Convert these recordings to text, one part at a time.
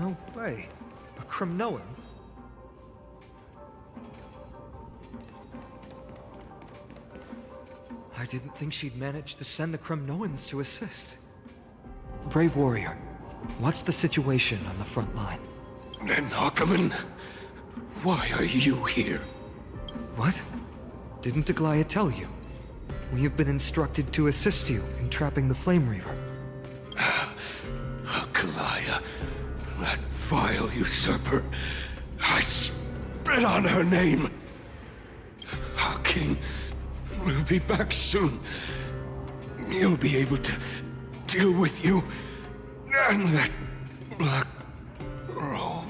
No way. A Kremnoan? I didn't think she'd manage to send the Kremnoans to assist. Brave warrior, what's the situation on the front line? Nakaman, why are you here? What? Didn't Aglaya tell you? We have been instructed to assist you in trapping the Flame Reaver. Aglaya, that vile usurper. I spit on her name. Our king will be back soon. He'll be able to deal with you and that black robe.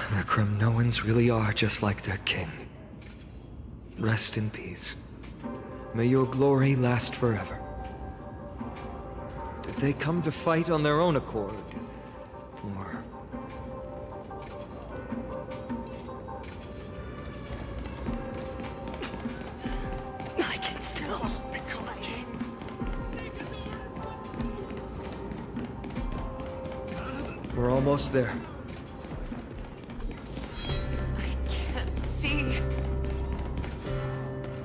The Kremnoans really are just like their king. Rest in peace. May your glory last forever. Did they come to fight on their own accord? Or... I can still become king. We're almost there.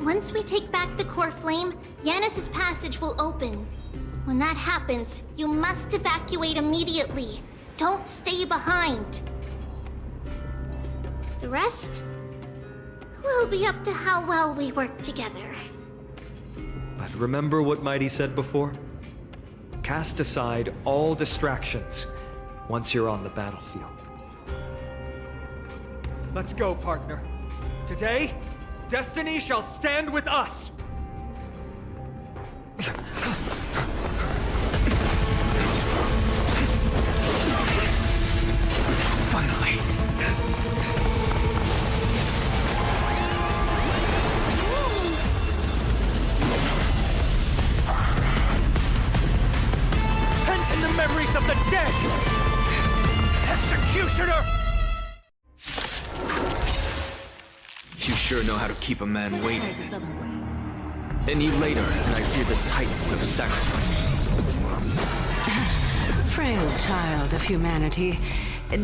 Once we take back the core flame, Yanis's passage will open. When that happens, you must evacuate immediately. Don't stay behind. The rest will be up to how well we work together. But remember what Mighty said before? Cast aside all distractions once you're on the battlefield. Let's go, partner. Today, destiny shall stand with us! Finally. Pent in the memories of the dead! Executioner! You sure know how to keep a man waiting. Any later, and I fear the Titan would have sacrificed me. Frail child of humanity,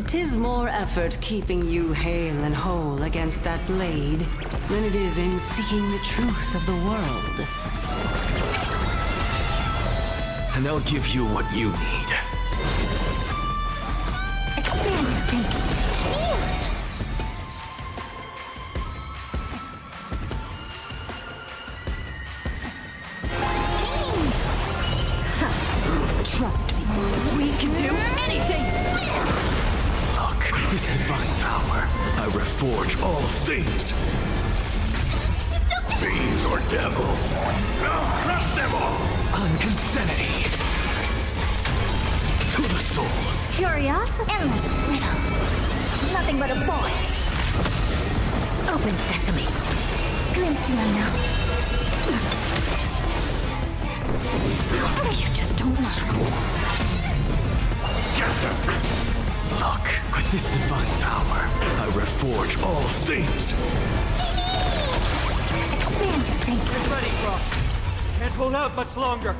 'tis more effort keeping you hale and whole against that blade than it is in seeking the truth of the world. And I'll give you what you need. Expand your thinking. Trust me, we can do anything! Look, with this divine power, I reforge all things. Fiends or devil, I'll crush them all! Unconsenity. To the soul. Curiosity? Endless riddle. Nothing but a boy. Open sesame. Glimpse the unknown. You just don't learn. Get them! Look, with this divine power, I reforge all things. Expand your thinking. Get ready, Croft. Can't hold out much longer.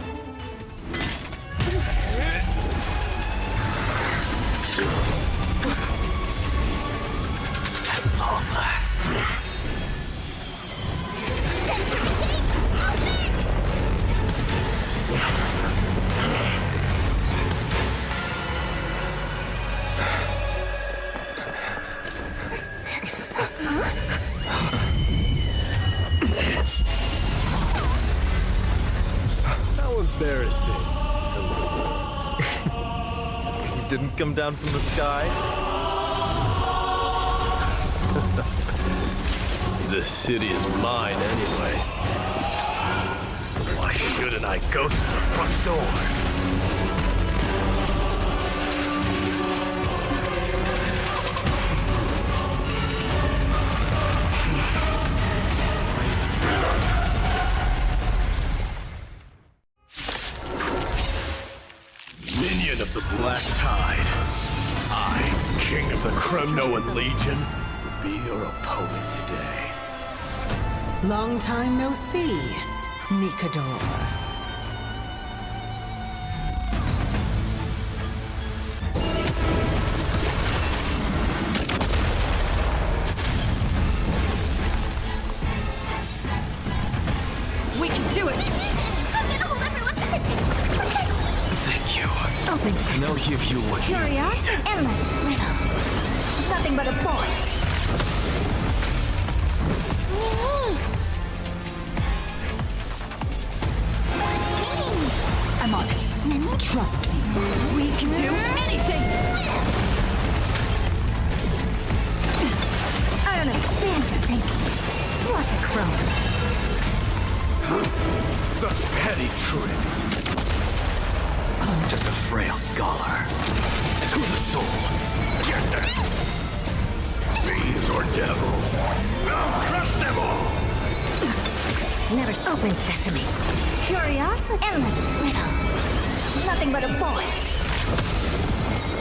At long last. didn't come down from the sky? This city is mine anyway. So why shouldn't I go through the front door? Minion of the Black Tide, I, King of the Kremnoan Legion, will be your opponent today. Long time no see, Nikador. We can do it! I'm gonna hold everyone back! Thank you. Open And I'll give you what you Curious and endless riddle. Nothing but a point. Mini! I'm on it. Mini? Trust me. We can do anything! I don't understand your thinking. What a crone. Such petty tricks. I'm just a frail scholar. To the soul. Get them! Fiends or devils, I'll crush them all! Never open sesame. Curious and endless riddle. Nothing but a point.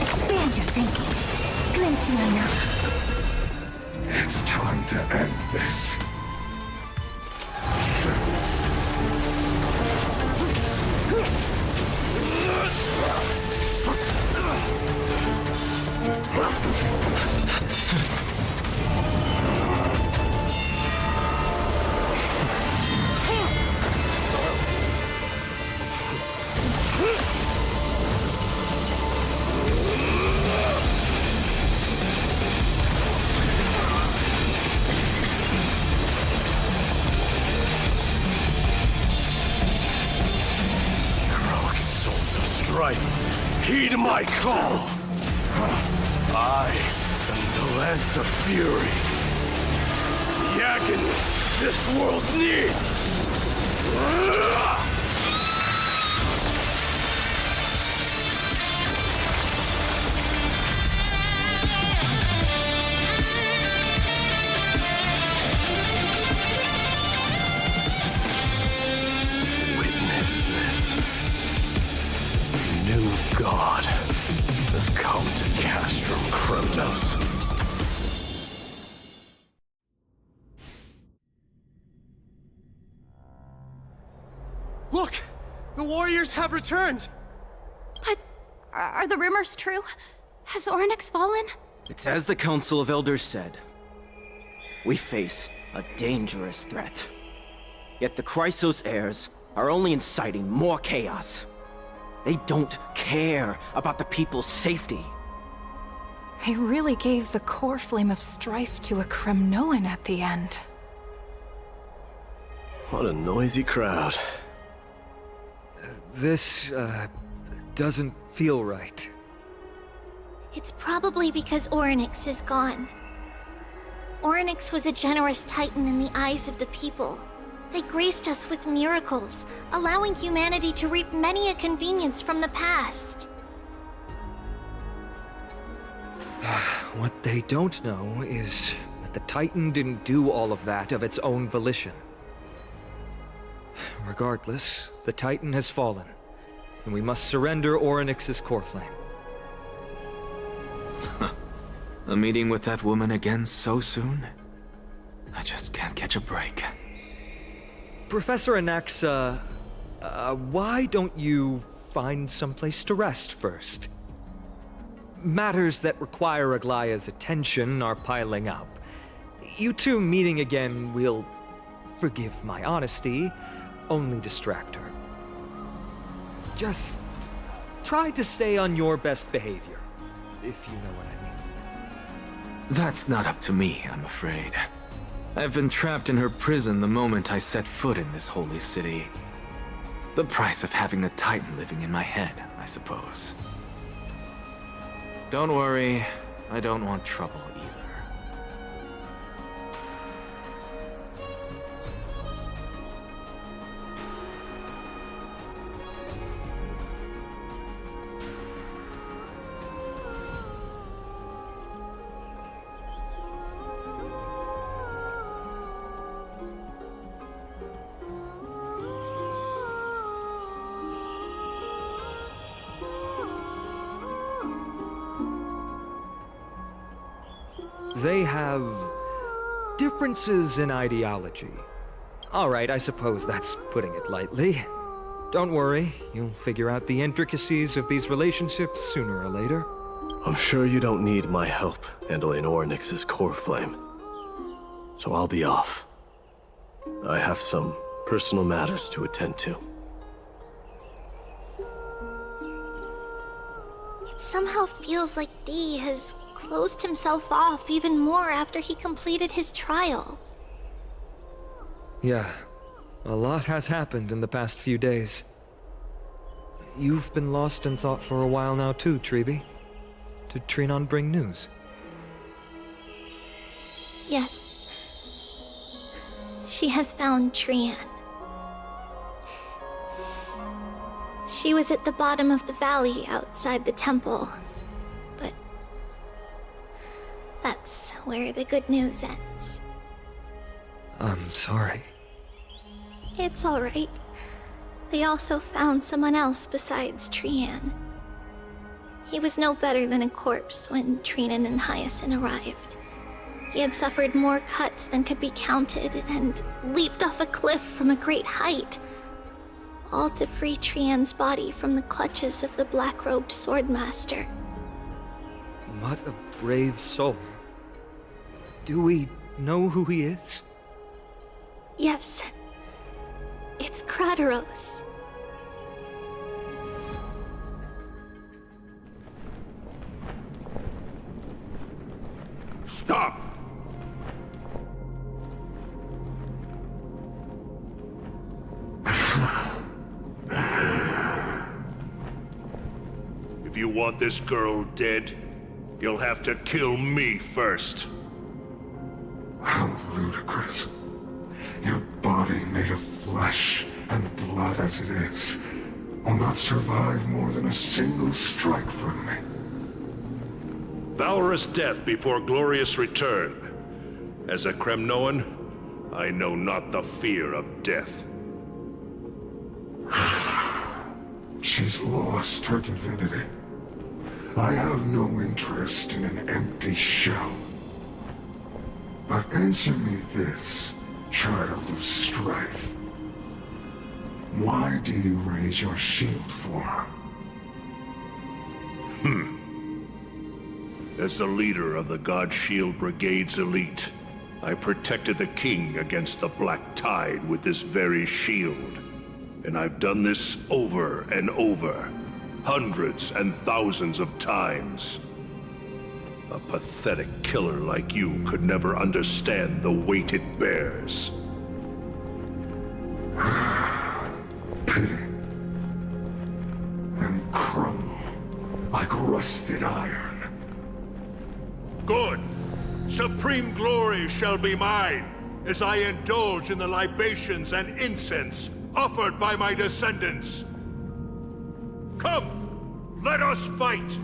Expand your thinking. Glimpse the unknown. It's time to end this. Heroic souls of strife, heed my call! I am the Lance of Fury. The agony this world needs! Witness this. A new god has come to Castrum Kremnos. Look! The warriors have returned! But are the rumors true? Has Ornyx fallen? It's as the Council of Elders said. We face a dangerous threat. Yet the Chrysos heirs are only inciting more chaos. They don't care about the people's safety. They really gave the core flame of strife to a Kremnoan at the end. What a noisy crowd. This, doesn't feel right. It's probably because Ornyx is gone. Ornyx was a generous titan in the eyes of the people. They graced us with miracles, allowing humanity to reap many a convenience from the past. What they don't know is that the Titan didn't do all of that of its own volition. Regardless, the Titan has fallen, and we must surrender Ornyx's core flame. A meeting with that woman again so soon? I just can't catch a break. Professor Anaxa, why don't you find someplace to rest first? Matters that require Aglaya's attention are piling up. You two meeting again will, forgive my honesty, only distract her. Just try to stay on your best behavior, if you know what I mean. That's not up to me, I'm afraid. I've been trapped in her prison the moment I set foot in this holy city. The price of having a Titan living in my head, I suppose. Don't worry, I don't want trouble either. They have differences in ideology. All right, I suppose that's putting it lightly. Don't worry, you'll figure out the intricacies of these relationships sooner or later. I'm sure you don't need my help handling Ornyx's core flame. So I'll be off. I have some personal matters to attend to. It somehow feels like D has closed himself off even more after he completed his trial. Yeah, a lot has happened in the past few days. You've been lost in thought for a while now too, Treeby. Did Trinon bring news? Yes. She has found Trian. She was at the bottom of the valley outside the temple, but that's where the good news ends. I'm sorry. It's all right. They also found someone else besides Trian. He was no better than a corpse when Trinan and Hyacinth arrived. He had suffered more cuts than could be counted and leaped off a cliff from a great height, all to free Trian's body from the clutches of the black-robed swordmaster. What a brave soul. Do we know who he is? Yes. It's Krateros. Stop! If you want this girl dead, you'll have to kill me first. How ludicrous. Your body made of flesh and blood as it is will not survive more than a single strike from me. Valorous death before glorious return. As a Kremnoan, I know not the fear of death. She's lost her divinity. I have no interest in an empty shell. But answer me this, child of strife. Why do you raise your shield for her? As the leader of the God Shield Brigade's elite, I protected the king against the Black Tide with this very shield. And I've done this over and over, hundreds and thousands of times. A pathetic killer like you could never understand the weight it bears. Pity. And crumble like rusted iron. Good! Supreme glory shall be mine, as I indulge in the libations and incense offered by my descendants. Come, let us fight!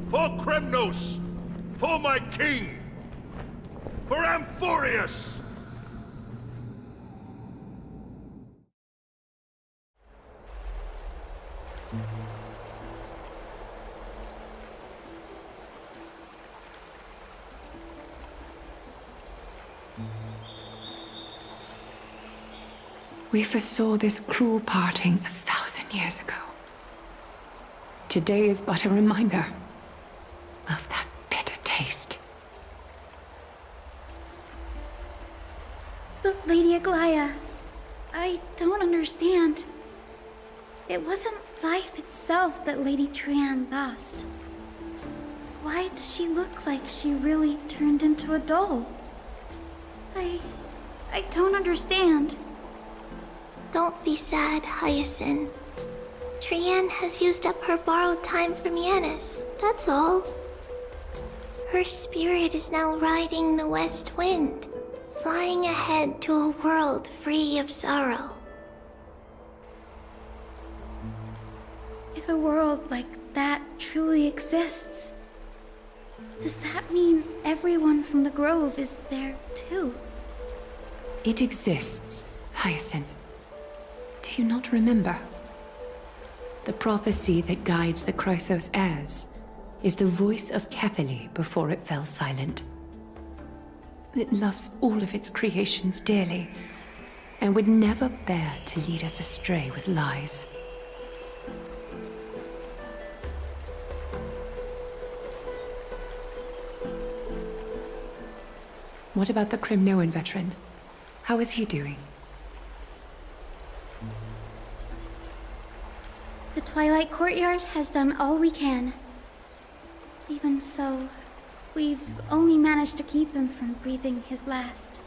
For Kremnos! For my king! For Amphorius! We foresaw this cruel parting 1,000 years ago. Today is but a reminder of that bitter taste. But Lady Aglaya, I don't understand. It wasn't life itself that Lady Trian lost. Why does she look like she really turned into a doll? I don't understand. Don't be sad, Hyacinth. Trian has used up her borrowed time from Yanis, that's all. Her spirit is now riding the west wind, flying ahead to a world free of sorrow. If a world like that truly exists, does that mean everyone from the Grove is there too? It exists, Hyacinth. Do you not remember? The prophecy that guides the Chrysos heirs is the voice of Kefili before it fell silent. It loves all of its creations dearly, and would never bear to lead us astray with lies. What about the Crimnoan veteran? How is he doing? The Twilight Courtyard has done all we can. Even so, we've only managed to keep him from breathing his last.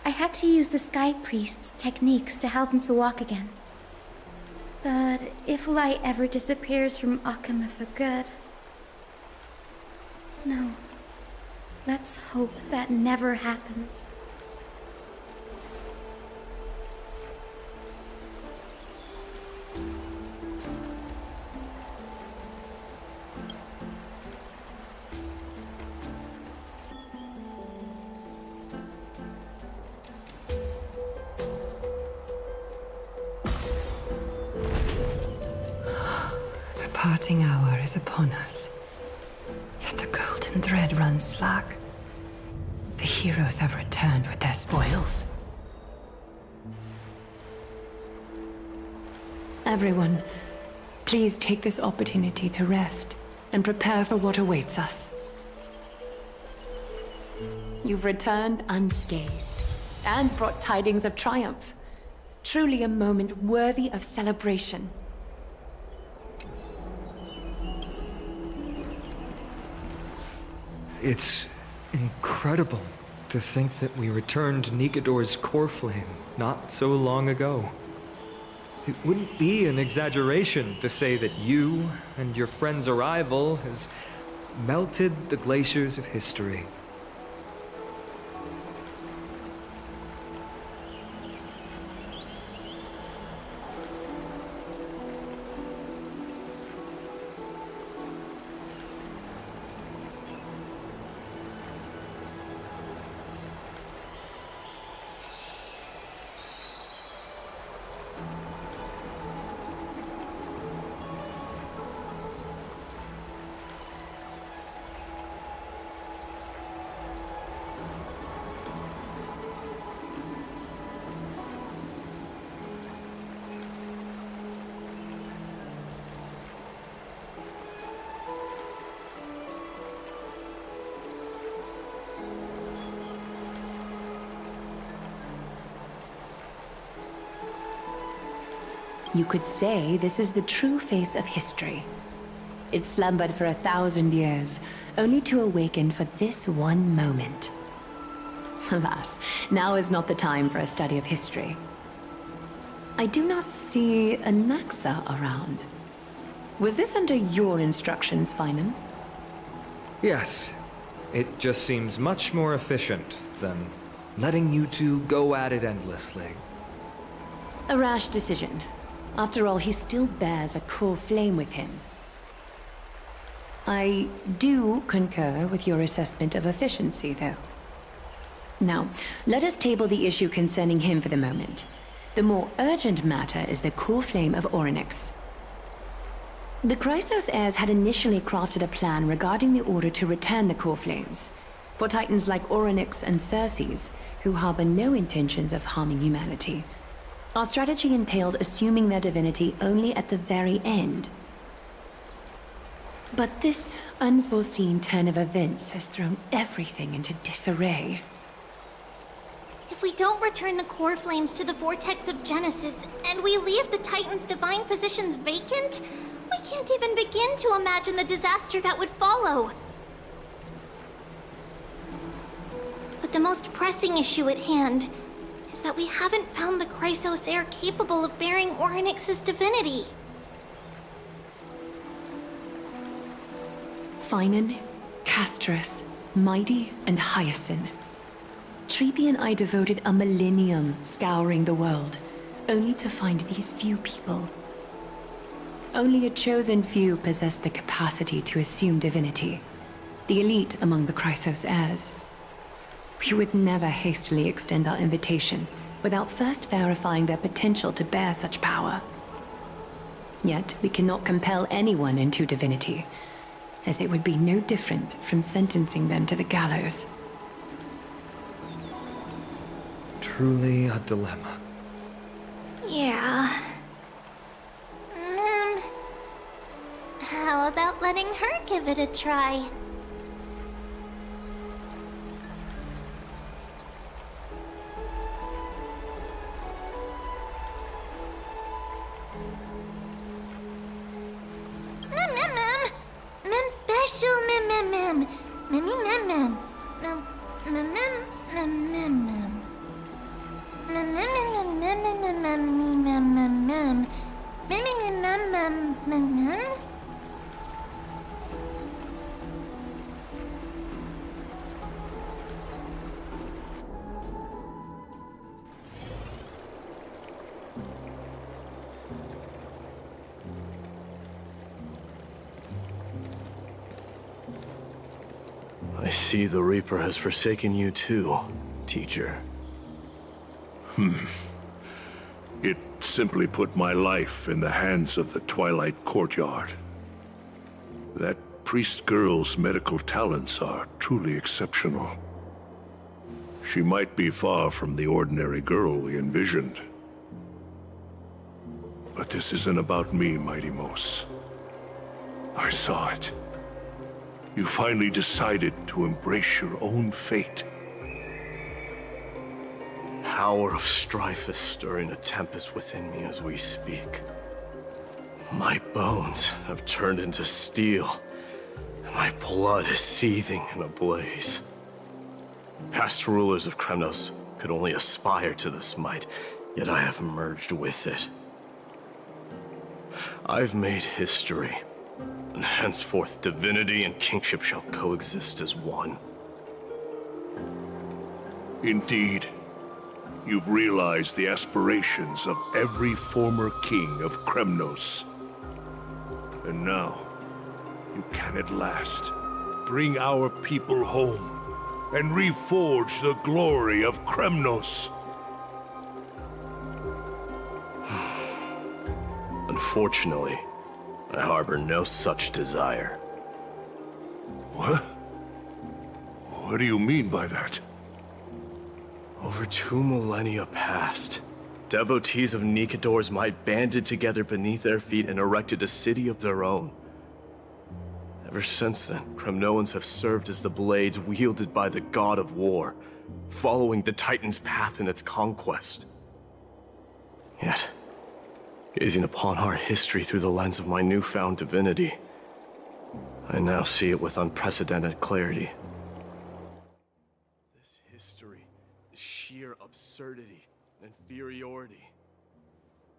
I had to use the Sky Priest's techniques to help him to walk again. But if light ever disappears from Akama for good... No. Let's hope that never happens. The parting hour is upon us. Yet the golden thread runs slack. The heroes have returned with their spoils. Everyone, please take this opportunity to rest and prepare for what awaits us. You've returned unscathed and brought tidings of triumph. Truly a moment worthy of celebration. It's incredible to think that we returned Nikador's core flame not so long ago. It wouldn't be an exaggeration to say that you and your friend's arrival has melted the glaciers of history. You could say this is the true face of history. It slumbered for 1,000 years, only to awaken for this one moment. Alas, now is not the time for a study of history. I do not see a Naxa around. Was this under your instructions, Finan? Yes. It just seems much more efficient than letting you two go at it endlessly. A rash decision. After all, he still bears a core flame with him. I do concur with your assessment of efficiency, though. Now, let us table the issue concerning him for the moment. The more urgent matter is the core flame of Orynyx. The Chrysos heirs had initially crafted a plan regarding the order to return the core flames, for titans like Orynyx and Circes, who harbor no intentions of harming humanity. Our strategy entailed assuming their divinity only at the very end. But this unforeseen turn of events has thrown everything into disarray. If we don't return the core flames to the vortex of Genesis, and we leave the Titan's divine positions vacant, we can't even begin to imagine the disaster that would follow. But the most pressing issue at hand is that we haven't found the Chrysos heir capable of bearing Orynyx's divinity. Finan, Castrus, Mighty, and Hyacinth. Treepy and I devoted a millennium scouring the world, only to find these few people. Only a chosen few possess the capacity to assume divinity, the elite among the Chrysos heirs. We would never hastily extend our invitation without first verifying their potential to bear such power. Yet we cannot compel anyone into divinity, as it would be no different from sentencing them to the gallows. Truly a dilemma. Yeah. How about letting her give it a try? Special I see the Reaper has forsaken you too, teacher. It simply put my life in the hands of the Twilight Courtyard. That priest girl's medical talents are truly exceptional. She might be far from the ordinary girl we envisioned. But this isn't about me, Mighty Mos. I saw it. You finally decided to embrace your own fate. Power of strife is stirring a tempest within me as we speak. My bones have turned into steel, and my blood is seething in a blaze. Past rulers of Kremnos could only aspire to this might, yet I have merged with it. I've made history, and henceforth divinity and kingship shall coexist as one. Indeed. You've realized the aspirations of every former king of Kremnos. And now, you can at last bring our people home and reforge the glory of Kremnos. Unfortunately, I harbor no such desire. What? What do you mean by that? Over 2 millennia past, devotees of Nikador's might banded together beneath their feet and erected a city of their own. Ever since then, Kremnoans have served as the blades wielded by the god of war, following the Titan's path in its conquest. Yet, gazing upon our history through the lens of my newfound divinity, I now see it with unprecedented clarity. This history is sheer absurdity and inferiority.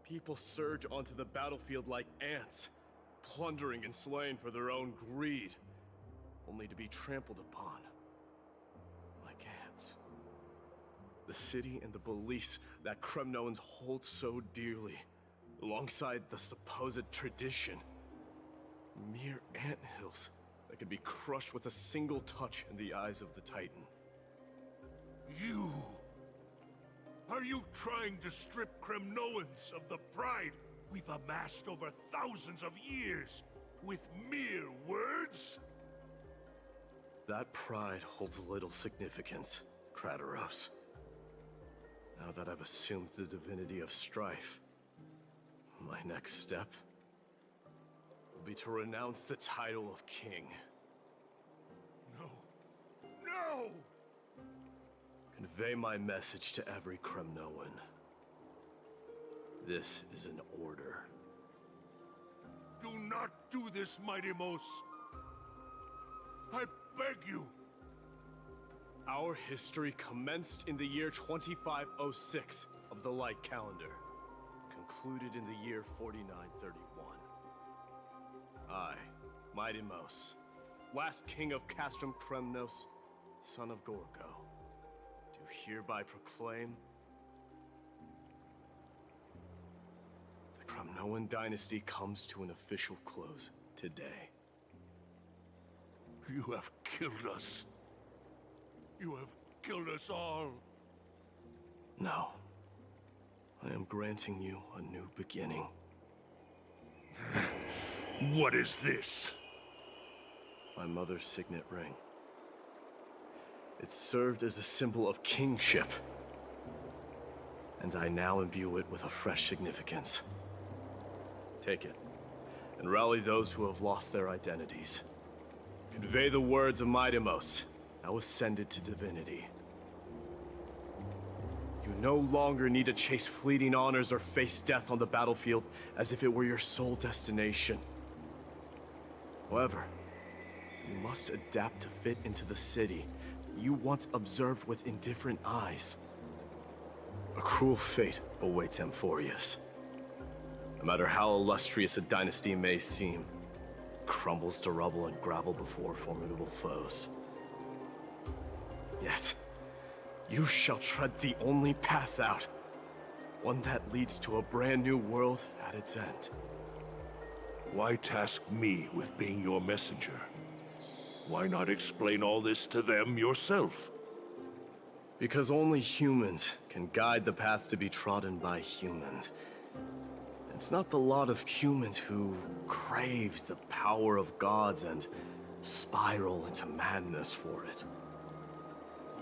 People surge onto the battlefield like ants, plundering and slaying for their own greed, only to be trampled upon like ants. The city and the beliefs that Kremnoans hold so dearly, alongside the supposed tradition, mere anthills that could be crushed with a single touch in the eyes of the Titan. You! Are you trying to strip Kremnoans of the pride we've amassed over thousands of years with mere words? That pride holds little significance, Krateros. Now that I've assumed the divinity of strife, my next step will be to renounce the title of king. No. No! Convey my message to every Kremnoan. This is an order. Do not do this, Mighty Mos. I beg you. Our history commenced in the year 2506 of the Light Calendar, concluded in the year 4931. I, Mighty Mos, last king of Castrum Kremnos, son of Gorgo, do hereby proclaim the Kremnoan dynasty comes to an official close today. You have killed us. You have killed us all. No. I am granting you a new beginning. What is this? My mother's signet ring. It served as a symbol of kingship. And I now imbue it with a fresh significance. Take it, and rally those who have lost their identities. Convey the words of Midamos, now ascended to divinity. You no longer need to chase fleeting honors or face death on the battlefield as if it were your sole destination. However, you must adapt to fit into the city you once observed with indifferent eyes. A cruel fate awaits Amphorius. No matter how illustrious a dynasty may seem, it crumbles to rubble and gravel before formidable foes. Yet, you shall tread the only path out, one that leads to a brand new world at its end. Why task me with being your messenger? Why not explain all this to them yourself? Because only humans can guide the path to be trodden by humans. It's not the lot of humans who crave the power of gods and spiral into madness for it.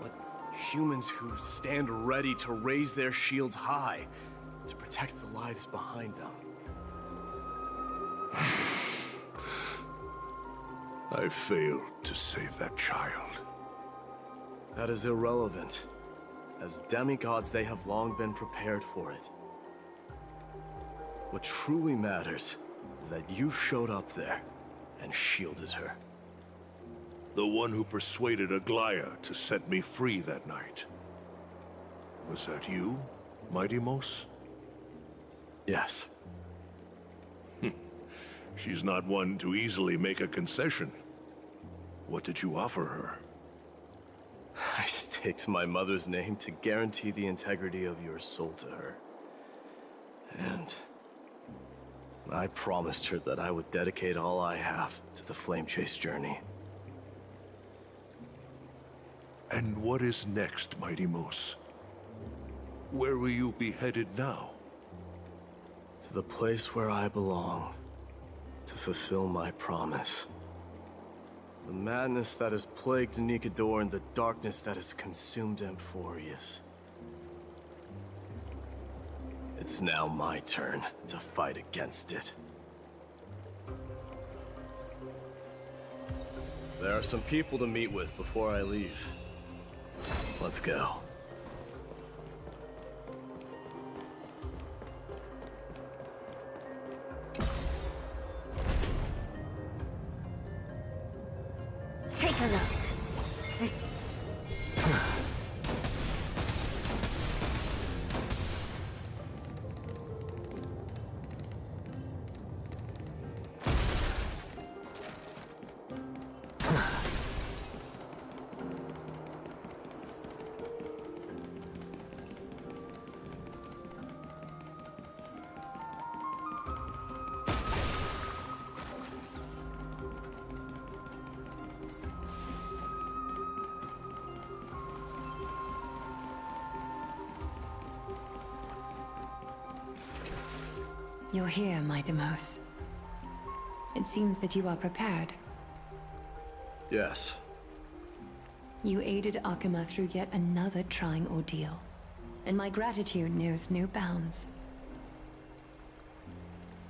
But humans who stand ready to raise their shields high to protect the lives behind them. I failed to save that child. That is irrelevant. As demigods, they have long been prepared for it. What truly matters is that you showed up there and shielded her. The one who persuaded Aglaya to set me free that night. Was that you, Midamos? Yes. She's not one to easily make a concession. What did you offer her? I staked my mother's name to guarantee the integrity of your soul to her. And I promised her that I would dedicate all I have to the Flame Chase journey. And what is next, Midamos? Where will you be headed now? To the place where I belong, to fulfill my promise. The madness that has plagued Nikador and the darkness that has consumed Amphorius. It's now my turn to fight against it. There are some people to meet with before I leave. Let's go. Take a look. You're here, Midamos. It seems that you are prepared. Yes. You aided Akuma through yet another trying ordeal, and my gratitude knows no bounds.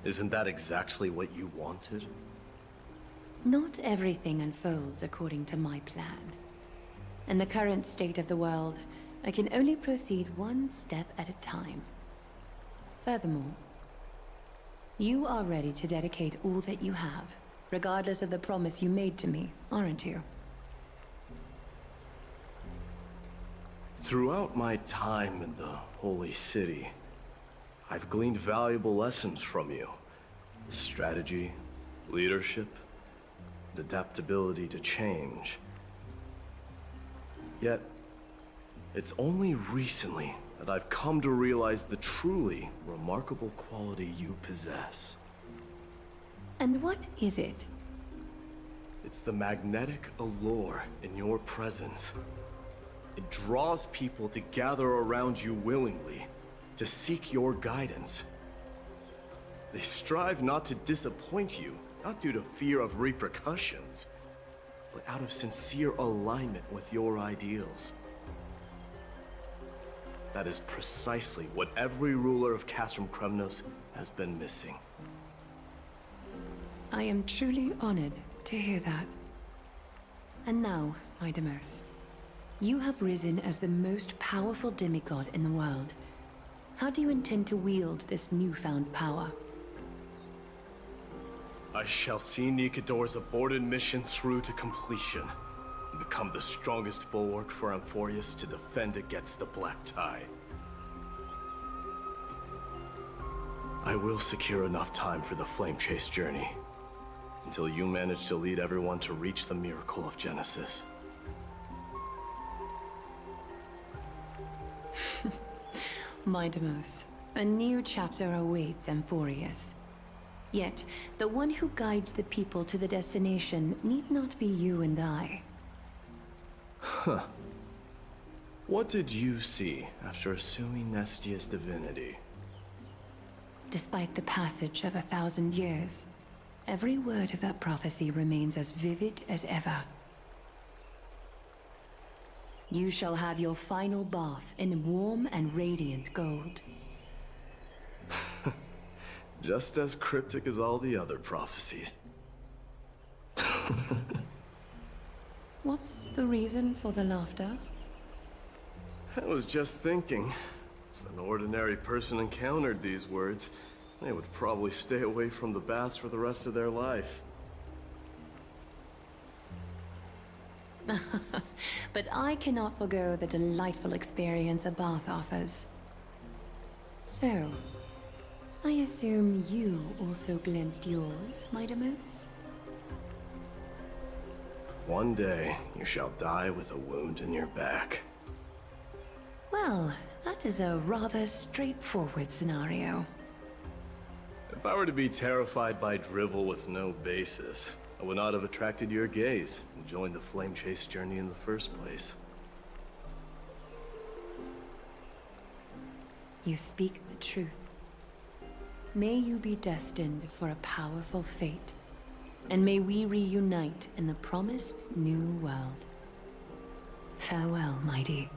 Isn't that exactly what you wanted? Not everything unfolds according to my plan. In the current state of the world, I can only proceed one step at a time. Furthermore, you are ready to dedicate all that you have, regardless of the promise you made to me, aren't you? Throughout my time in the Holy City, I've gleaned valuable lessons from you. Strategy, leadership, and adaptability to change. Yet, it's only recently that I've come to realize the truly remarkable quality you possess. And what is it? It's the magnetic allure in your presence. It draws people to gather around you willingly, to seek your guidance. They strive not to disappoint you, not due to fear of repercussions, but out of sincere alignment with your ideals. That is precisely what every ruler of Castrum Kremnos has been missing. I am truly honored to hear that. And now, my Deimos, you have risen as the most powerful demigod in the world. How do you intend to wield this newfound power? I shall see Nikador's aborted mission through to completion, and become the strongest bulwark for Amphorius to defend against the Black Tide. I will secure enough time for the Flame Chase journey, until you manage to lead everyone to reach the miracle of Genesis. My Deimos, a new chapter awaits Amphorius. Yet, the one who guides the people to the destination need not be you and I. Huh. What did you see after assuming Nestia's divinity? Despite the passage of 1,000 years, every word of that prophecy remains as vivid as ever. You shall have your final bath in warm and radiant gold. Just as cryptic as all the other prophecies. What's the reason for the laughter? I was just thinking, if an ordinary person encountered these words, they would probably stay away from the baths for the rest of their life. But I cannot forgo the delightful experience a bath offers. So, I assume you also glimpsed yours, my Deimos? One day, you shall die with a wound in your back. Well, that is a rather straightforward scenario. If I were to be terrified by drivel with no basis, I would not have attracted your gaze and joined the Flame Chase journey in the first place. You speak the truth. May you be destined for a powerful fate, and may we reunite in the promised new world. Farewell, mighty.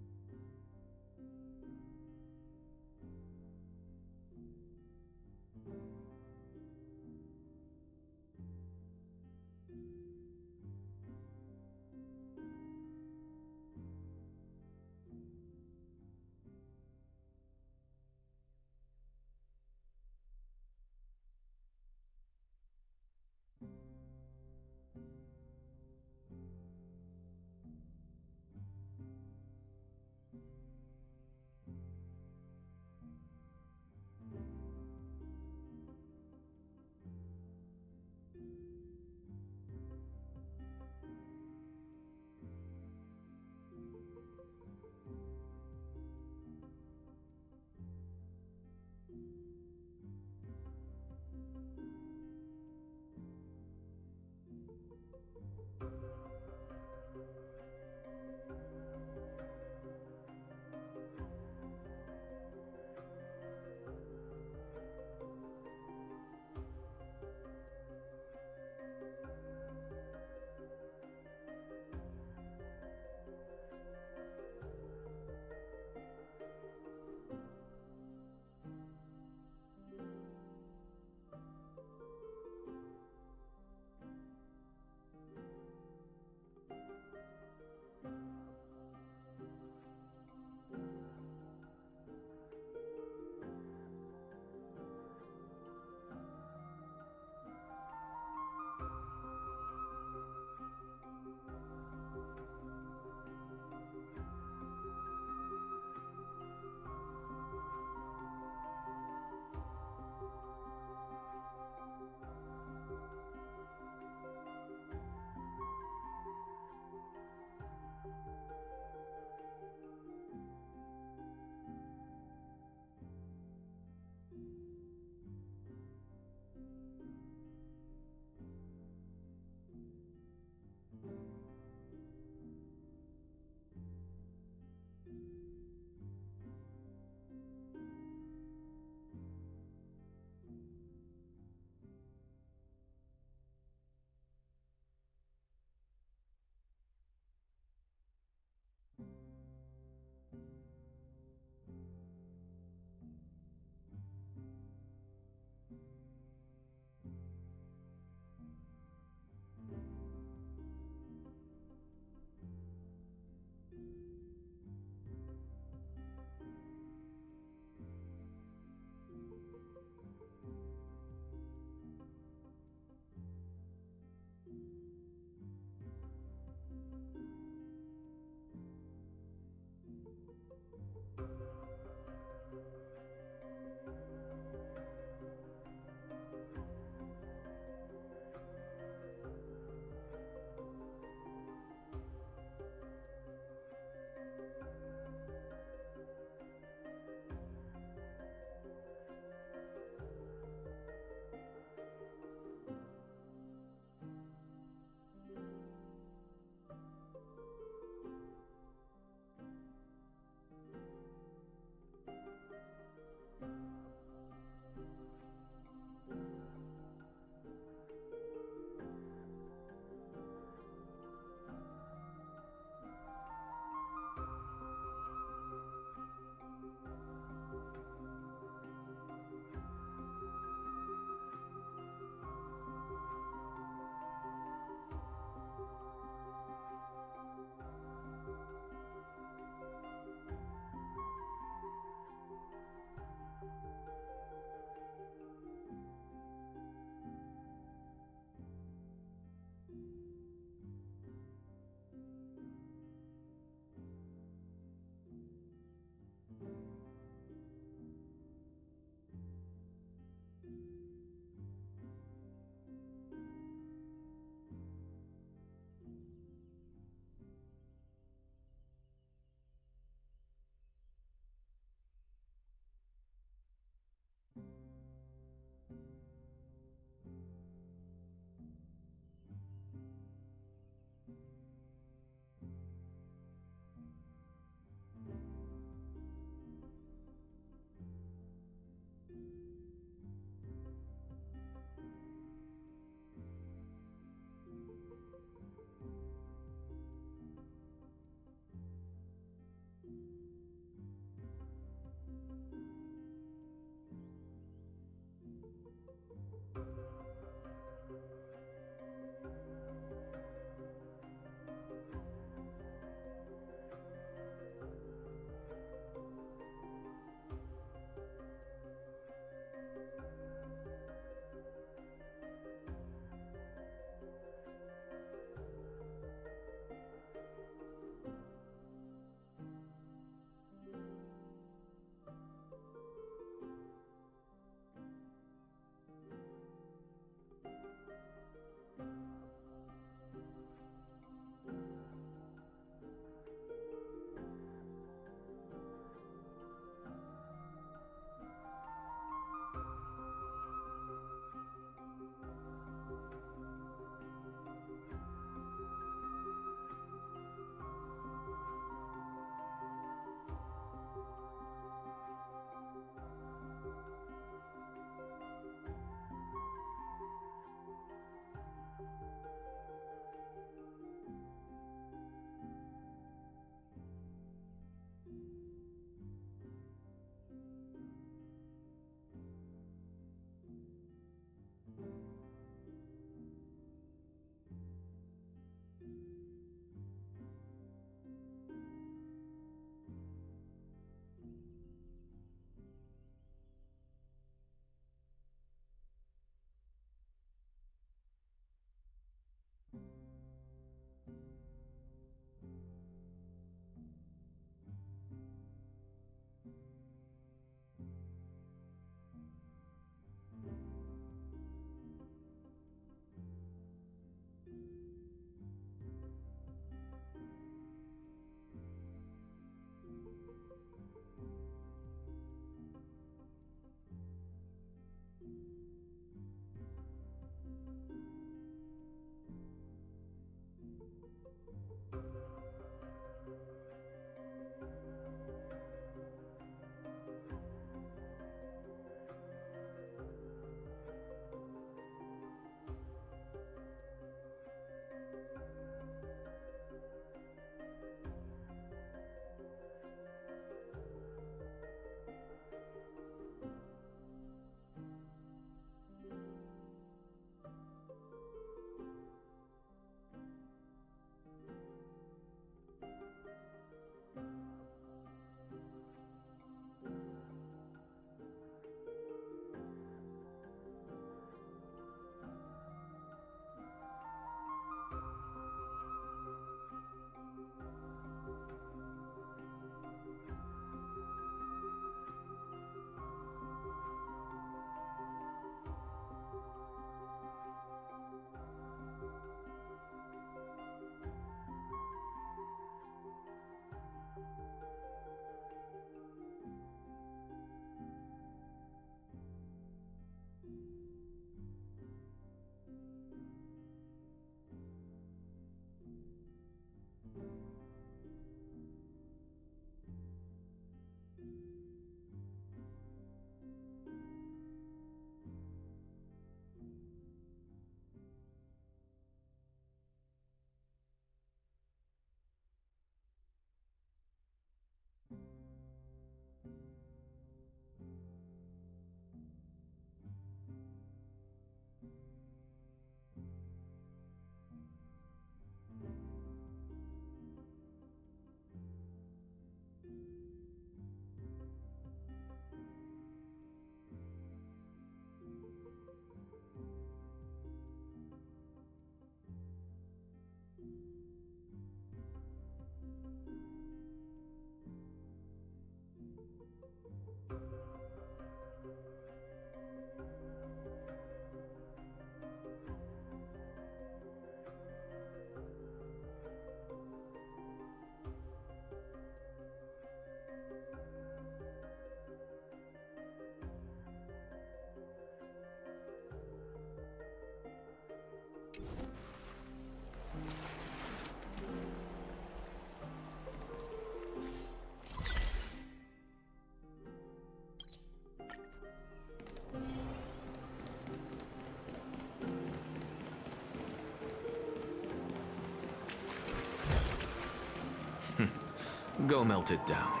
Go melt it down.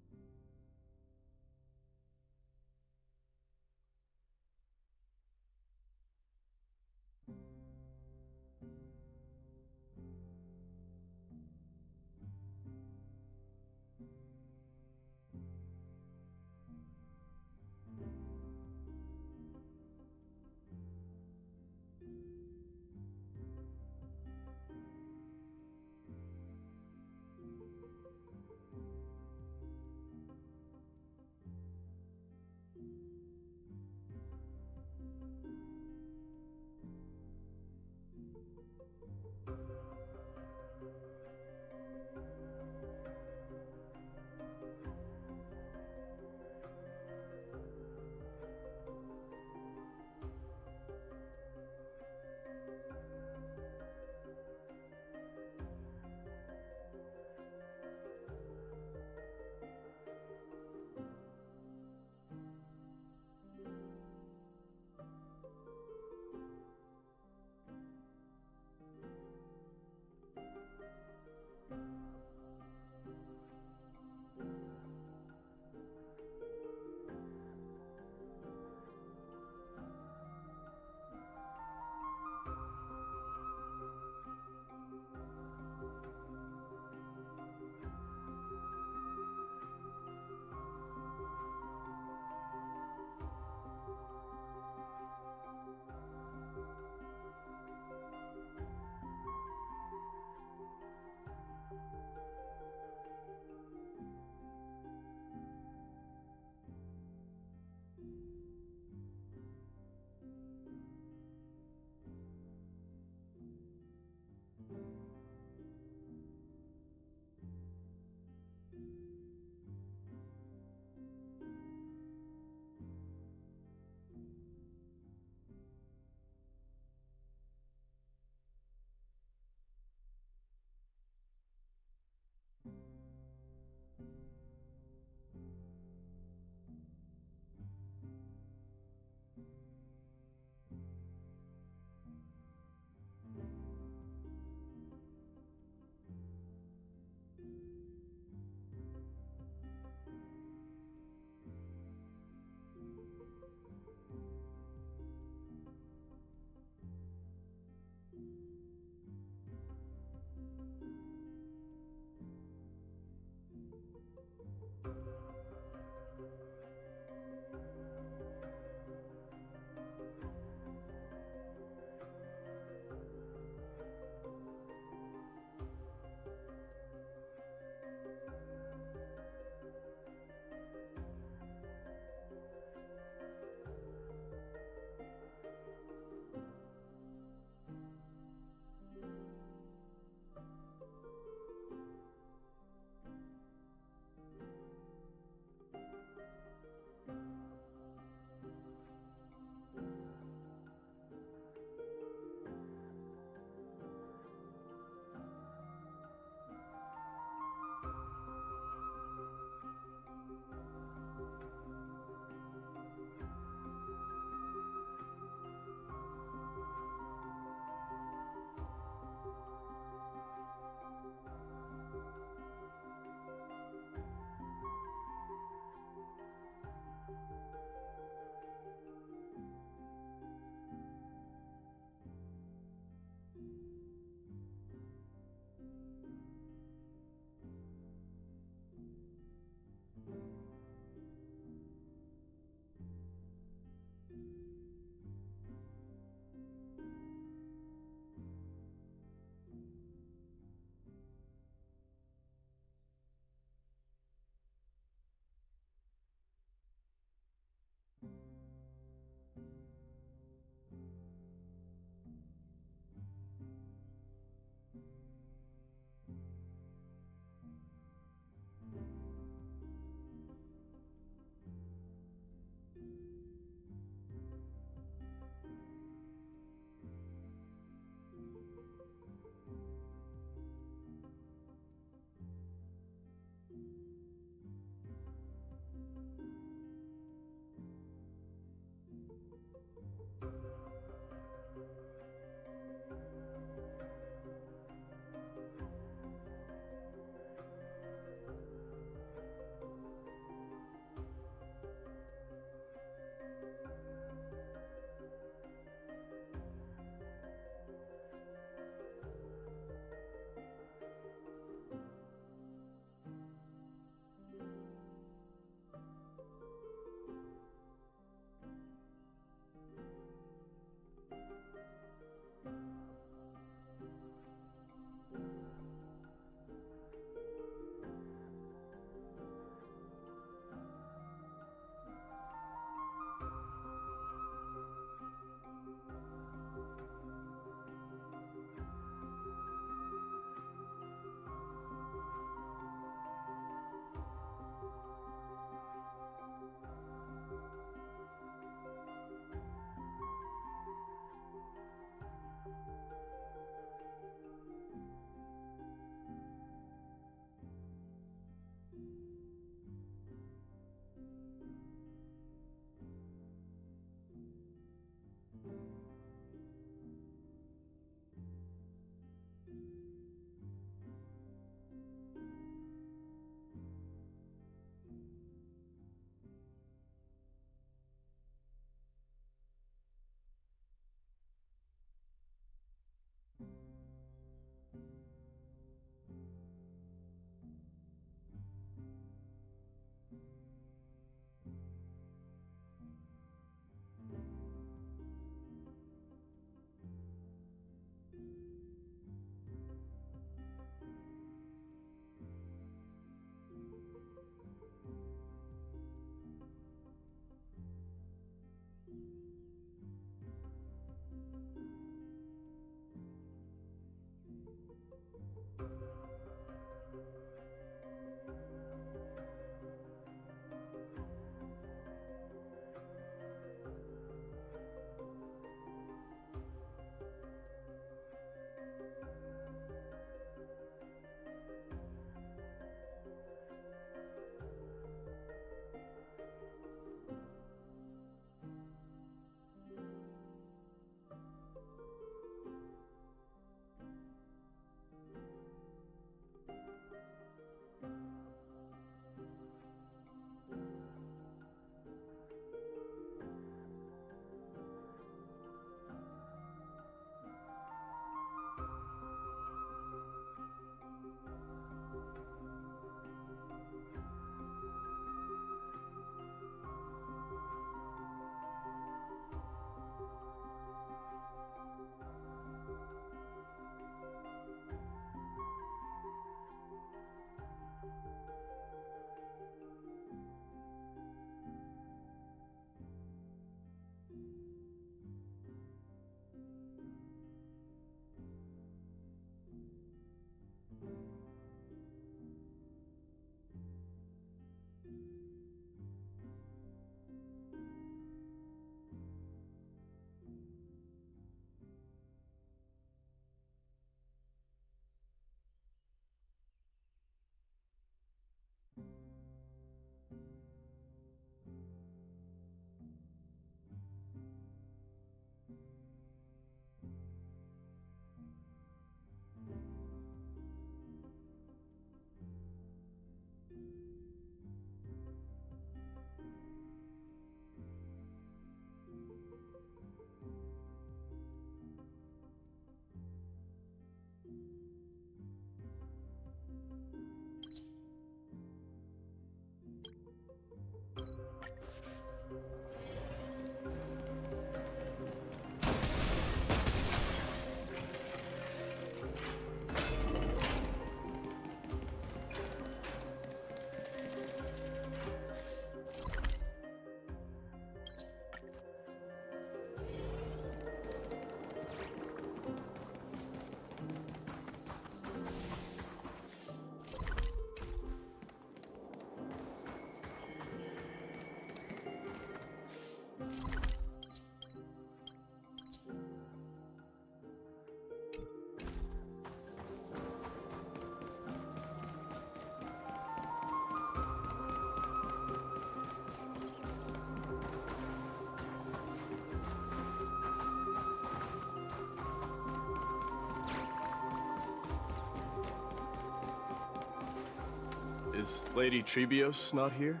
Is Lady Ripjaws not here?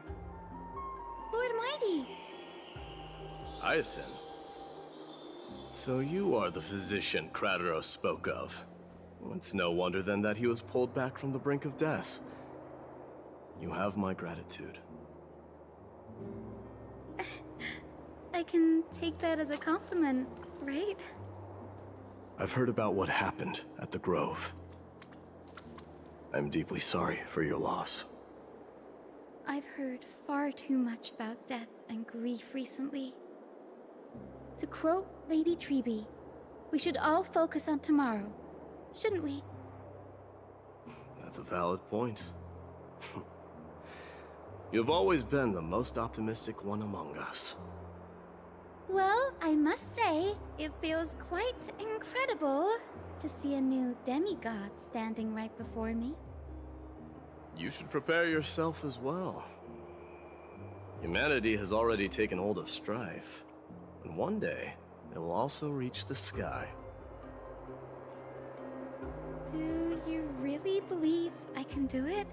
Lord Mighty! Hyacinth. So you are the physician Kratos spoke of. It's no wonder then that he was pulled back from the brink of death. You have my gratitude. I can take that as a compliment, right? I've heard about what happened at the Grove. I'm deeply sorry for your loss. I've heard far too much about death and grief recently. To quote Lady Treby, we should all focus on tomorrow, shouldn't we? That's a valid point. You've always been the most optimistic one among us. Well, I must say, it feels quite incredible to see a new demigod standing right before me. You should prepare yourself as well. Humanity has already taken hold of strife, and one day, it will also reach the sky. Do you really believe I can do it?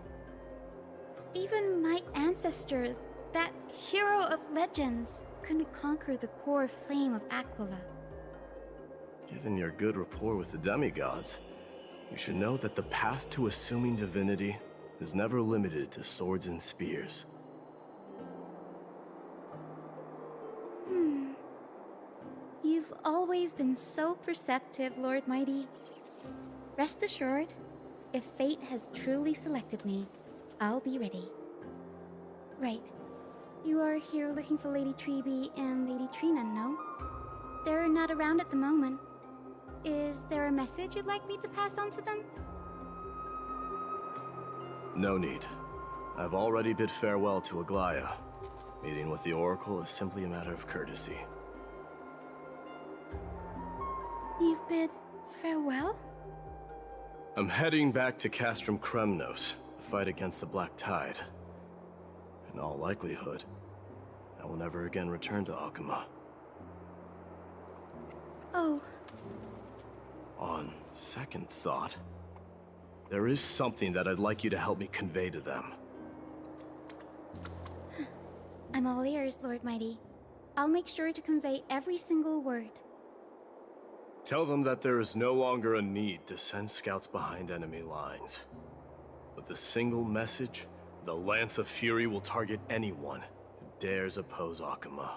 Even my ancestor, that hero of legends, couldn't conquer the core flame of Aquila. Given your good rapport with the demigods, you should know that the path to assuming divinity is never limited to swords and spears. You've always been so perceptive, Lord Mighty. Rest assured, if fate has truly selected me, I'll be ready. Right. You are here looking for Lady Treby and Lady Trina, no? They're not around at the moment. Is there a message you'd like me to pass on to them? No need. I've already bid farewell to Aglaya. Meeting with the Oracle is simply a matter of courtesy. You've bid farewell? I'm heading back to Castrum Kremnos to fight against the Black Tide. In all likelihood, I will never again return to Alchema. Oh. On second thought, there is something that I'd like you to help me convey to them. I'm all ears, Lord Mighty. I'll make sure to convey every single word. Tell them that there is no longer a need to send scouts behind enemy lines. With a single message, the Lance of Fury will target anyone who dares oppose Akuma.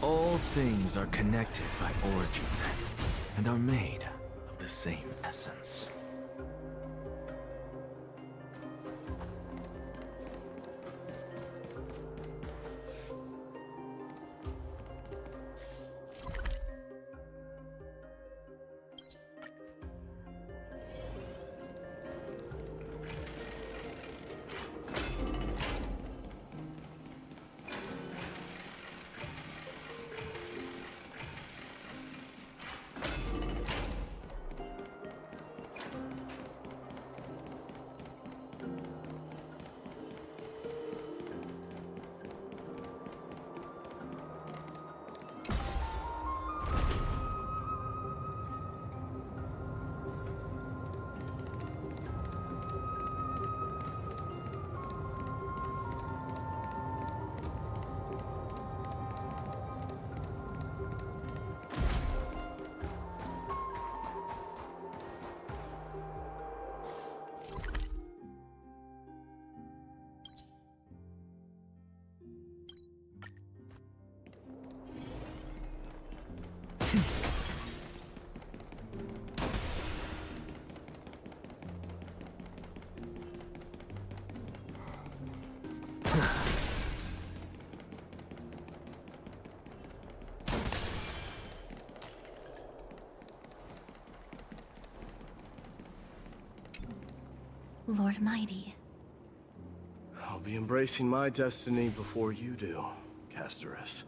All things are connected by origin, and are made of the same essence. Lord Mighty. I'll be embracing my destiny before you do, Castorus.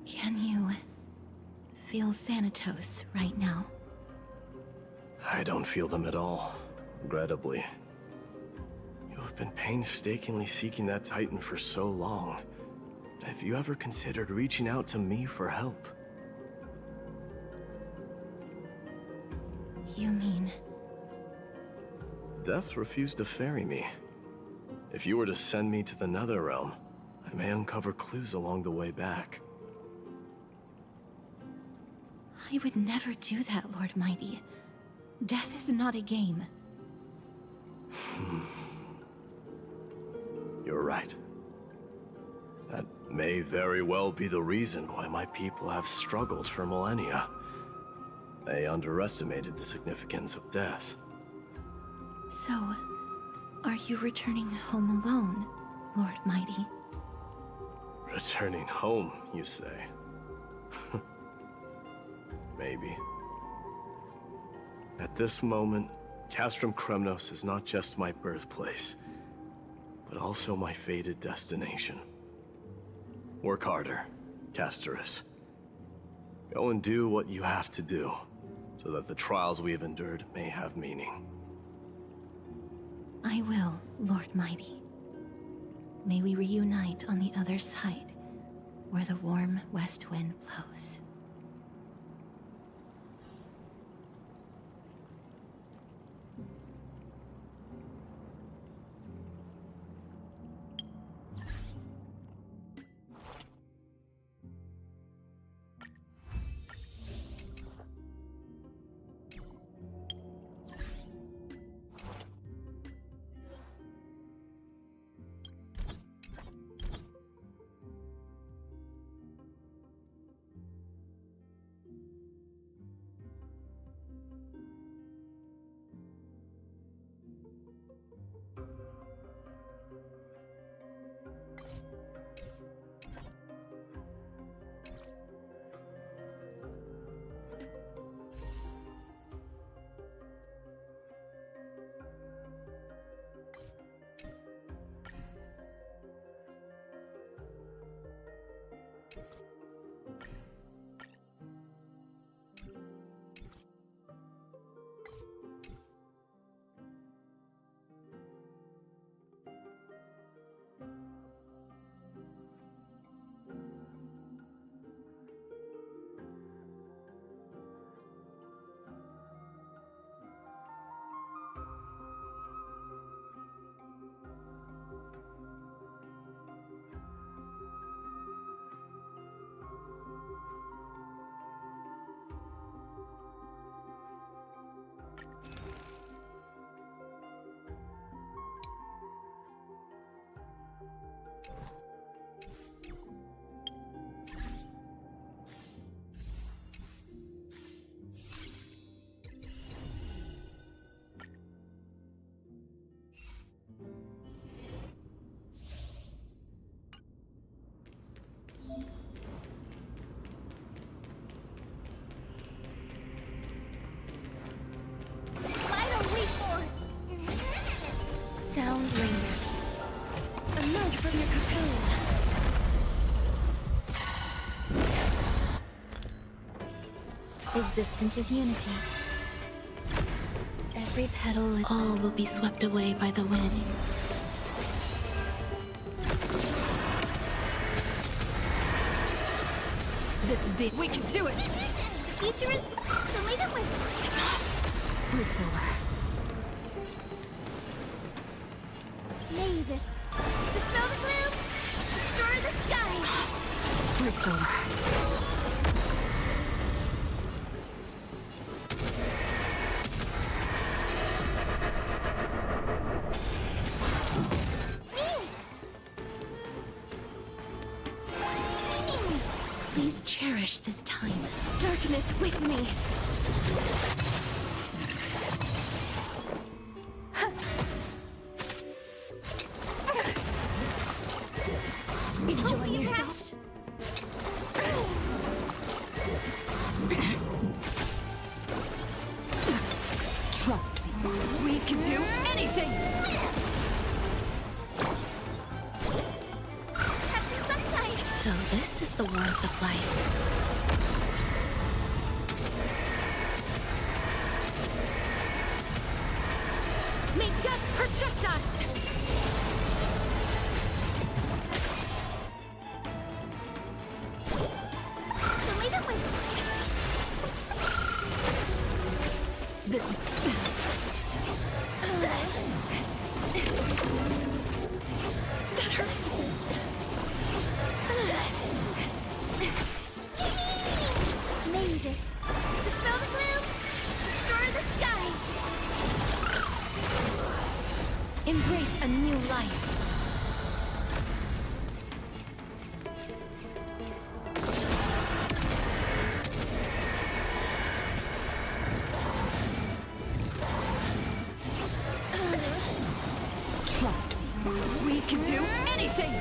Can you feel Thanatos right now? I don't feel them at all, regrettably. You have been painstakingly seeking that Titan for so long. Have you ever considered reaching out to me for help? You mean... Death refused to ferry me. If you were to send me to the Netherrealm, I may uncover clues along the way back. I would never do that, Lord Mighty. Death is not a game. You're right. That may very well be the reason why my people have struggled for millennia. They underestimated the significance of death. So, are you returning home alone, Lord Mighty? Returning home, you say? Maybe. At this moment, Castrum Kremnos is not just my birthplace, but also my fated destination. Work harder, Castorus. Go and do what you have to do, so that the trials we have endured may have meaning. I will, Lord Mighty. May we reunite on the other side, where the warm west wind blows. Sound linger. Emerge from your cocoon. Existence is unity. Every petal, all will be swept away by the wind. This is big. We can do it! The future is... so leave it with... It's over. Mavis, dispel the gloom, destroy the skies. It's over. Please cherish this time. Darkness with me. Enjoy yourself. Trust me. We can do anything! Have some sunshine. So this is the world of life. May death protect us! That hurts. Mavis, dispel the gloom, destroy the skies. Embrace a new life. Trust me, we can do anything!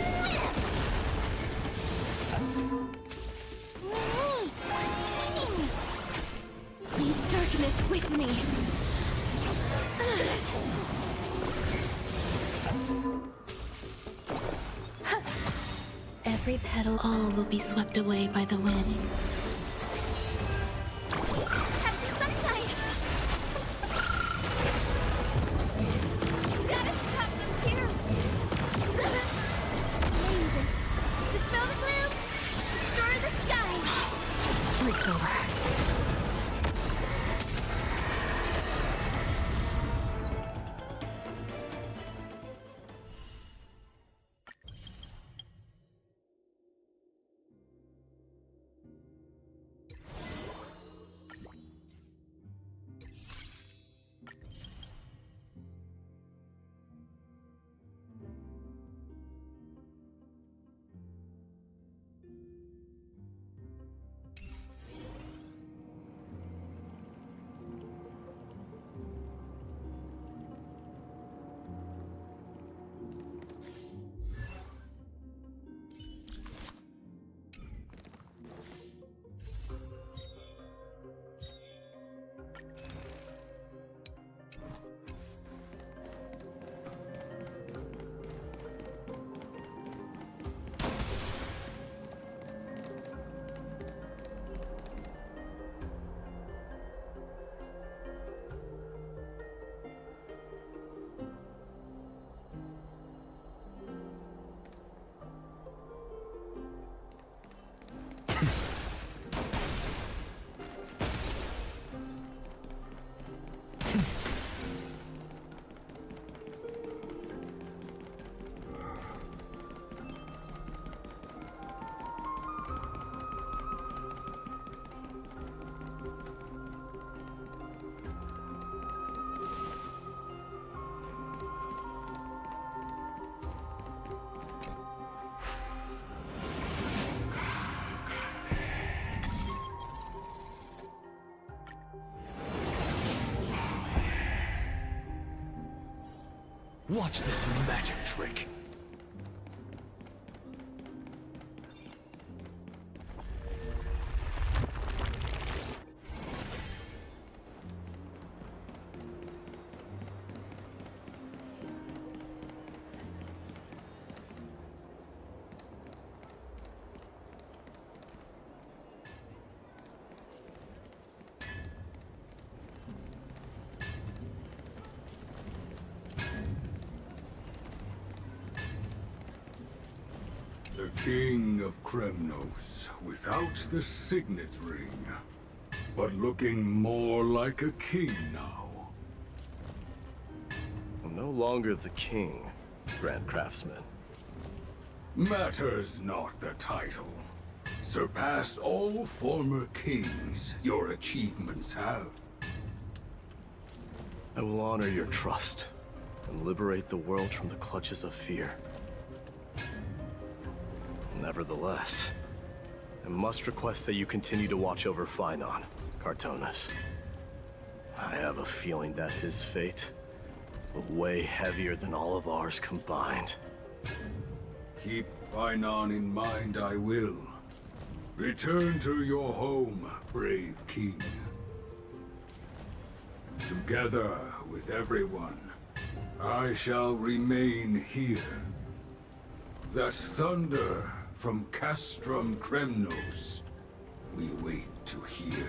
Please, darkness with me. Every petal, all will be swept away by the wind. Have some sunshine. Gotta stop them here. Mavis, dispel the gloom, destroy the skies. Break's over. Watch this magic trick. The King of Kremnos, without the signet ring, but looking more like a king now. I'm no longer the king, Grand Craftsman. Matters not the title. Surpassed all former kings your achievements have. I will honor your trust and liberate the world from the clutches of fear. Nevertheless, I must request that you continue to watch over Phainon, Cartonis. I have a feeling that his fate will weigh heavier than all of ours combined. Keep Phainon in mind, I will. Return to your home, brave king. Together with everyone, I shall remain here. That thunder From Castrum Kremnos, we wait to hear.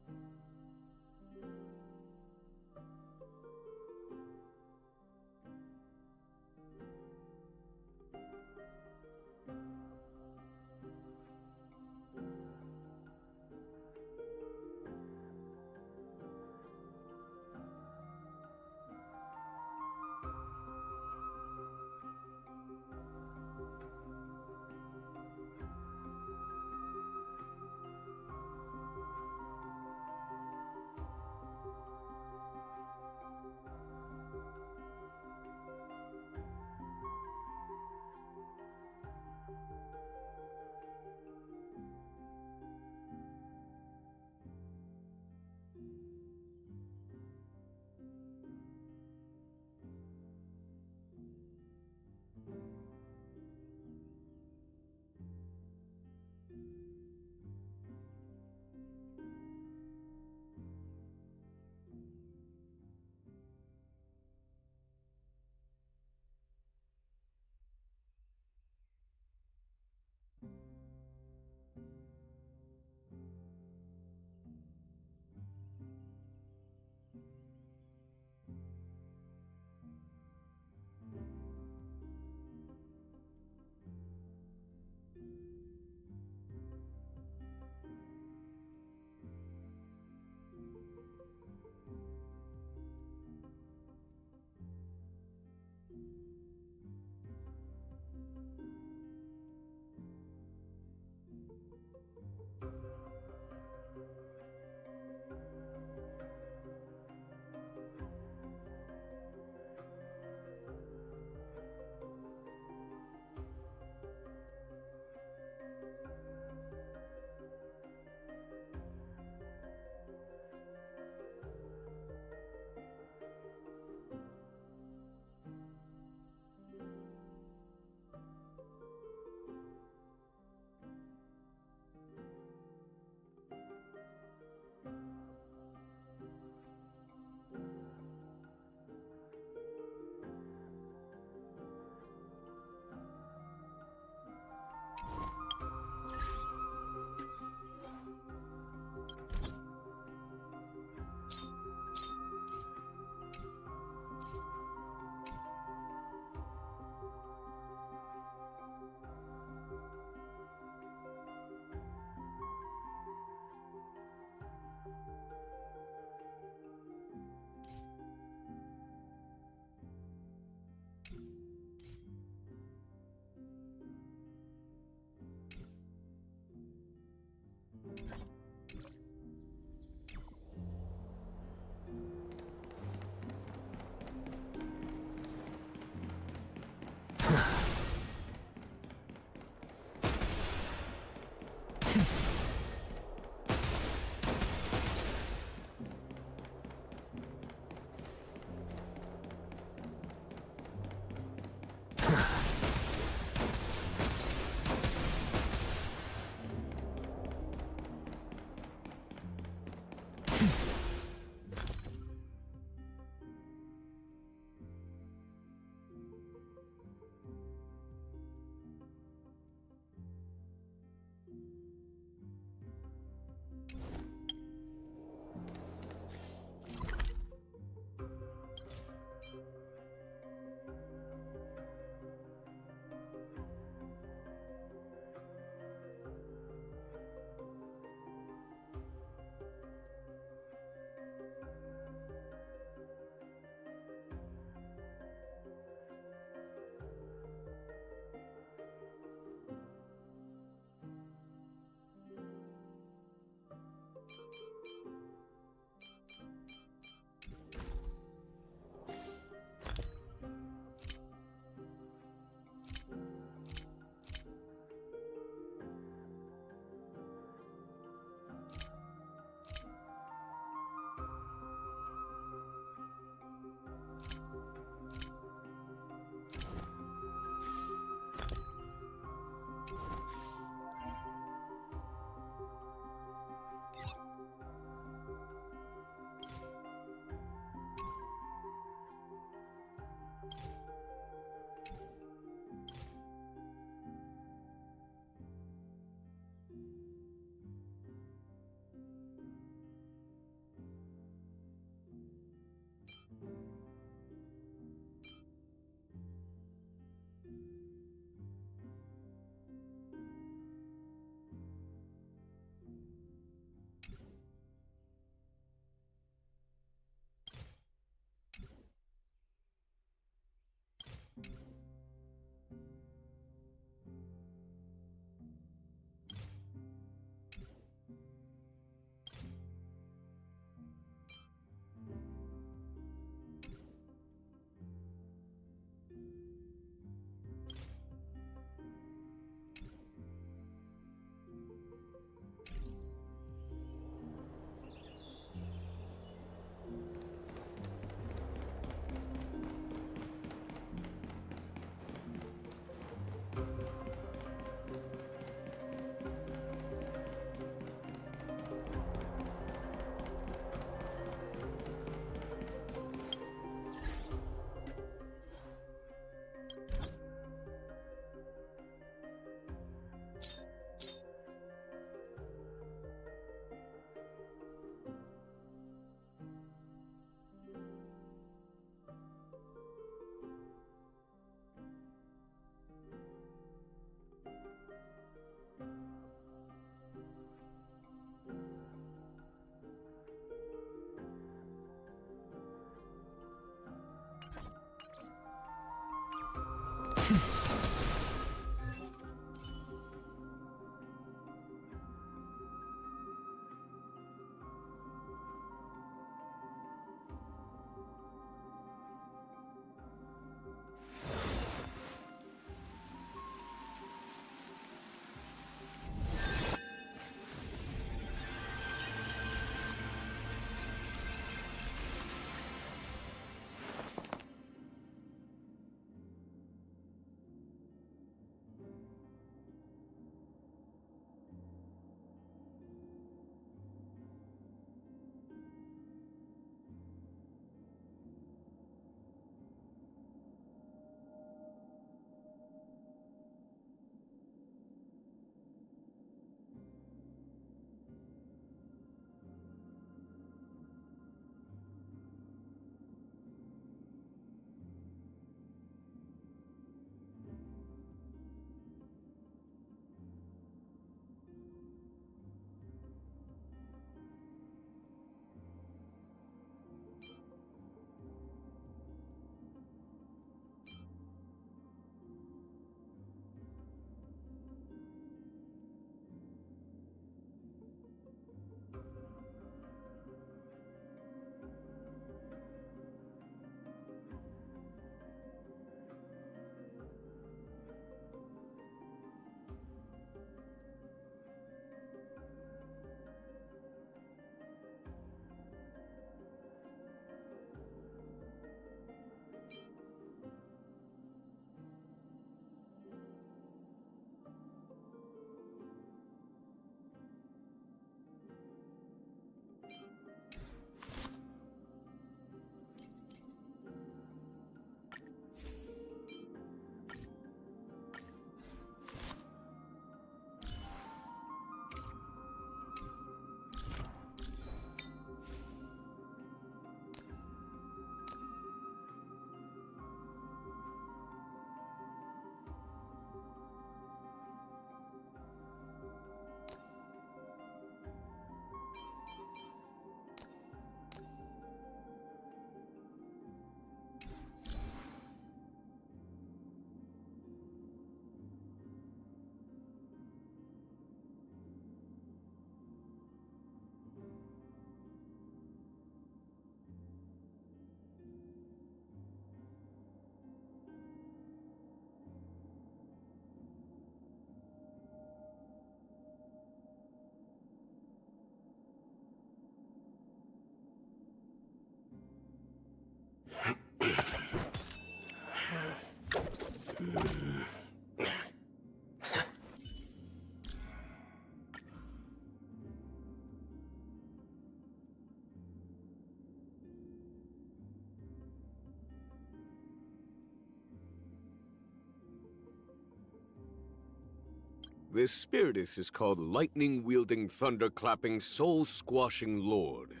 This Spiritus is called Lightning-Wielding, Thunder-Clapping, Soul-Squashing Lord.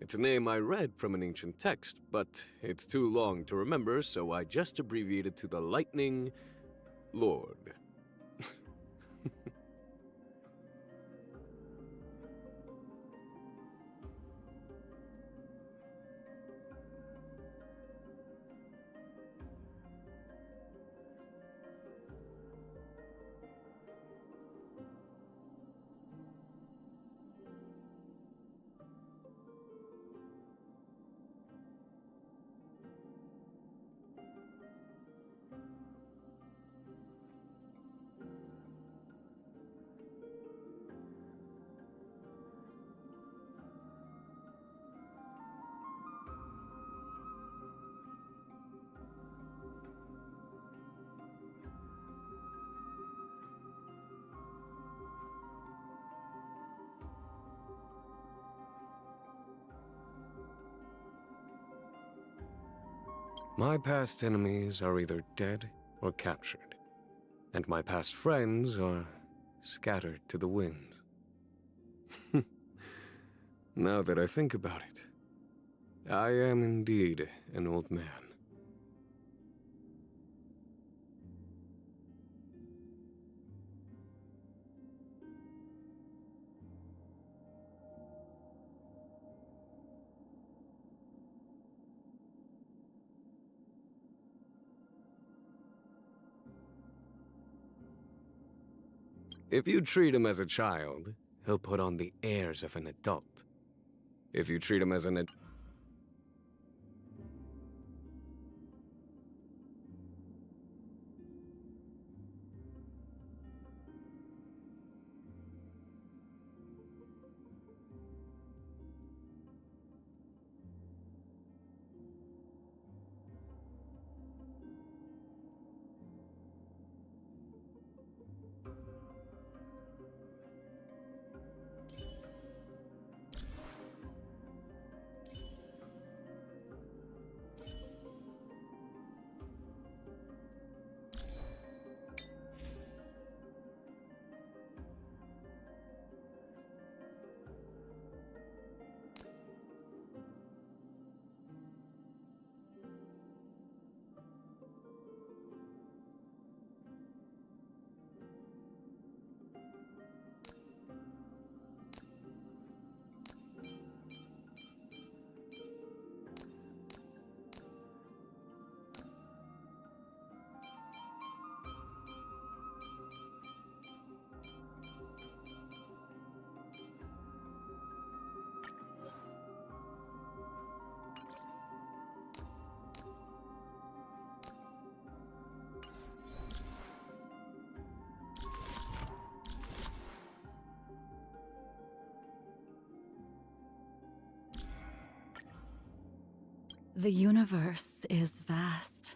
It's a name I read from an ancient text, but it's too long to remember, so I just abbreviated to the Lightning Lord. My past enemies are either dead or captured, and my past friends are scattered to the winds. Now that I think about it, I am indeed an old man. If you treat him as a child, he'll put on the airs of an adult. If you treat him as an The universe is vast.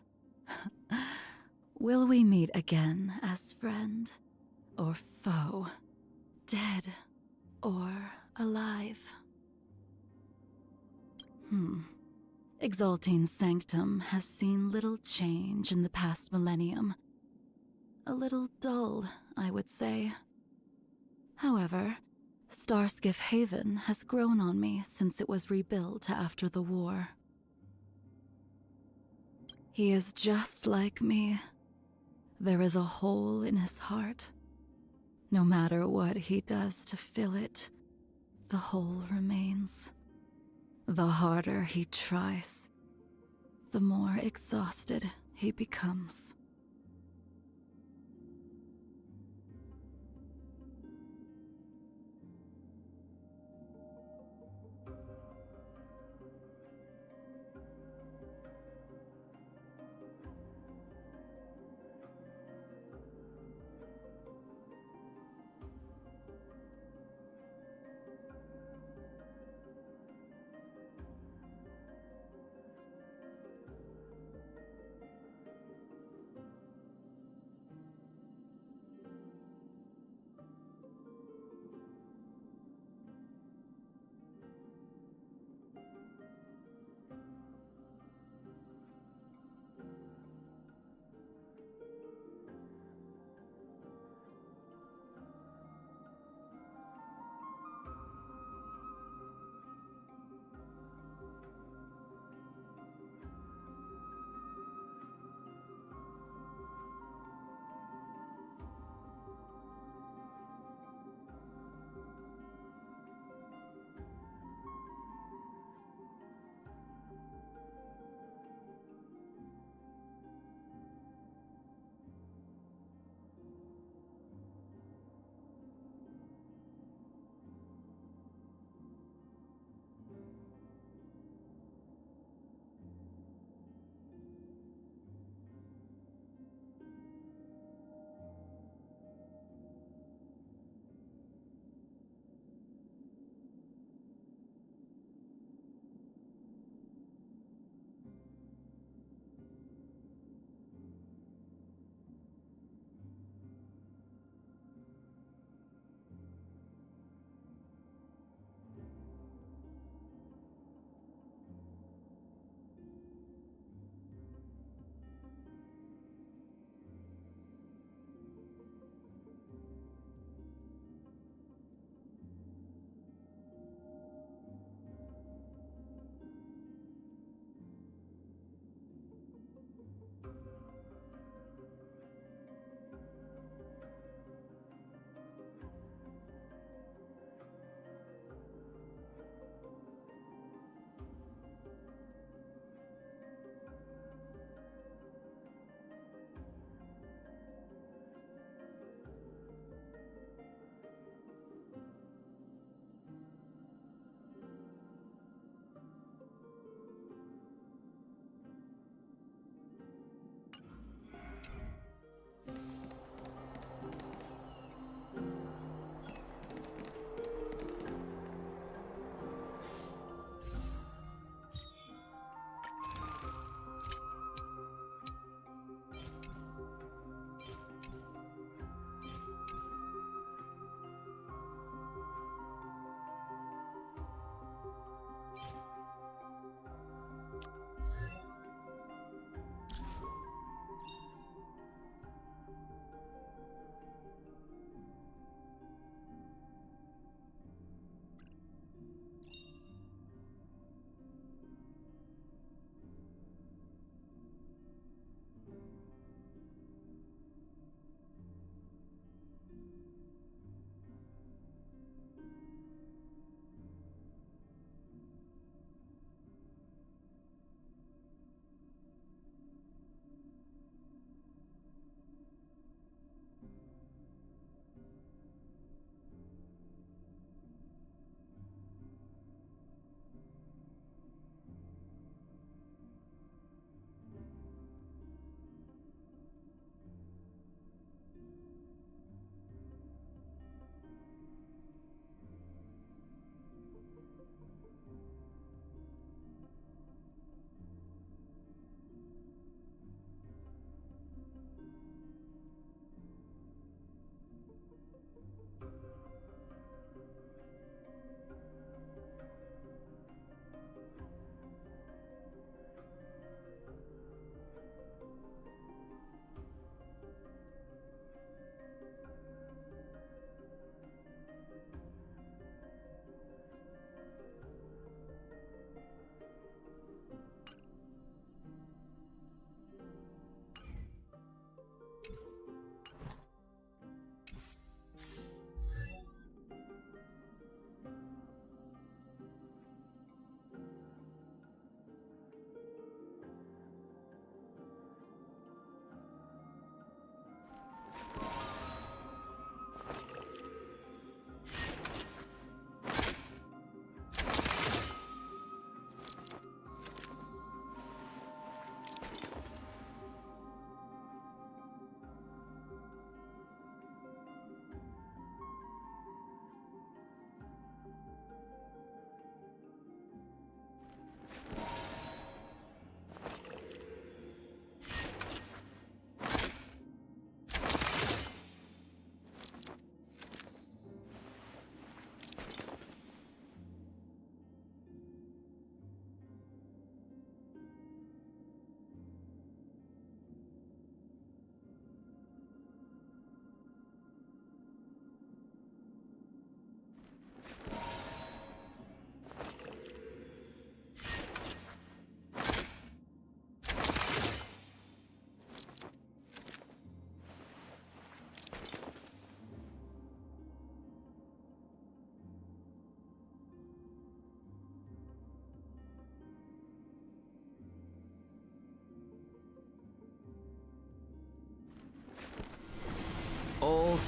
Will we meet again as friend or foe, dead or alive? Exalting Sanctum has seen little change in the past millennium. A little dull, I would say. However, Starskiff Haven has grown on me since it was rebuilt after the war. He is just like me. There is a hole in his heart. No matter what he does to fill it, the hole remains. The harder he tries, the more exhausted he becomes.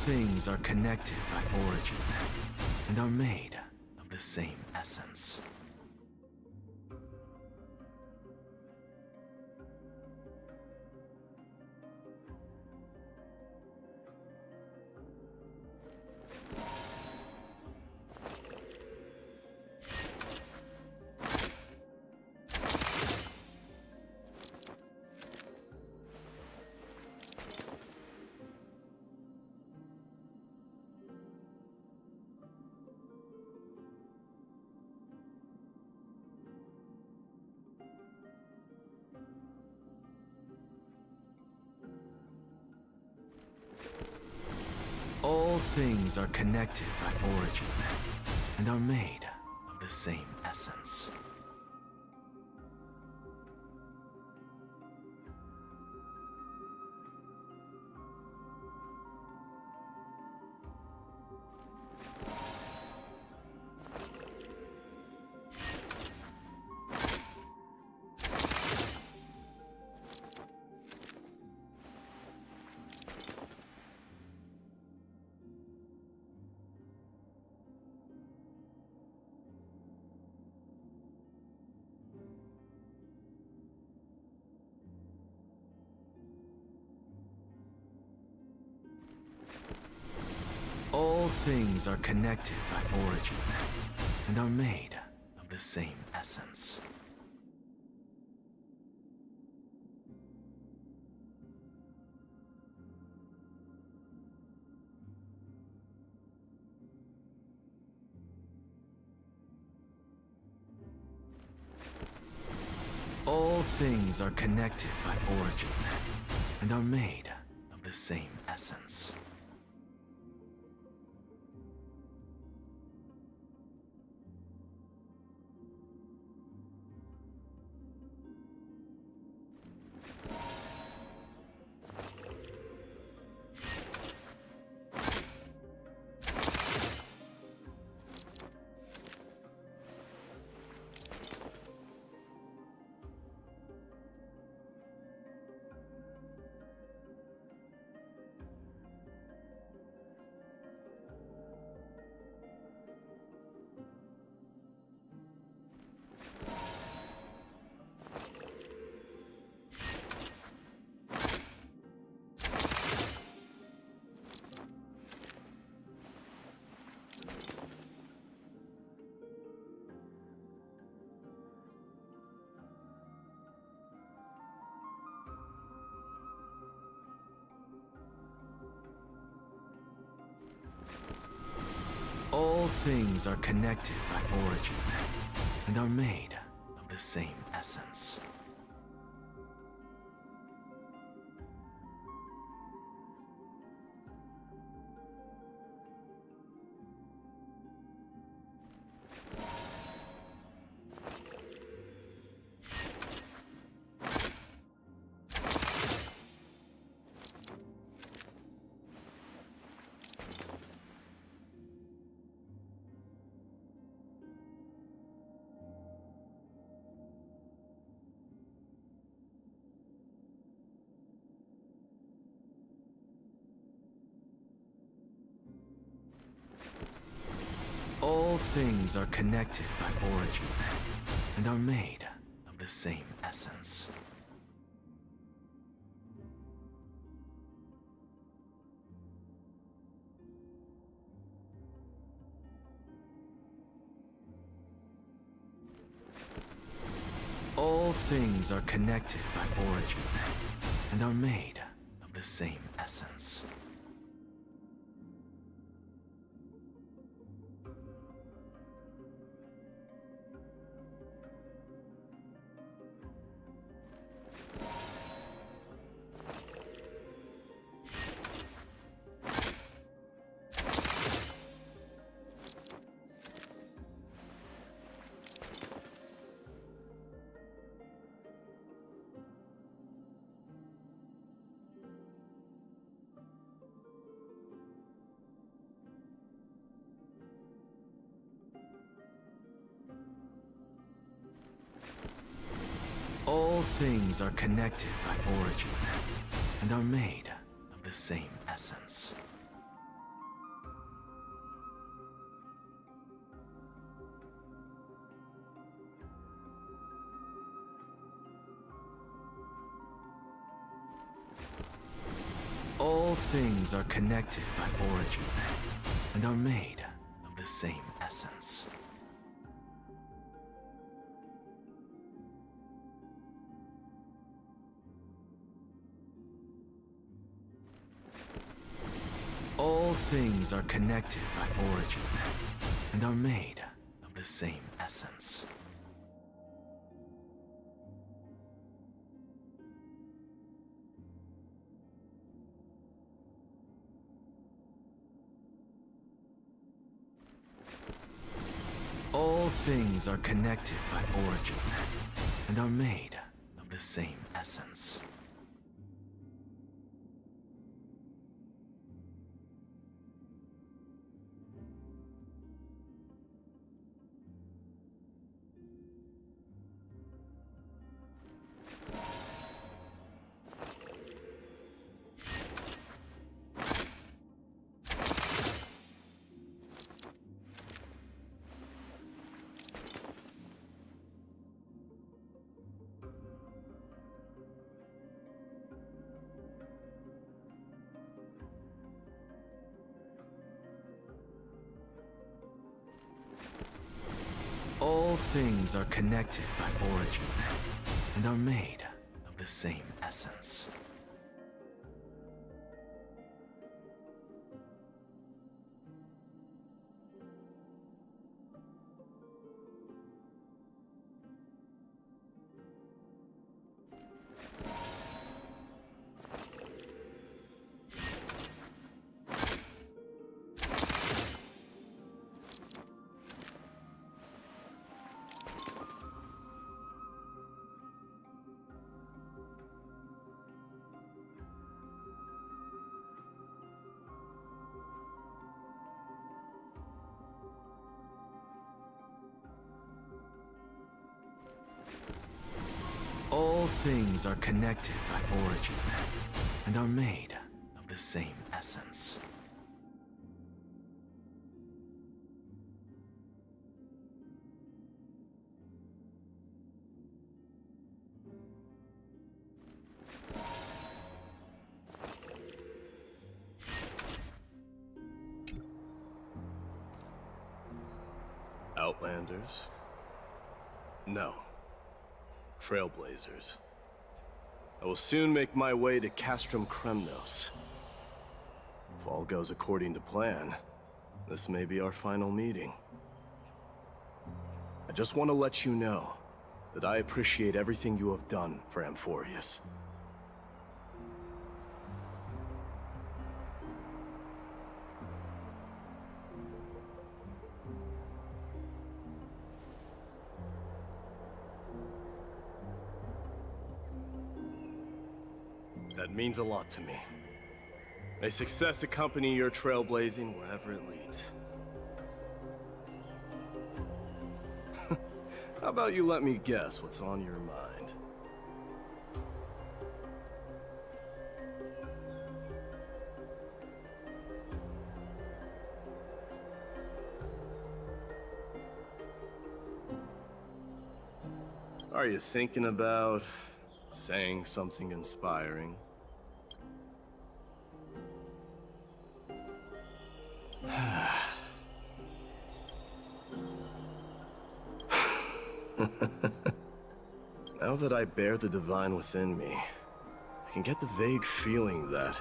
things are connected by origin and are made of the same essence. All things are connected by origin and are made of the same essence. All things are connected by origin and are made of the same essence. All things are connected by origin and are made of the same essence. All things are connected by origin and are made of the same essence. All things are connected by origin and are made of the same essence. All things are connected by origin and are made of the same essence. All things are connected by origin and are made of the same essence. things are connected by origin and are made of the same essence. All things are connected by origin and are made of the same essence. All things are connected by origin and are made of the same essence. All things are connected by origin and are made of the same essence. All things are connected by origin and are made of the same essence. Outlanders? No. Trailblazers. I will soon make my way to Castrum Kremnos. If all goes according to plan, this may be our final meeting. I just want to let you know that I appreciate everything you have done for Amphorius. That means a lot to me. May success accompany your trailblazing wherever it leads. How about you let me guess what's on your mind? Are you thinking about saying something inspiring? Now that I bear the divine within me, I can get the vague feeling that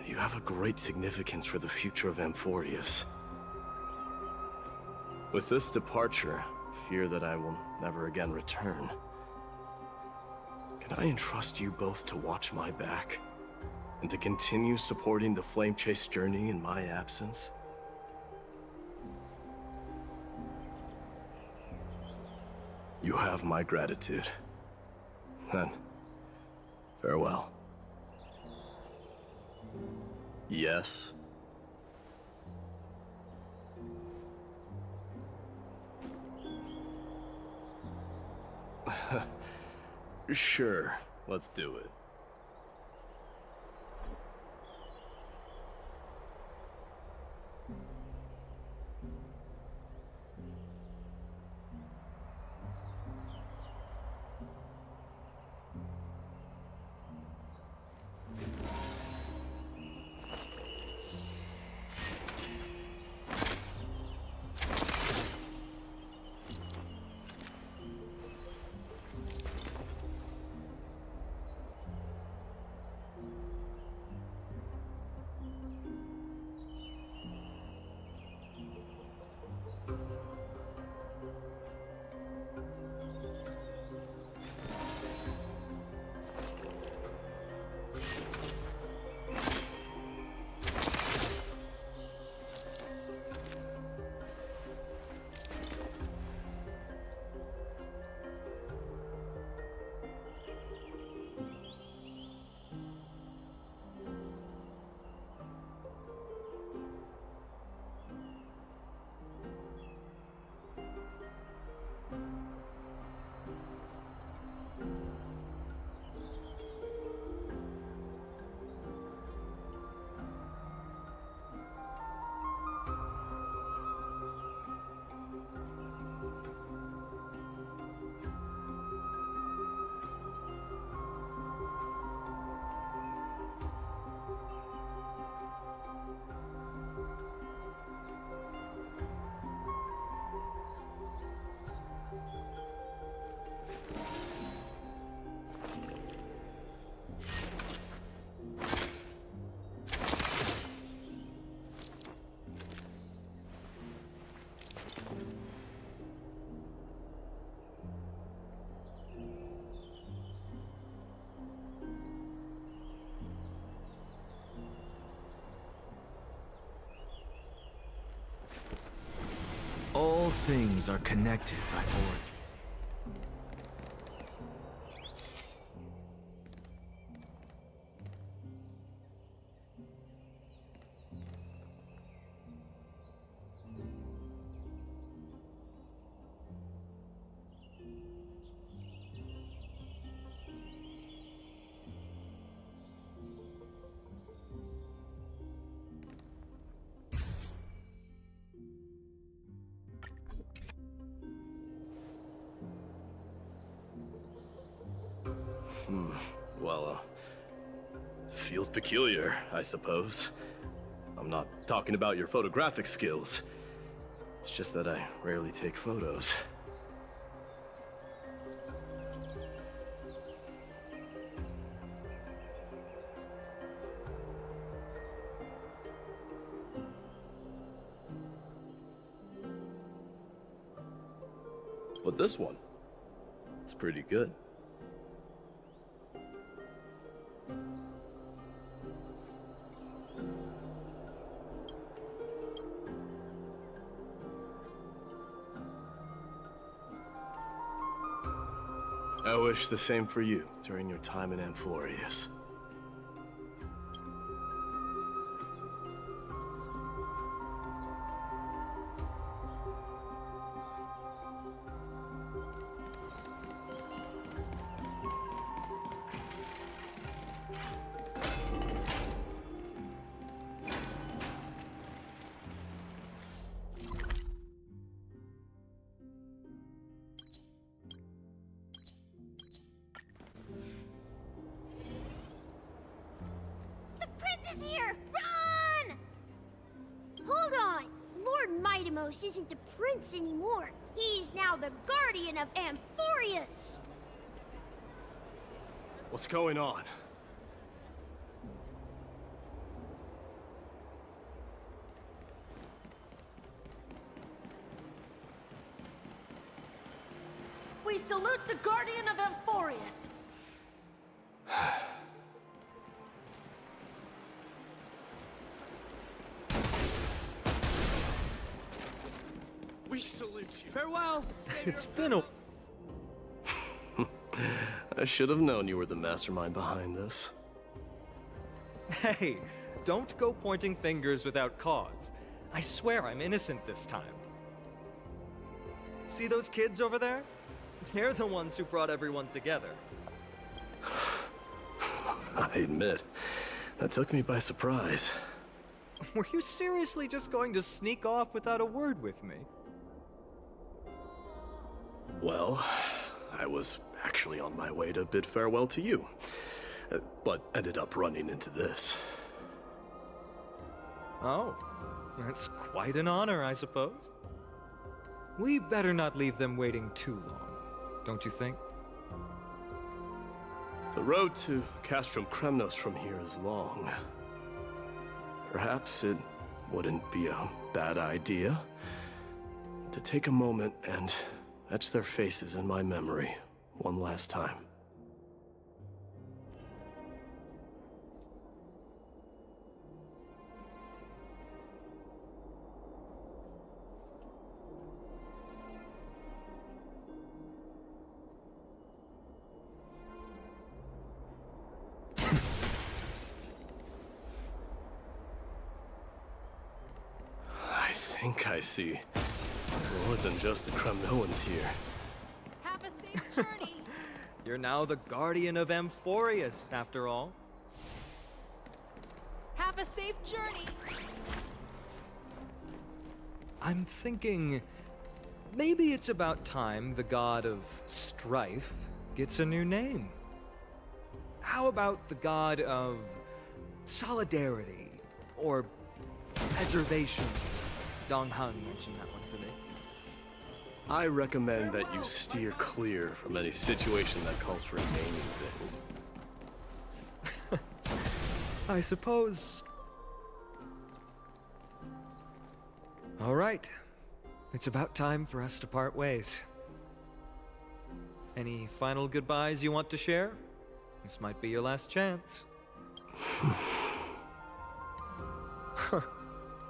you have a great significance for the future of Amphorius. With this departure, I fear that I will never again return. Can I entrust you both to watch my back? And to continue supporting the Flame Chase journey in my absence? You have my gratitude. Then, farewell. Yes? Sure, let's do it. things are connected by origin. Well, feels peculiar, I suppose. I'm not talking about your photographic skills. It's just that I rarely take photos. But this one, it's pretty good. I wish the same for you during your time in Amphorius. Here! Run! Hold on! Lord Mightimos isn't the prince anymore. He's now the guardian of Amphorius! What's going on? We salute the guardian of Amphorius! We salute you. Farewell! It's been a... I should have known you were the mastermind behind this. Hey, don't go pointing fingers without cause. I swear I'm innocent this time. See those kids over there? They're the ones who brought everyone together. I admit, that took me by surprise. Were you seriously just going to sneak off without a word with me? Well, I was actually on my way to bid farewell to you, but ended up running into this. Oh, that's quite an honor, I suppose. We better not leave them waiting too long, don't you think? The road to Castrum Kremnos from here is long. Perhaps it wouldn't be a bad idea to take a moment and etch their faces in my memory one last time. I think I see more than just the Kremnoans here. Have a safe journey. You're now the guardian of Amphorius, after all. Have a safe journey. I'm thinking maybe it's about time the god of strife gets a new name. How about the god of solidarity or preservation? Dong Han mentioned that one to me. I recommend that you steer clear from any situation that calls for naming things. I suppose... All right. It's about time for us to part ways. Any final goodbyes you want to share? This might be your last chance.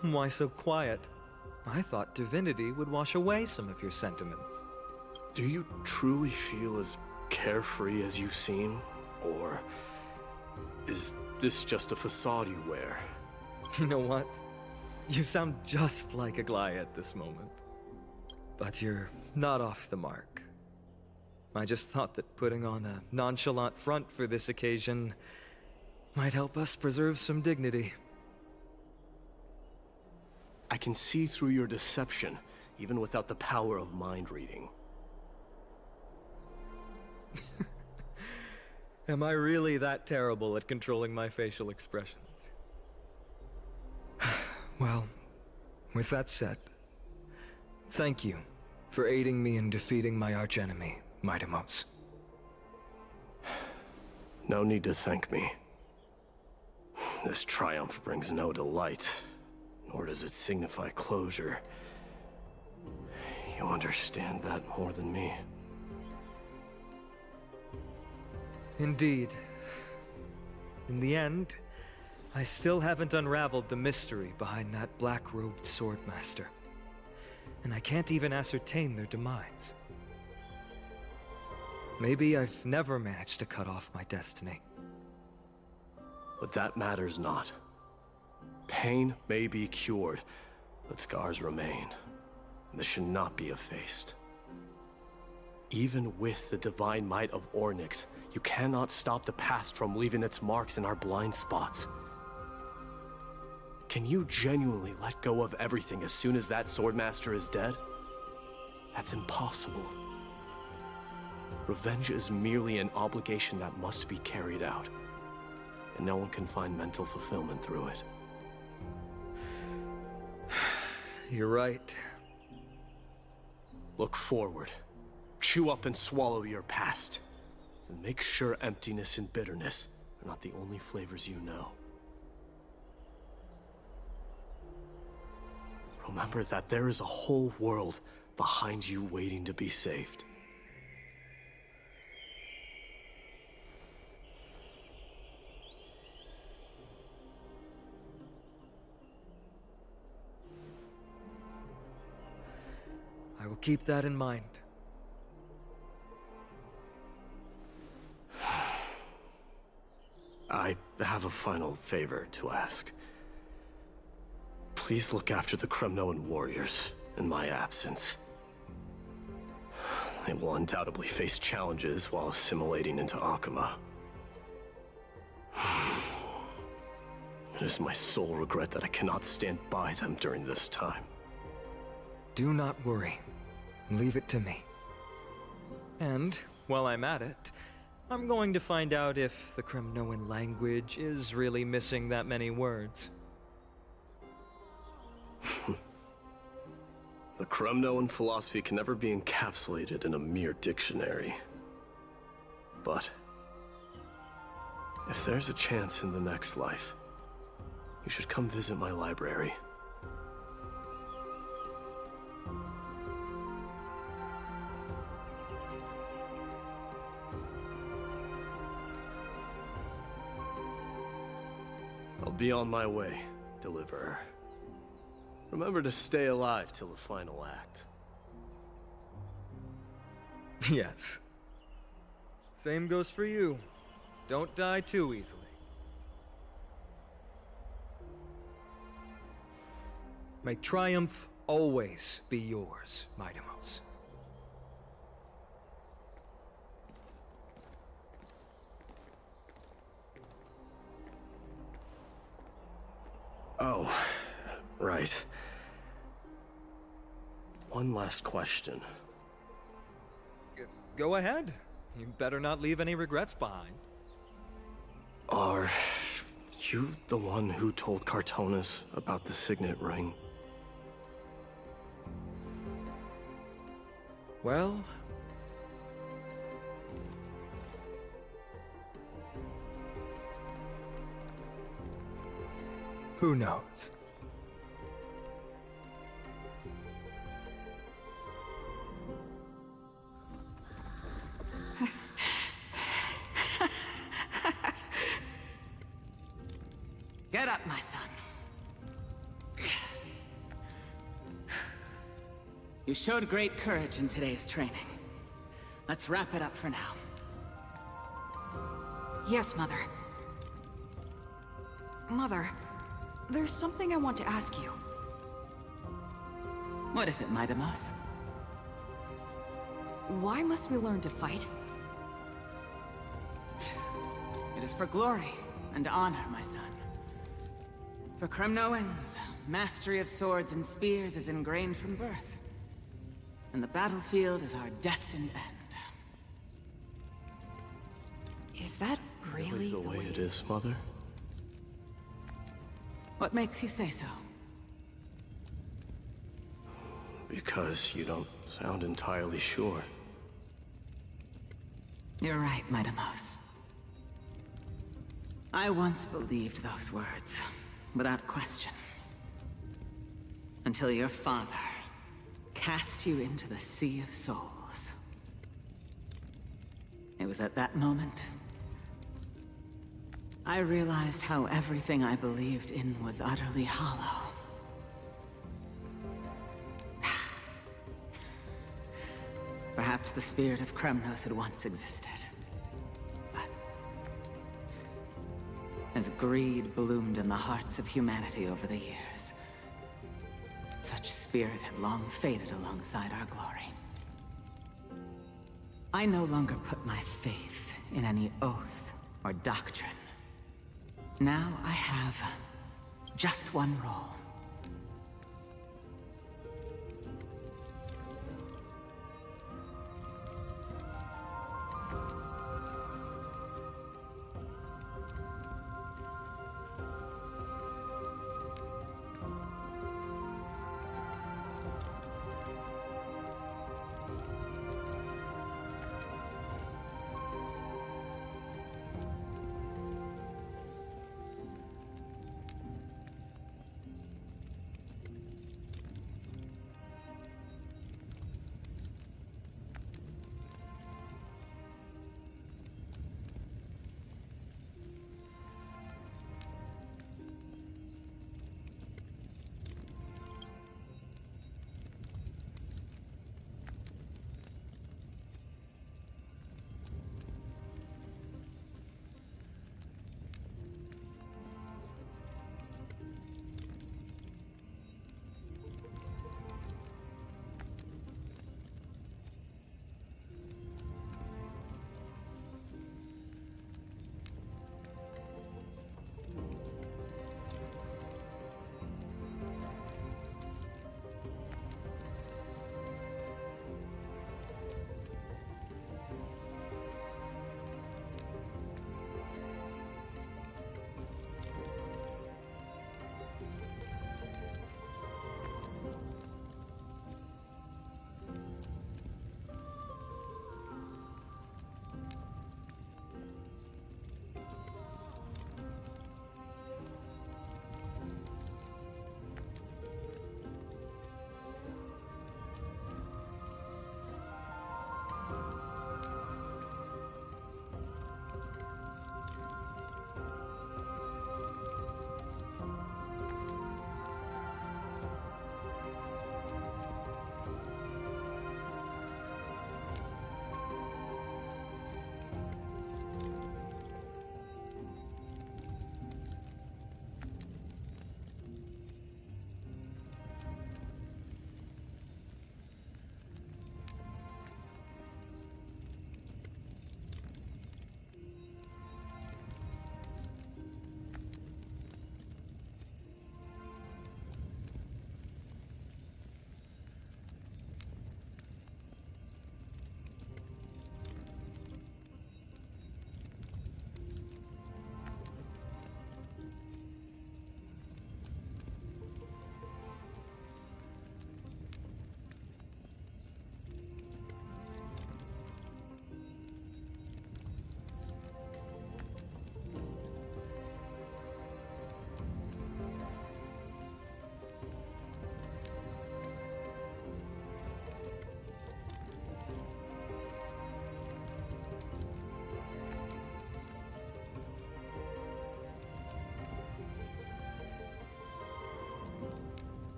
Why so quiet? I thought divinity would wash away some of your sentiments. Do you truly feel as carefree as you seem? Or is this just a facade you wear? You know what? You sound just like Aglaia at this moment. But you're not off the mark. I just thought that putting on a nonchalant front for this occasion might help us preserve some dignity. I can see through your deception, even without the power of mind reading. Am I really that terrible at controlling my facial expressions? Well, with that said, thank you for aiding me in defeating my archenemy, Mightimos. No need to thank me. This triumph brings no delight, nor does it signify closure. You understand that more than me. Indeed. In the end, I still haven't unraveled the mystery behind that black-robed swordmaster. And I can't even ascertain their demise. Maybe I've never managed to cut off my destiny. But that matters not. Pain may be cured, but scars remain. This should not be effaced. Even with the divine might of Ornyx, you cannot stop the past from leaving its marks in our blind spots. Can you genuinely let go of everything as soon as that swordmaster is dead? That's impossible. Revenge is merely an obligation that must be carried out, and no one can find mental fulfillment through it. You're right. Look forward. Chew up and swallow your past. And make sure emptiness and bitterness are not the only flavors you know. Remember that there is a whole world behind you waiting to be saved. I will keep that in mind. I have a final favor to ask. Please look after the Kremnoan warriors in my absence. They will undoubtedly face challenges while assimilating into Akama. It is my sole regret that I cannot stand by them during this time. Do not worry. Leave it to me. And, while I'm at it, I'm going to find out if the Kremnoan language is really missing that many words. The Kremnoan philosophy can never be encapsulated in a mere dictionary. But if there's a chance in the next life, you should come visit my library. I'll be on my way, Deliverer. Remember to stay alive till the final act. Yes. Same goes for you. Don't die too easily. May triumph always be yours, Mightimos. Oh, right. One last question. Go ahead. You better not leave any regrets behind. Are you the one who told Cartonis about the signet ring? Well... who knows? Get up, my son. You showed great courage in today's training. Let's wrap it up for now. Yes, Mother. Mother, there's something I want to ask you. What is it, Midamos? Why must we learn to fight? It is for glory and honor, my son. For Kremnoans, mastery of swords and spears is ingrained from birth. And the battlefield is our destined end. Is that really the way it is, Mother? What makes you say so? Because you don't sound entirely sure. You're right, Midamos. I once believed those words, without question. Until your father cast you into the Sea of Souls. It was at that moment I realized how everything I believed in was utterly hollow. Perhaps the spirit of Kremnos had once existed. But as greed bloomed in the hearts of humanity over the years, such spirit had long faded alongside our glory. I no longer put my faith in any oath or doctrine. Now I have just one role.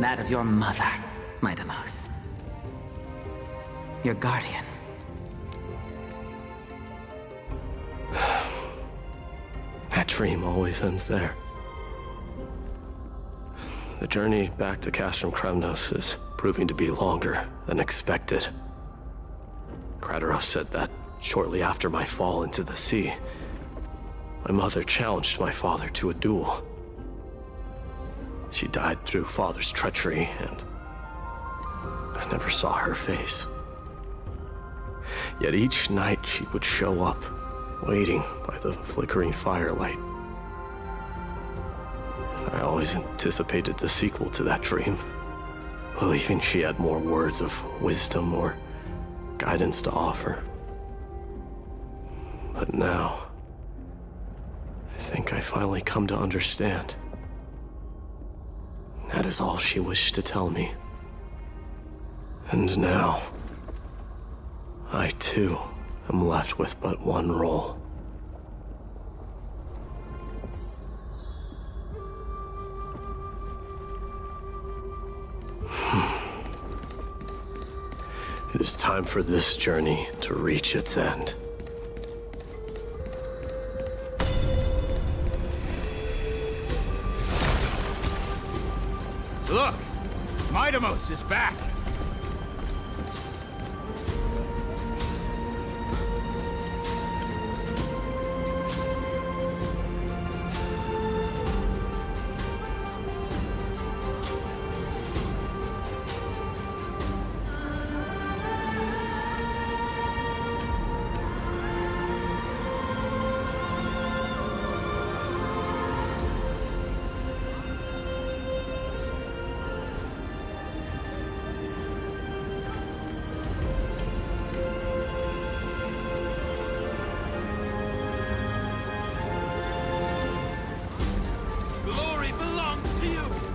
That of your mother, my Deimos. Your guardian. That dream always ends there. The journey back to Castrum Kremnos is proving to be longer than expected. Kratos said that shortly after my fall into the sea, my mother challenged my father to a duel. She died through father's treachery, and I never saw her face. Yet each night she would show up, waiting by the flickering firelight. I always anticipated the sequel to that dream, believing she had more words of wisdom or guidance to offer. But now, I think I finally come to understand. That is all she wished to tell me. And now, I too am left with but one role. It is time for this journey to reach its end. Look! My Deimos is back!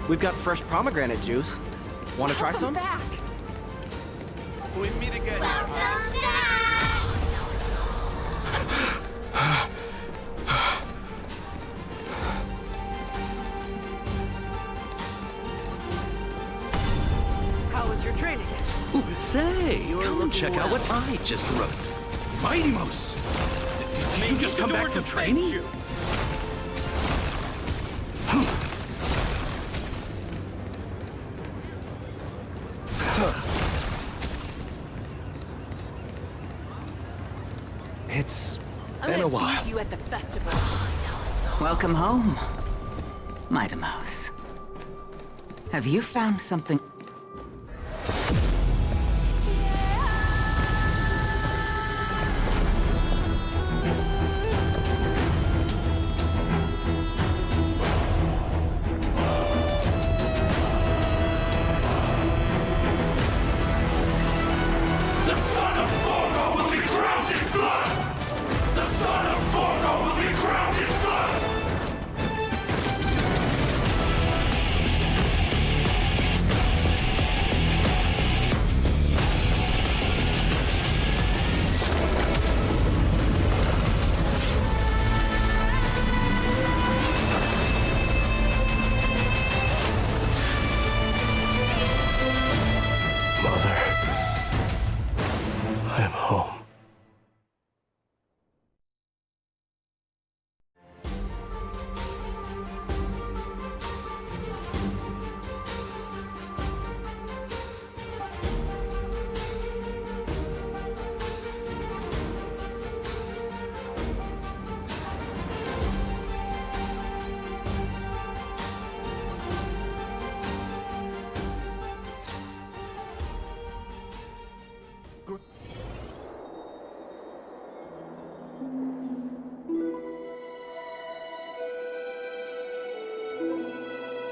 We've got fresh pomegranate juice. Want to try some? Back. We meet again. How was your training? Ooh, say, come check out what I just wrote. My Deimos! Did you just come back from training? It's been a while. You at the festival. Welcome home, my Deimos. Have you found something?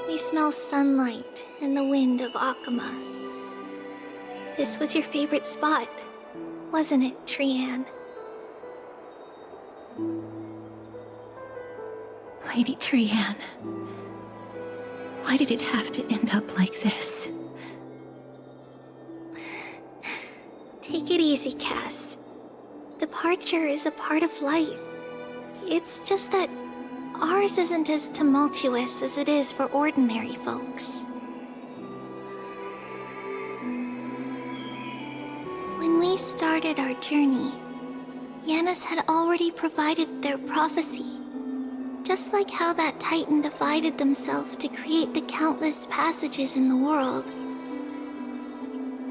We smell sunlight and the wind of Akama. This was your favorite spot, wasn't it, Trianne? Lady Trianne, why did it have to end up like this? Take it easy, Cass. Departure is a part of life. It's just that ours isn't as tumultuous as it is for ordinary folks. When we started our journey, Yanis had already provided their prophecy. Just like how that Titan divided themselves to create the countless passages in the world.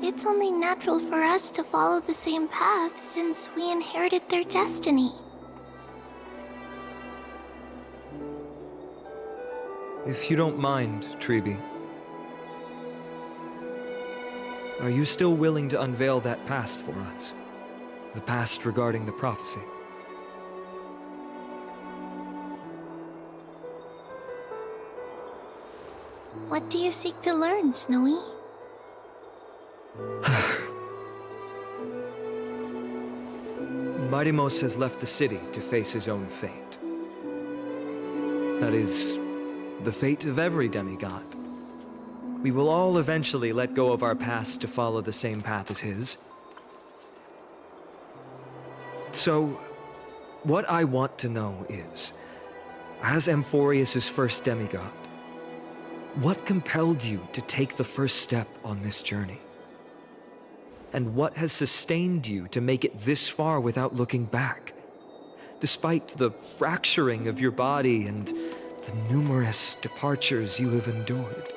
It's only natural for us to follow the same path since we inherited their destiny. If you don't mind, Tribi, are you still willing to unveil that past for us? The past regarding the prophecy? What do you seek to learn, Snowy? Mightimos has left the city to face his own fate. That is, the fate of every demigod. We will all eventually let go of our past to follow the same path as his. So, what I want to know is, as Amphorius' first demigod, what compelled you to take the first step on this journey? And what has sustained you to make it this far without looking back? Despite the fracturing of your body and the numerous departures you have endured.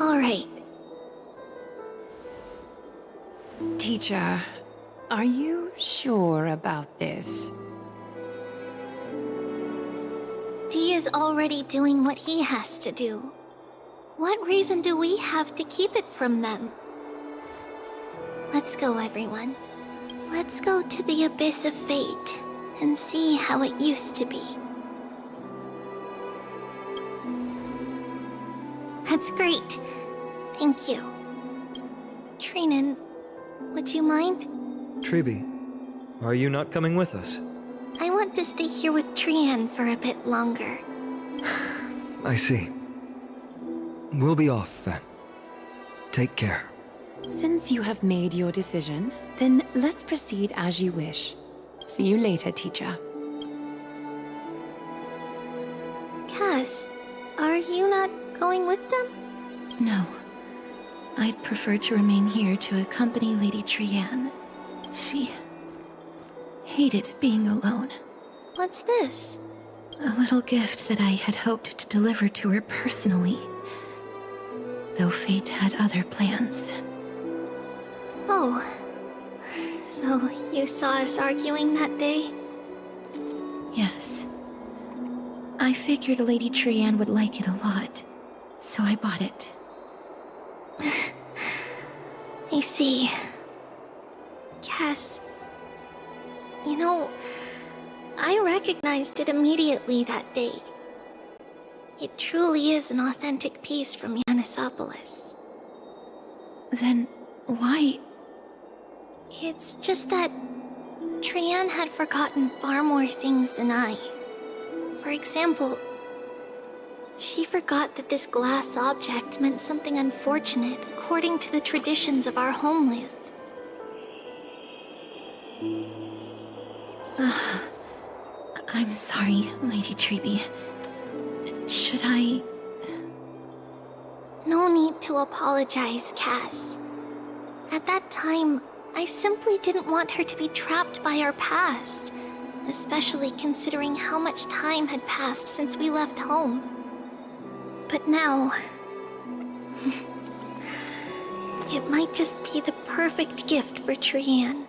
All right. Teacher, are you sure about this? D is already doing what he has to do. What reason do we have to keep it from them? Let's go, everyone. Let's go to the Abyss of Fate and see how it used to be. That's great. Thank you. Trinan, would you mind? Tribi, are you not coming with us? I want to stay here with Trian for a bit longer. I see. We'll be off then. Take care. Since you have made your decision, then let's proceed as you wish. See you later, teacher. Cass, are you not going with them? No. I'd prefer to remain here to accompany Lady Trian. She hated being alone. What's this? A little gift that I had hoped to deliver to her personally. Though fate had other plans. Oh. So you saw us arguing that day? Yes. I figured Lady Trian would like it a lot, so I bought it. I see. Cass, you know, I recognized it immediately that day. It truly is an authentic piece from Yanisopolis. Then why? It's just that Trian had forgotten far more things than I. For example, she forgot that this glass object meant something unfortunate according to the traditions of our homeland. I'm sorry, Lady Tribi. Should I... No need to apologize, Cass. At that time, I simply didn't want her to be trapped by our past, especially considering how much time had passed since we left home. But now... it might just be the perfect gift for Trian.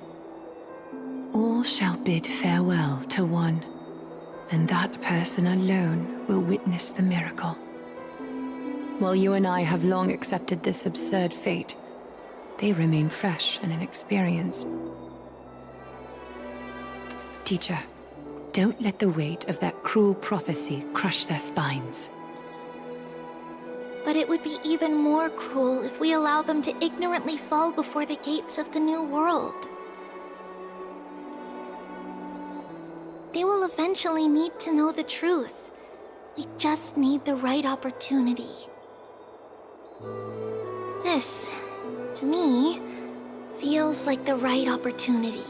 All shall bid farewell to one, and that person alone will witness the miracle. While you and I have long accepted this absurd fate, they remain fresh and inexperienced. Teacher, don't let the weight of that cruel prophecy crush their spines. But it would be even more cruel if we allow them to ignorantly fall before the gates of the new world. They will eventually need to know the truth. We just need the right opportunity. This, to me, feels like the right opportunity.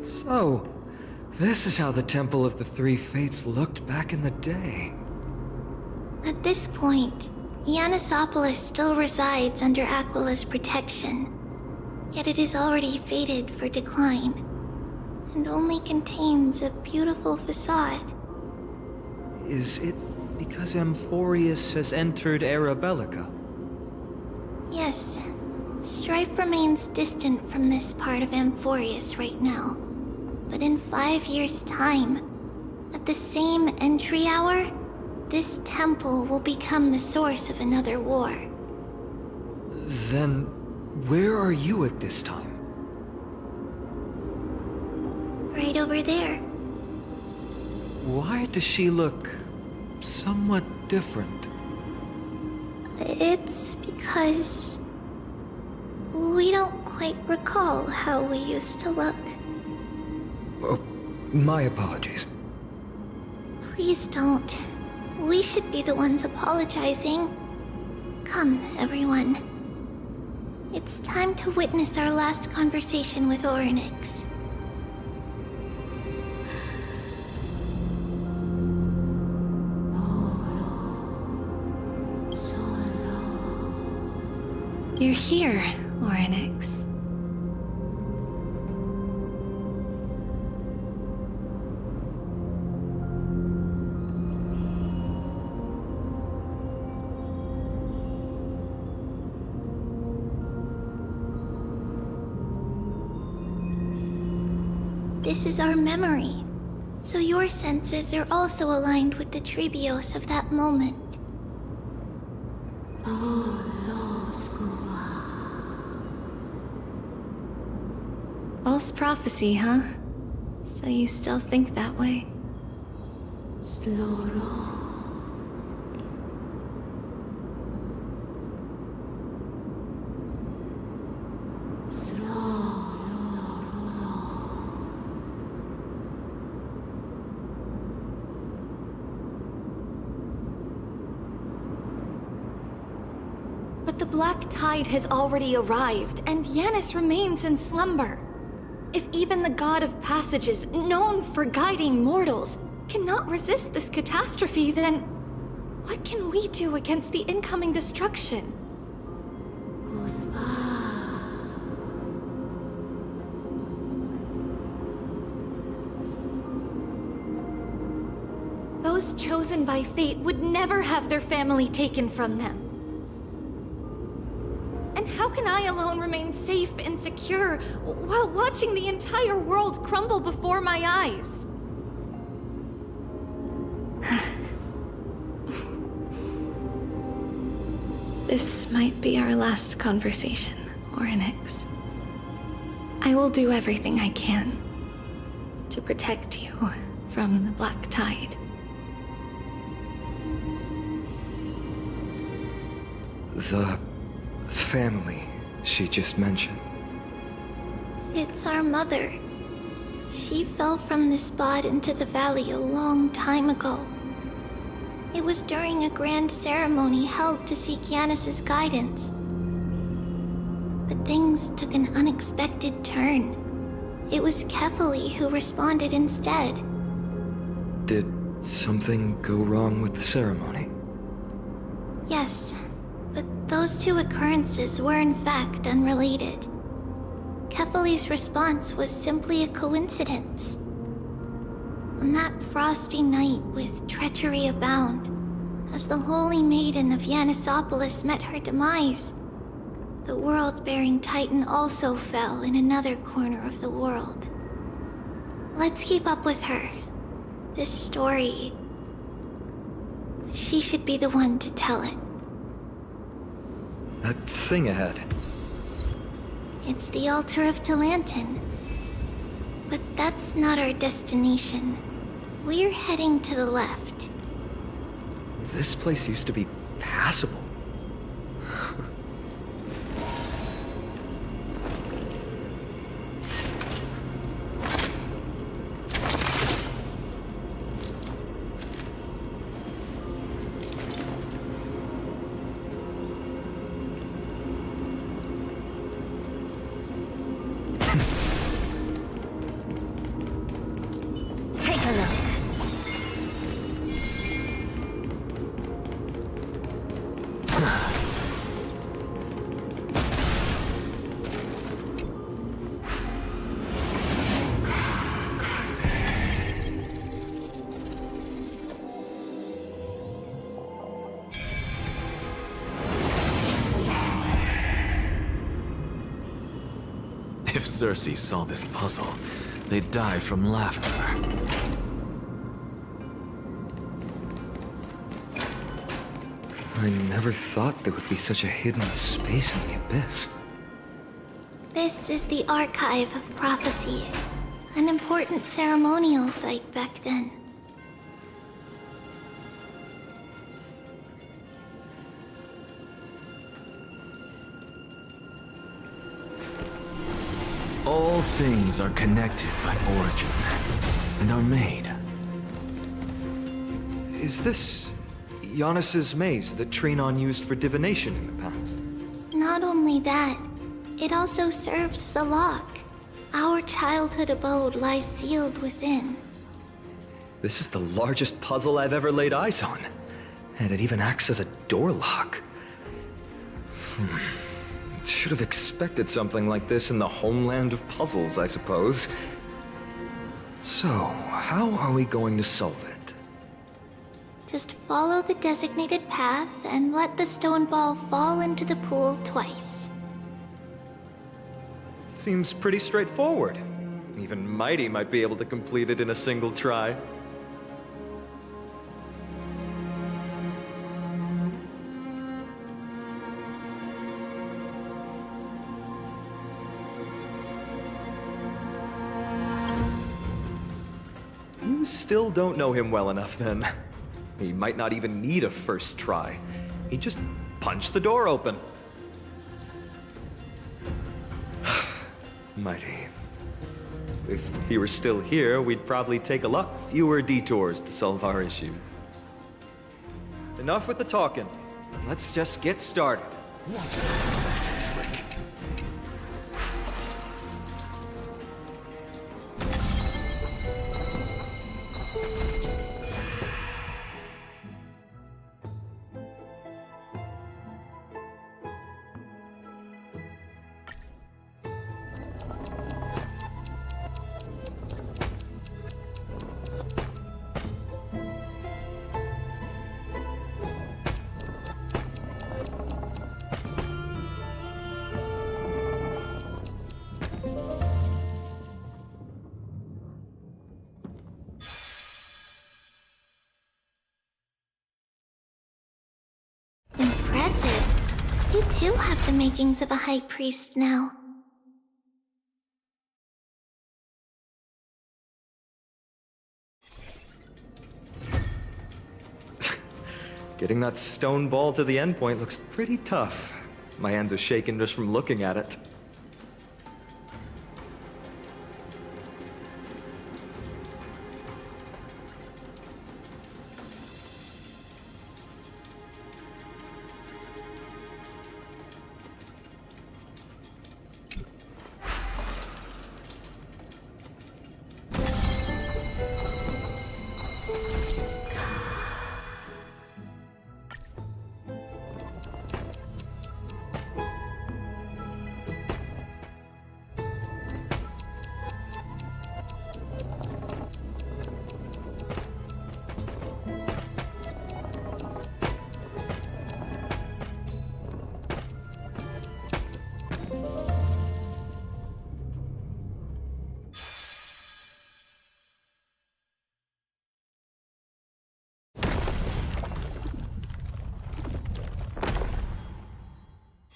So, This is how the Temple of the Three Fates looked back in the day. At this point, Yanisopolis still resides under Aquila's protection, yet it is already fated for decline, and only contains a beautiful facade. Is it because Amphorius has entered Era Bellica? Yes, strife remains distant from this part of Amphorius right now. But in 5 years' time, at the same entry hour, this temple will become the source of another war. Then, where are you at this time? Right over there. Why does she look somewhat different? It's because we don't quite recall how we used to look. Oh, my apologies. Please don't. We should be the ones apologizing. Come, everyone. It's time to witness our last conversation with Orynyx. You're here, Orynyx. This is our memory, so your senses are also aligned with the Tribios of that moment. False prophecy, huh? So you still think that way? But the Black Tide has already arrived, and Yanis remains in slumber. If even the God of Passages, known for guiding mortals, cannot resist this catastrophe, then what can we do against the incoming destruction? Those chosen by fate would never have their family taken from them. And how can I alone remain safe and secure while watching the entire world crumble before my eyes? This might be our last conversation, Orynyx. I will do everything I can to protect you from the Black Tide. The family she just mentioned. It's our mother. She fell from the spot into the valley a long time ago. It was during a grand ceremony held to seek Yanis's guidance. But things took an unexpected turn. It was Kefali who responded instead. Did something go wrong with the ceremony? Yes, but those two occurrences were in fact unrelated. Kefali's response was simply a coincidence. On that frosty night with treachery abound, as the Holy Maiden of Yanisopolis met her demise, the world-bearing Titan also fell in another corner of the world. Let's keep up with her. This story... she should be the one to tell it. That thing ahead. It's the altar of Talantin. But that's not our destination. We're heading to the left. This place used to be passable. If Cersei saw this puzzle, they'd die from laughter. I never thought there would be such a hidden space in the Abyss. This is the Archive of Prophecies, an important ceremonial site back then. All things are connected by origin, and are made. Is this Giannis's maze that Traenon used for divination in the past? Not only that, it also serves as a lock. Our childhood abode lies sealed within. This is the largest puzzle I've ever laid eyes on. And it even acts as a door lock. Should have expected something like this in the homeland of puzzles, I suppose. So, how are we going to solve it? Just follow the designated path and let the stone ball fall into the pool twice. Seems pretty straightforward. Even Mighty might be able to complete it in a single try. You still don't know him well enough, then. He might not even need a first try. He just punched the door open. Mighty. If he were still here, we'd probably take a lot fewer detours to solve our issues. Enough with the talking. Let's just get started. Impressive. You too have the makings of a high priest now. Getting that stone ball to the endpoint looks pretty tough. My hands are shaking just from looking at it.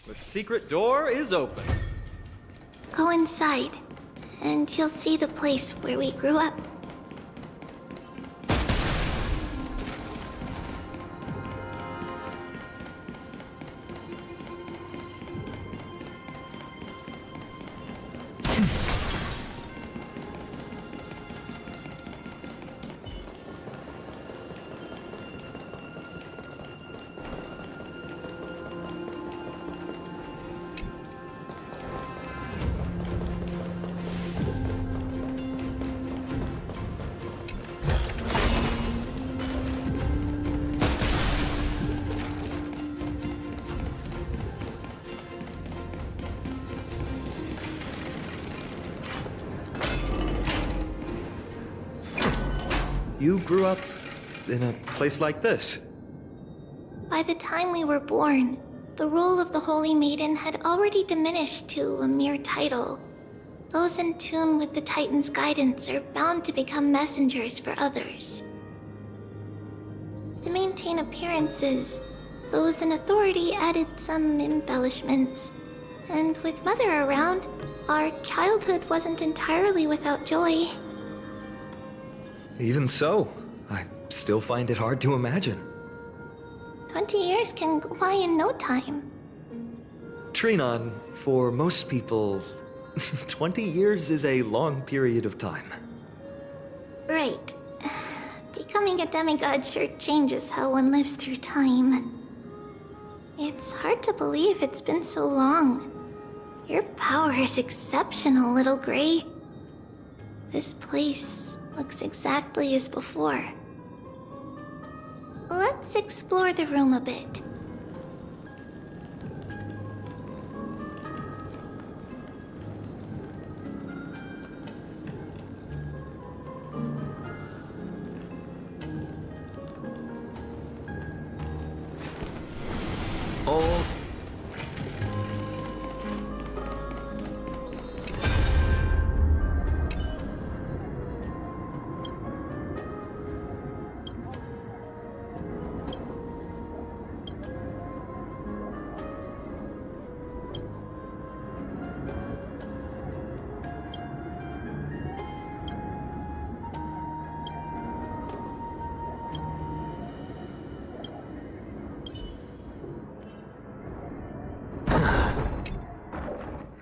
The secret door is open. Go inside, and you'll see the place where we grew up. You grew up in a place like this? By the time we were born, the role of the Holy Maiden had already diminished to a mere title. Those in tune with the Titan's guidance are bound to become messengers for others. To maintain appearances, those in authority added some embellishments. And with Mother around, our childhood wasn't entirely without joy. Even so, I still find it hard to imagine. 20 years can go by in no time. Trinon, for most people, 20 years is a long period of time. Right. Becoming a demigod sure changes how one lives through time. It's hard to believe it's been so long. Your power is exceptional, Little Gray. This place looks exactly as before. Let's explore the room a bit. Oh.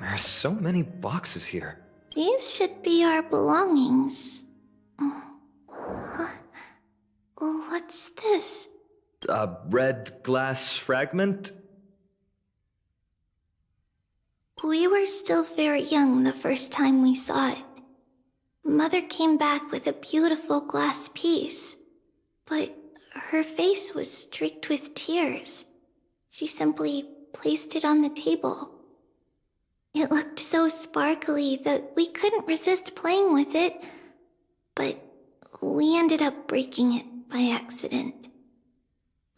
There's so many boxes here. These should be our belongings. What's this? A red glass fragment? We were still very young the first time we saw it. Mother came back with a beautiful glass piece, but her face was streaked with tears. She simply placed it on the table. It looked so sparkly that we couldn't resist playing with it, but we ended up breaking it by accident.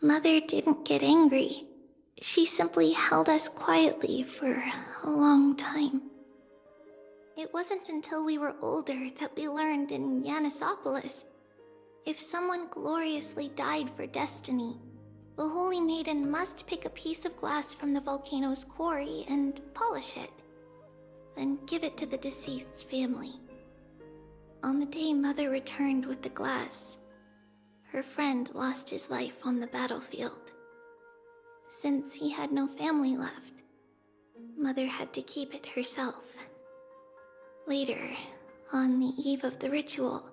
Mother didn't get angry. She simply held us quietly for a long time. It wasn't until we were older that we learned in Yanisopolis, if someone gloriously died for destiny, the Holy Maiden must pick a piece of glass from the volcano's quarry and polish it, then give it to the deceased's family. On the day Mother returned with the glass, her friend lost his life on the battlefield. Since he had no family left, Mother had to keep it herself. Later, on the eve of the ritual,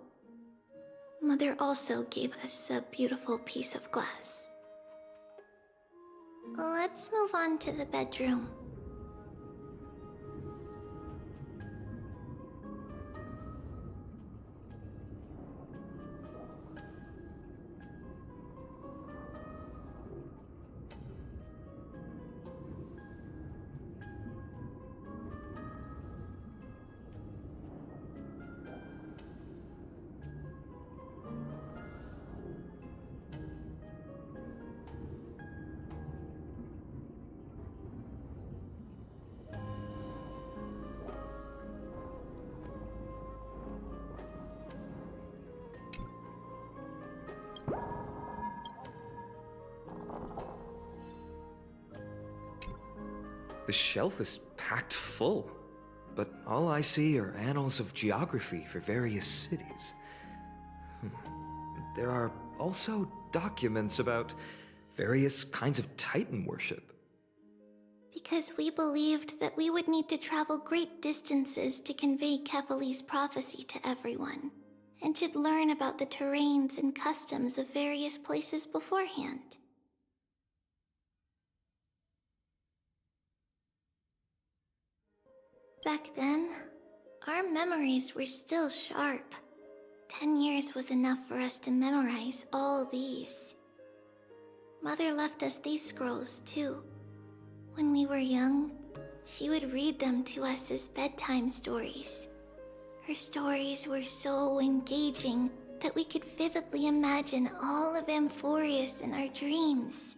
Mother also gave us a beautiful piece of glass. Let's move on to the bedroom. The shelf is packed full, but all I see are annals of geography for various cities. There are also documents about various kinds of Titan worship. Because we believed that we would need to travel great distances to convey Kefali's prophecy to everyone, and should learn about the terrains and customs of various places beforehand. Back then, our memories were still sharp. 10 years was enough for us to memorize all these. Mother left us these scrolls too. When we were young, she would read them to us as bedtime stories. Her stories were so engaging that we could vividly imagine all of Amphorius in our dreams.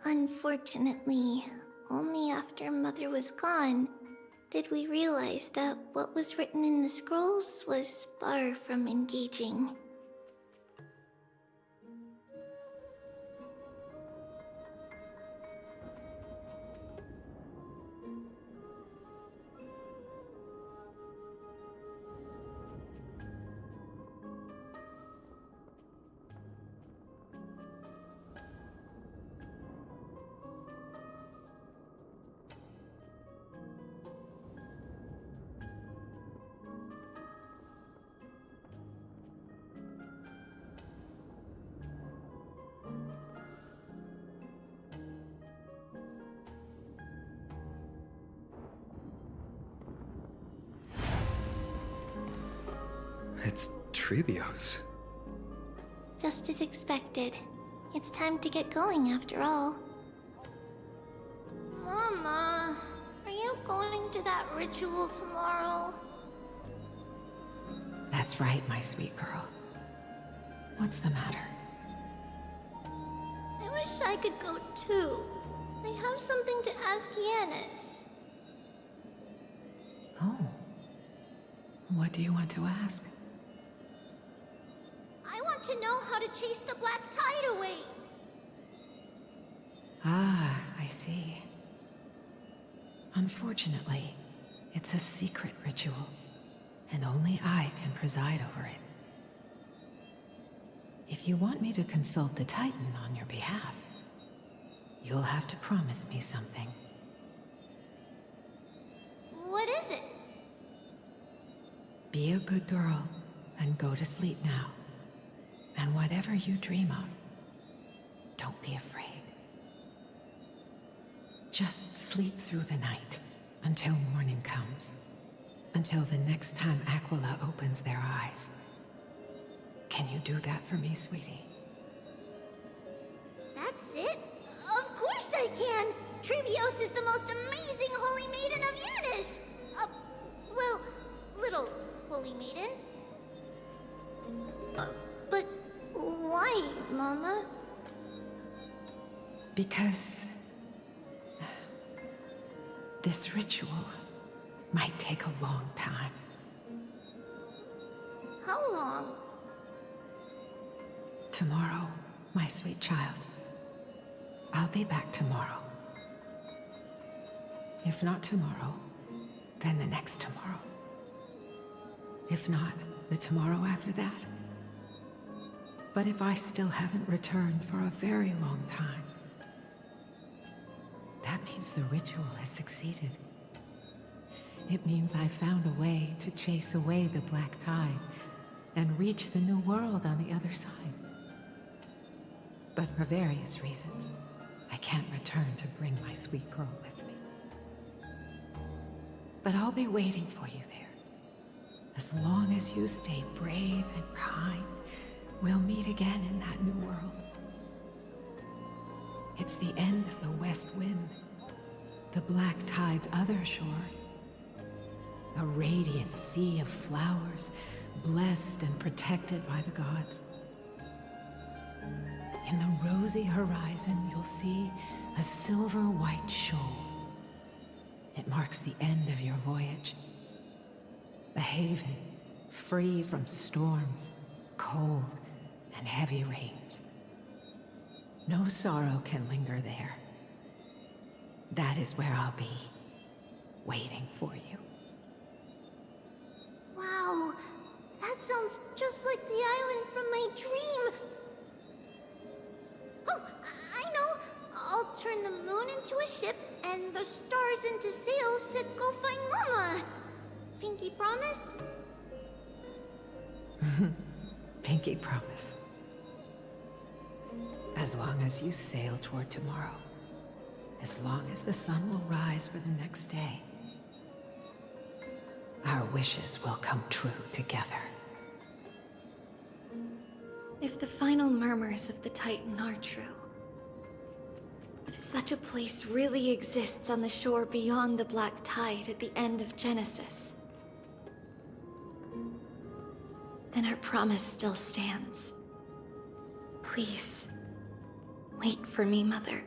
Unfortunately, only after Mother was gone did we realize that what was written in the scrolls was far from engaging. It's Ripjaws. Just as expected. It's time to get going after all. Mama, are you going to that ritual tomorrow? That's right, my sweet girl. What's the matter? I wish I could go too. I have something to ask Yanis. Oh. What do you want to ask? I want to know how to chase the black tide away. Ah, I see. Unfortunately, it's a secret ritual, and only I can preside over it. If you want me to consult the Titan on your behalf, you'll have to promise me something. What is it? Be a good girl, and go to sleep now. And whatever you dream of, don't be afraid. Just sleep through the night, until morning comes. Until the next time Aquila opens their eyes. Can you do that for me, sweetie? That's it? Of course I can! Ripjaws is the most amazing holy maiden of Yanis! Well, little holy maiden. But why, Mama? Because this ritual might take a long time. How long? Tomorrow, my sweet child. I'll be back tomorrow. If not tomorrow, then the next tomorrow. If not, the tomorrow after that. But if I still haven't returned for a very long time, that means the ritual has succeeded. It means I found a way to chase away the black tide and reach the new world on the other side. But for various reasons, I can't return to bring my sweet girl with me. But I'll be waiting for you there. As long as you stay brave and kind, we'll meet again in that new world. It's the end of the West Wind, the black tide's other shore. A radiant sea of flowers, blessed and protected by the gods. In the rosy horizon, you'll see a silver-white shoal. It marks the end of your voyage. A haven, free from storms, cold, and heavy rains. No sorrow can linger there. That is where I'll be, waiting for you. Wow, that sounds just like the island from my dream. Oh, I know. I'll turn the moon into a ship and the stars into sails to go find Mama. Pinky promise? Pinky promise. As long as you sail toward tomorrow. As long as the sun will rise for the next day. Our wishes will come true together. If the final murmurs of the Titan are true, if such a place really exists on the shore beyond the Black Tide at the end of Genesis, then our promise still stands. Please, wait for me, Mother.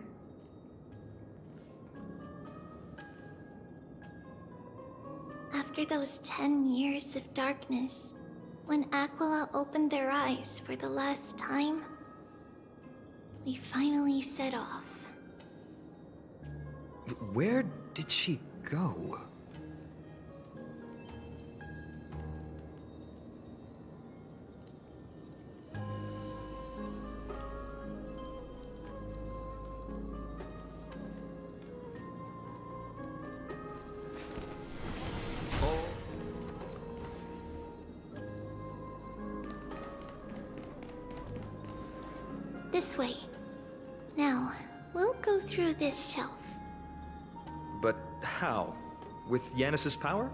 After those 10 years of darkness, when Aquila opened their eyes for the last time, we finally set off. Where did she go? This way. Now, we'll go through this shelf. But how? With Yanis's power?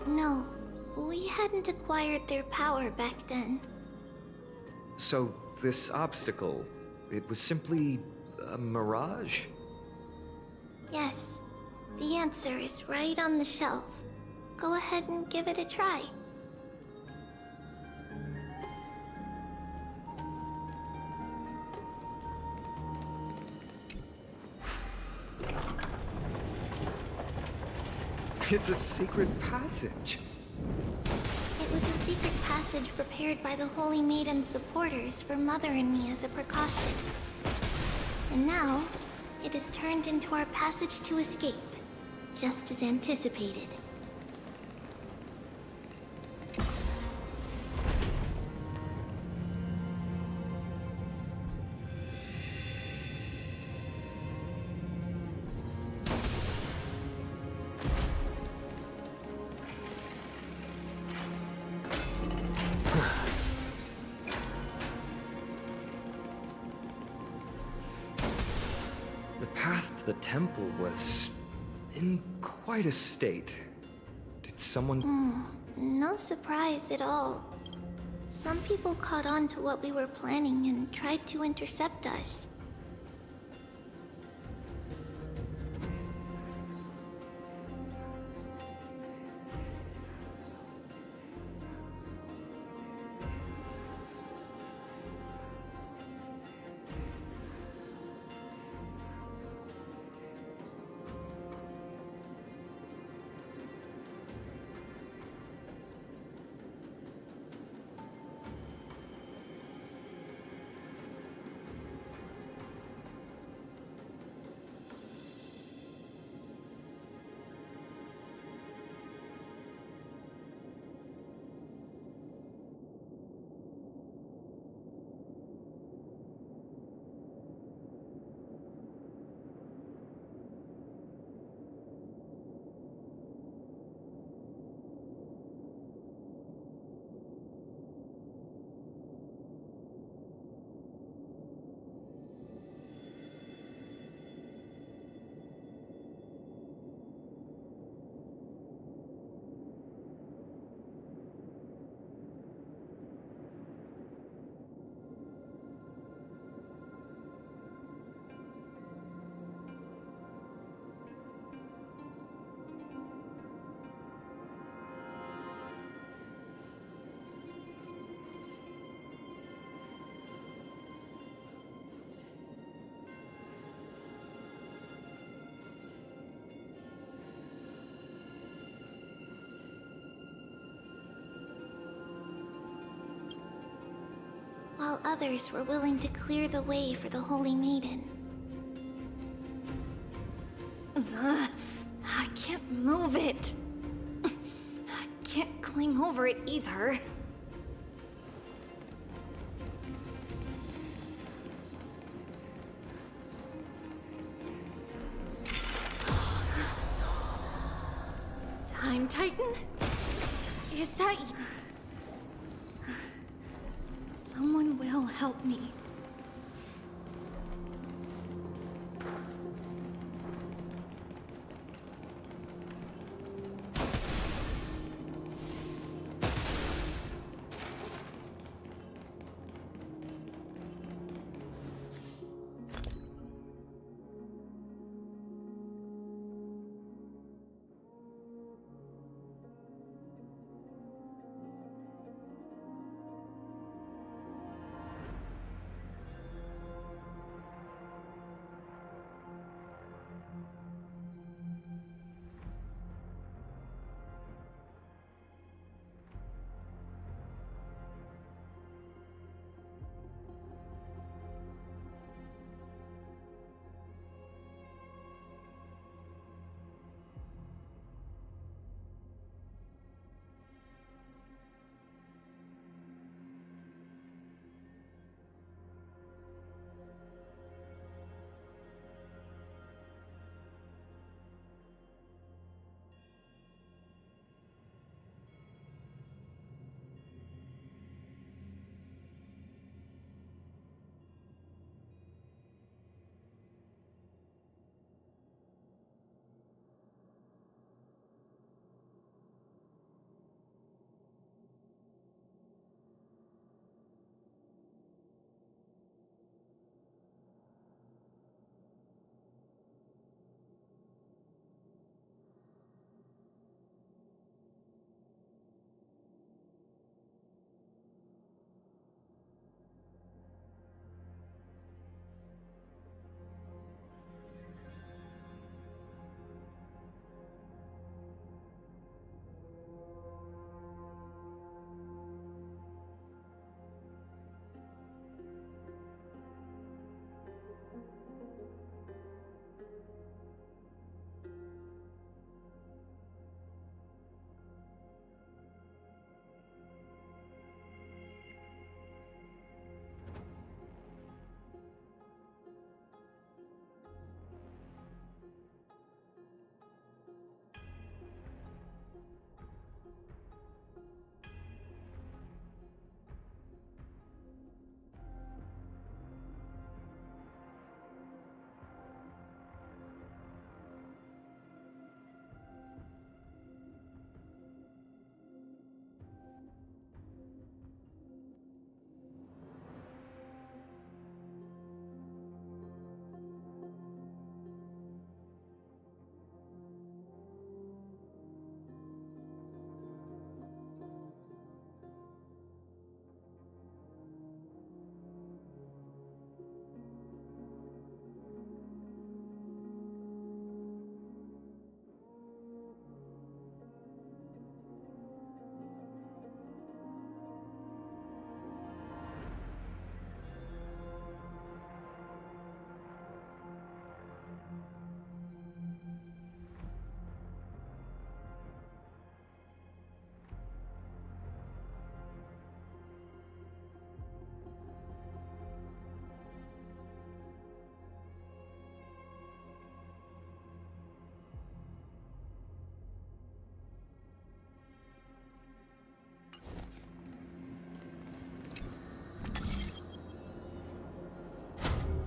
No, we hadn't acquired their power back then. So, this obstacle, it was simply a mirage? Yes, the answer is right on the shelf. Go ahead and give it a try. It's a secret passage. It was a secret passage prepared by the Holy Maiden's supporters for Mother and me as a precaution. And now, it is turned into our passage to escape, just as anticipated. The temple was in quite a state. Did someone... No surprise at all. Some people caught on to what we were planning and tried to intercept us. while others were willing to clear the way for the Holy Maiden. I can't move it. I can't climb over it either. Time Titan? Is that someone will help me.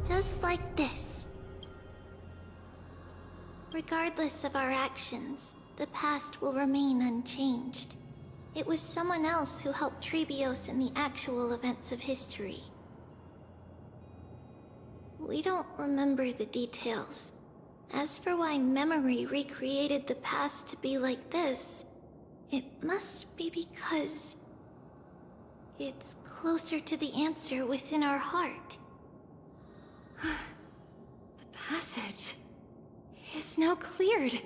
Just like this. Regardless of our actions, the past will remain unchanged. It was someone else who helped Ripjaws in the actual events of history. We don't remember the details. As for why memory recreated the past to be like this, it must be because it's closer to the answer within our heart. The passage is now cleared.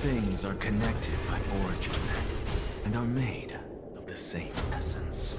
things are connected by origin and are made of the same essence.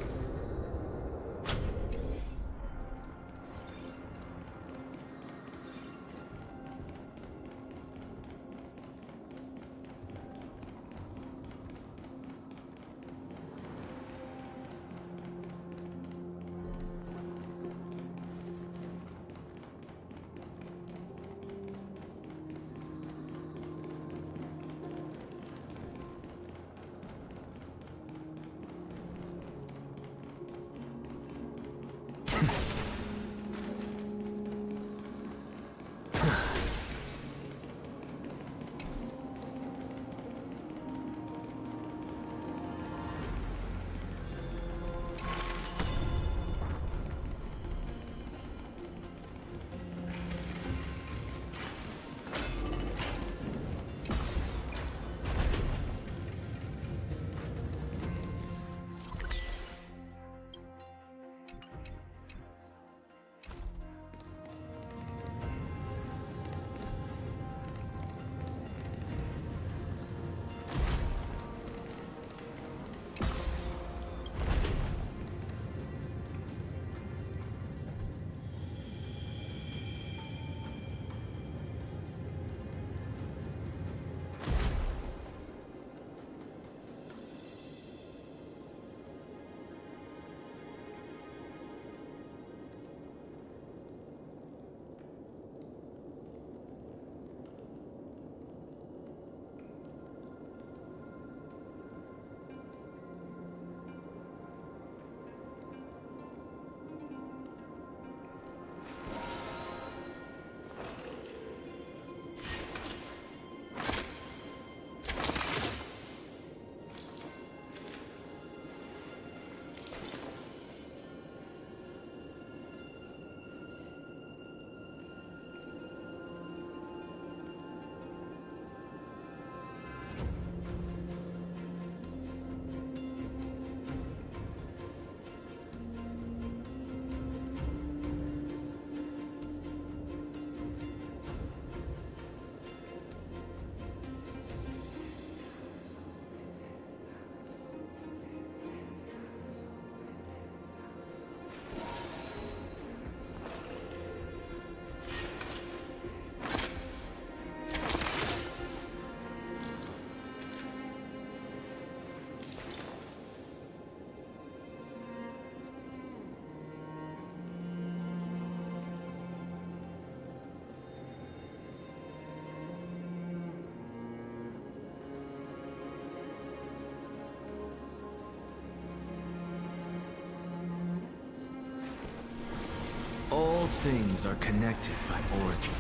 All things are connected by origin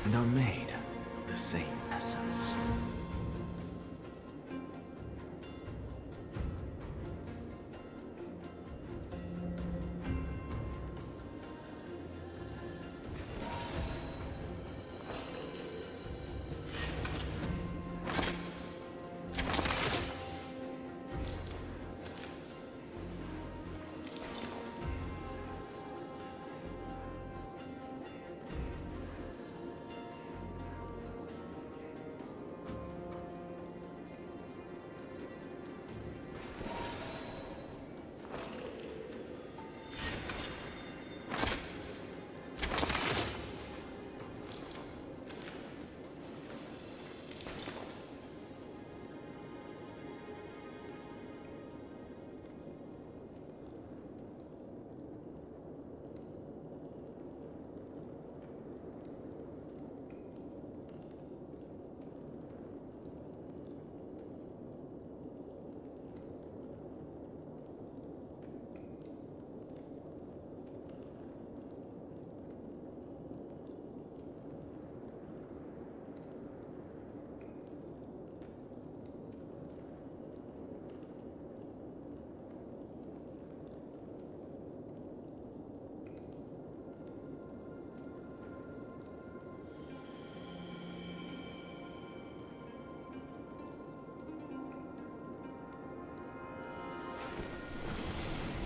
and are made of the same essence.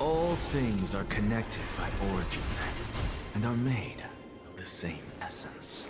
All things are connected by origin and are made of the same essence.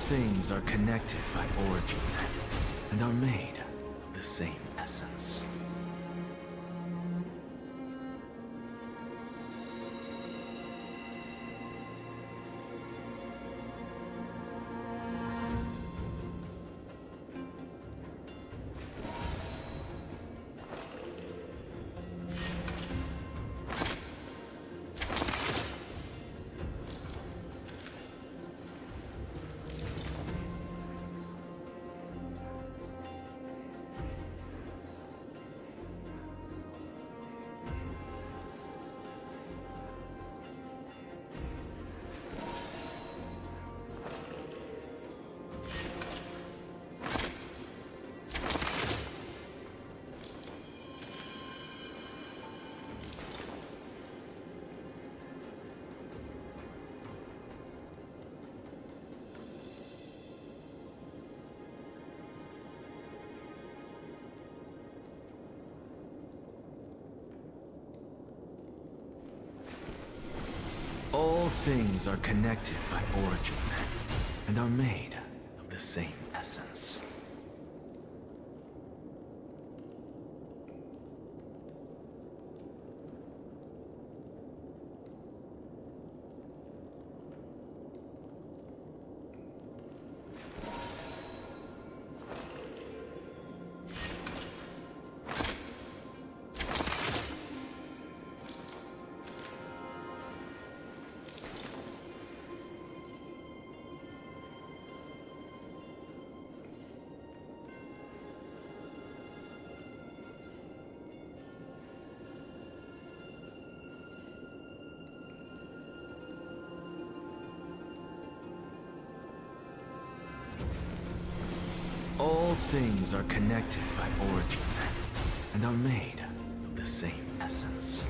things are connected by origin and are made of the same essence. All things are connected by origin and are made of the same essence. All things are connected by origin and are made of the same essence.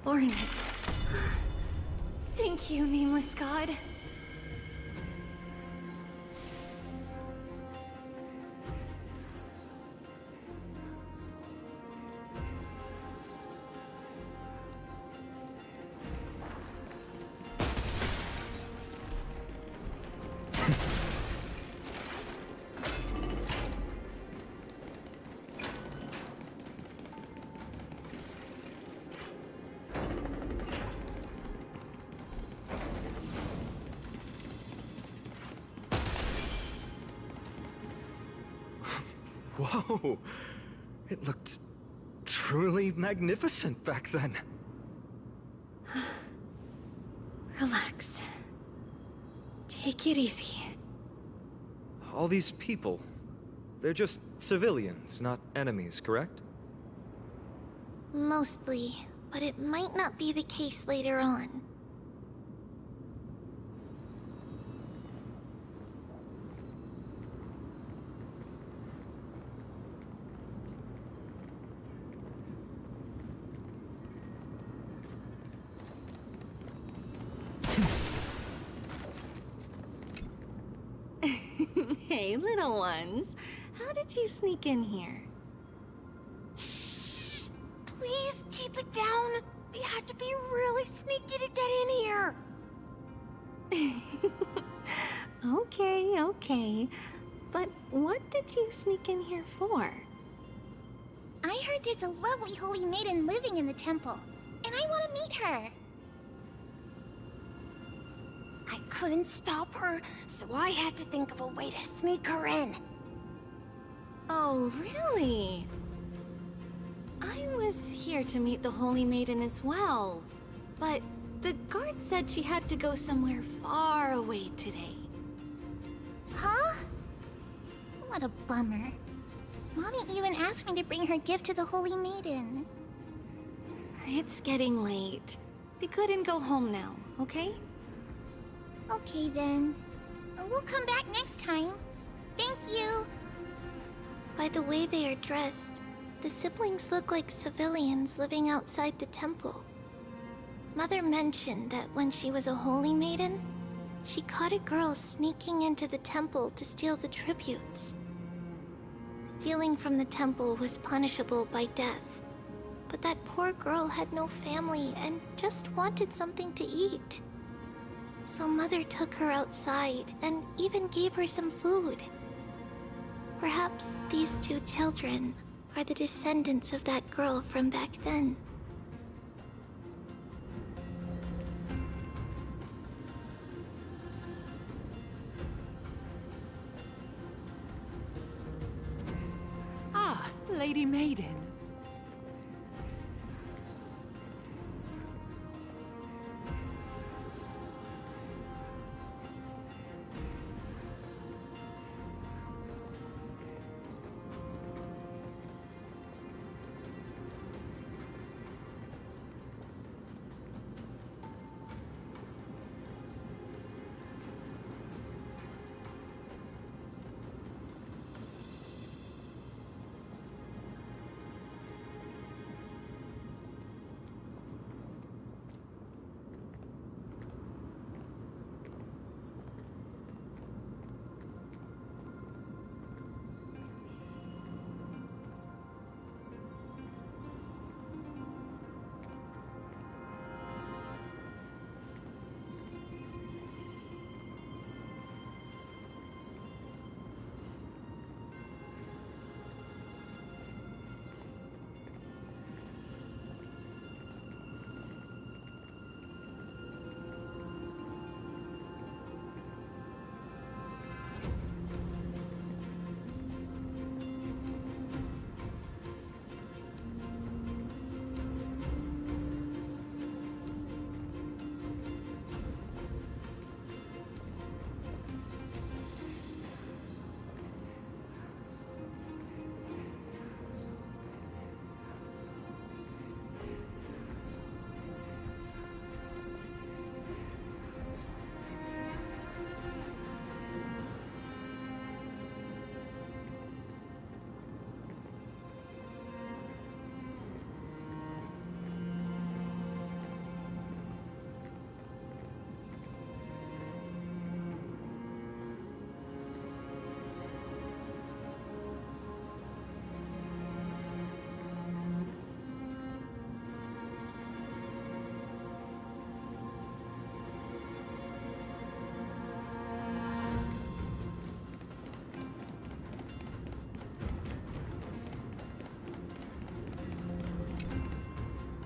Ornix. Thank you, nameless god. Whoa! It looked truly magnificent back then. Relax. Take it easy. All these people, they're just civilians, not enemies, correct? Mostly, but it might not be the case later on. Hey, little ones. How did you sneak in here? Shh! Please keep it down. We had to be really sneaky to get in here. Okay. But what did you sneak in here for? I heard there's a lovely holy maiden living in the temple, and I want to meet her. I couldn't stop her, so I had to think of a way to sneak her in. Oh, really? I was here to meet the Holy Maiden as well, but the guard said she had to go somewhere far away today. Huh? What a bummer. Mommy even asked me to bring her gift to the Holy Maiden. It's getting late. We couldn't go home now, okay? Okay then. We'll come back next time. Thank you. By the way they are dressed, the siblings look like civilians living outside the temple. Mother mentioned that when she was a holy maiden, she caught a girl sneaking into the temple to steal the tributes. Stealing from the temple was punishable by death, but that poor girl had no family and just wanted something to eat. So Mother took her outside and even gave her some food. Perhaps these two children are the descendants of that girl from back then. Ah, Lady Maiden.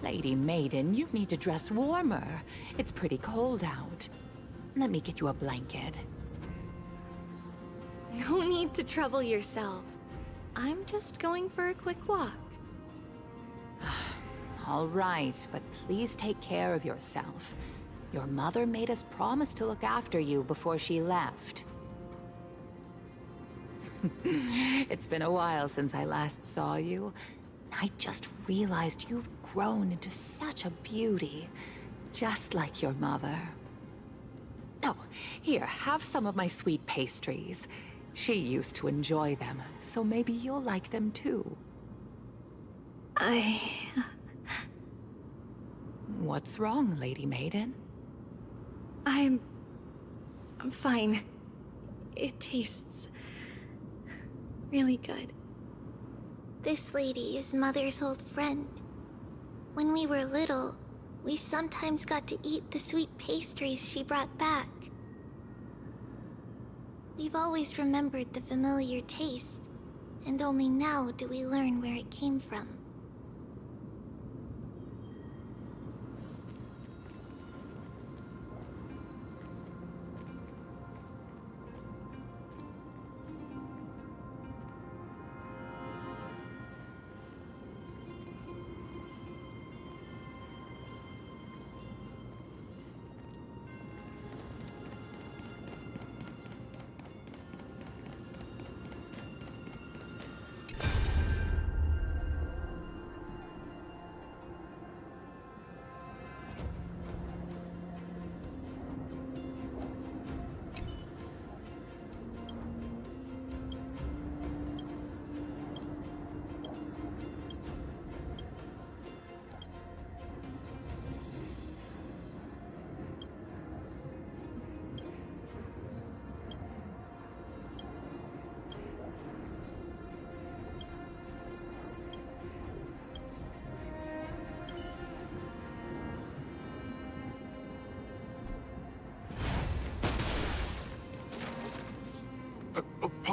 Lady Maiden, you need to dress warmer. It's pretty cold out. Let me get you a blanket. No need to trouble yourself. I'm just going for a quick walk. All right, but please take care of yourself. Your mother made us promise to look after you before she left. It's been a while since I last saw you. I just realized you've grown into such a beauty, just like your mother. Oh, here, have some of my sweet pastries. She used to enjoy them, so maybe you'll like them too. What's wrong, Lady Maiden? I'm fine. It tastes really good. This lady is Mother's old friend. When we were little, we sometimes got to eat the sweet pastries she brought back. We've always remembered the familiar taste, and only now do we learn where it came from.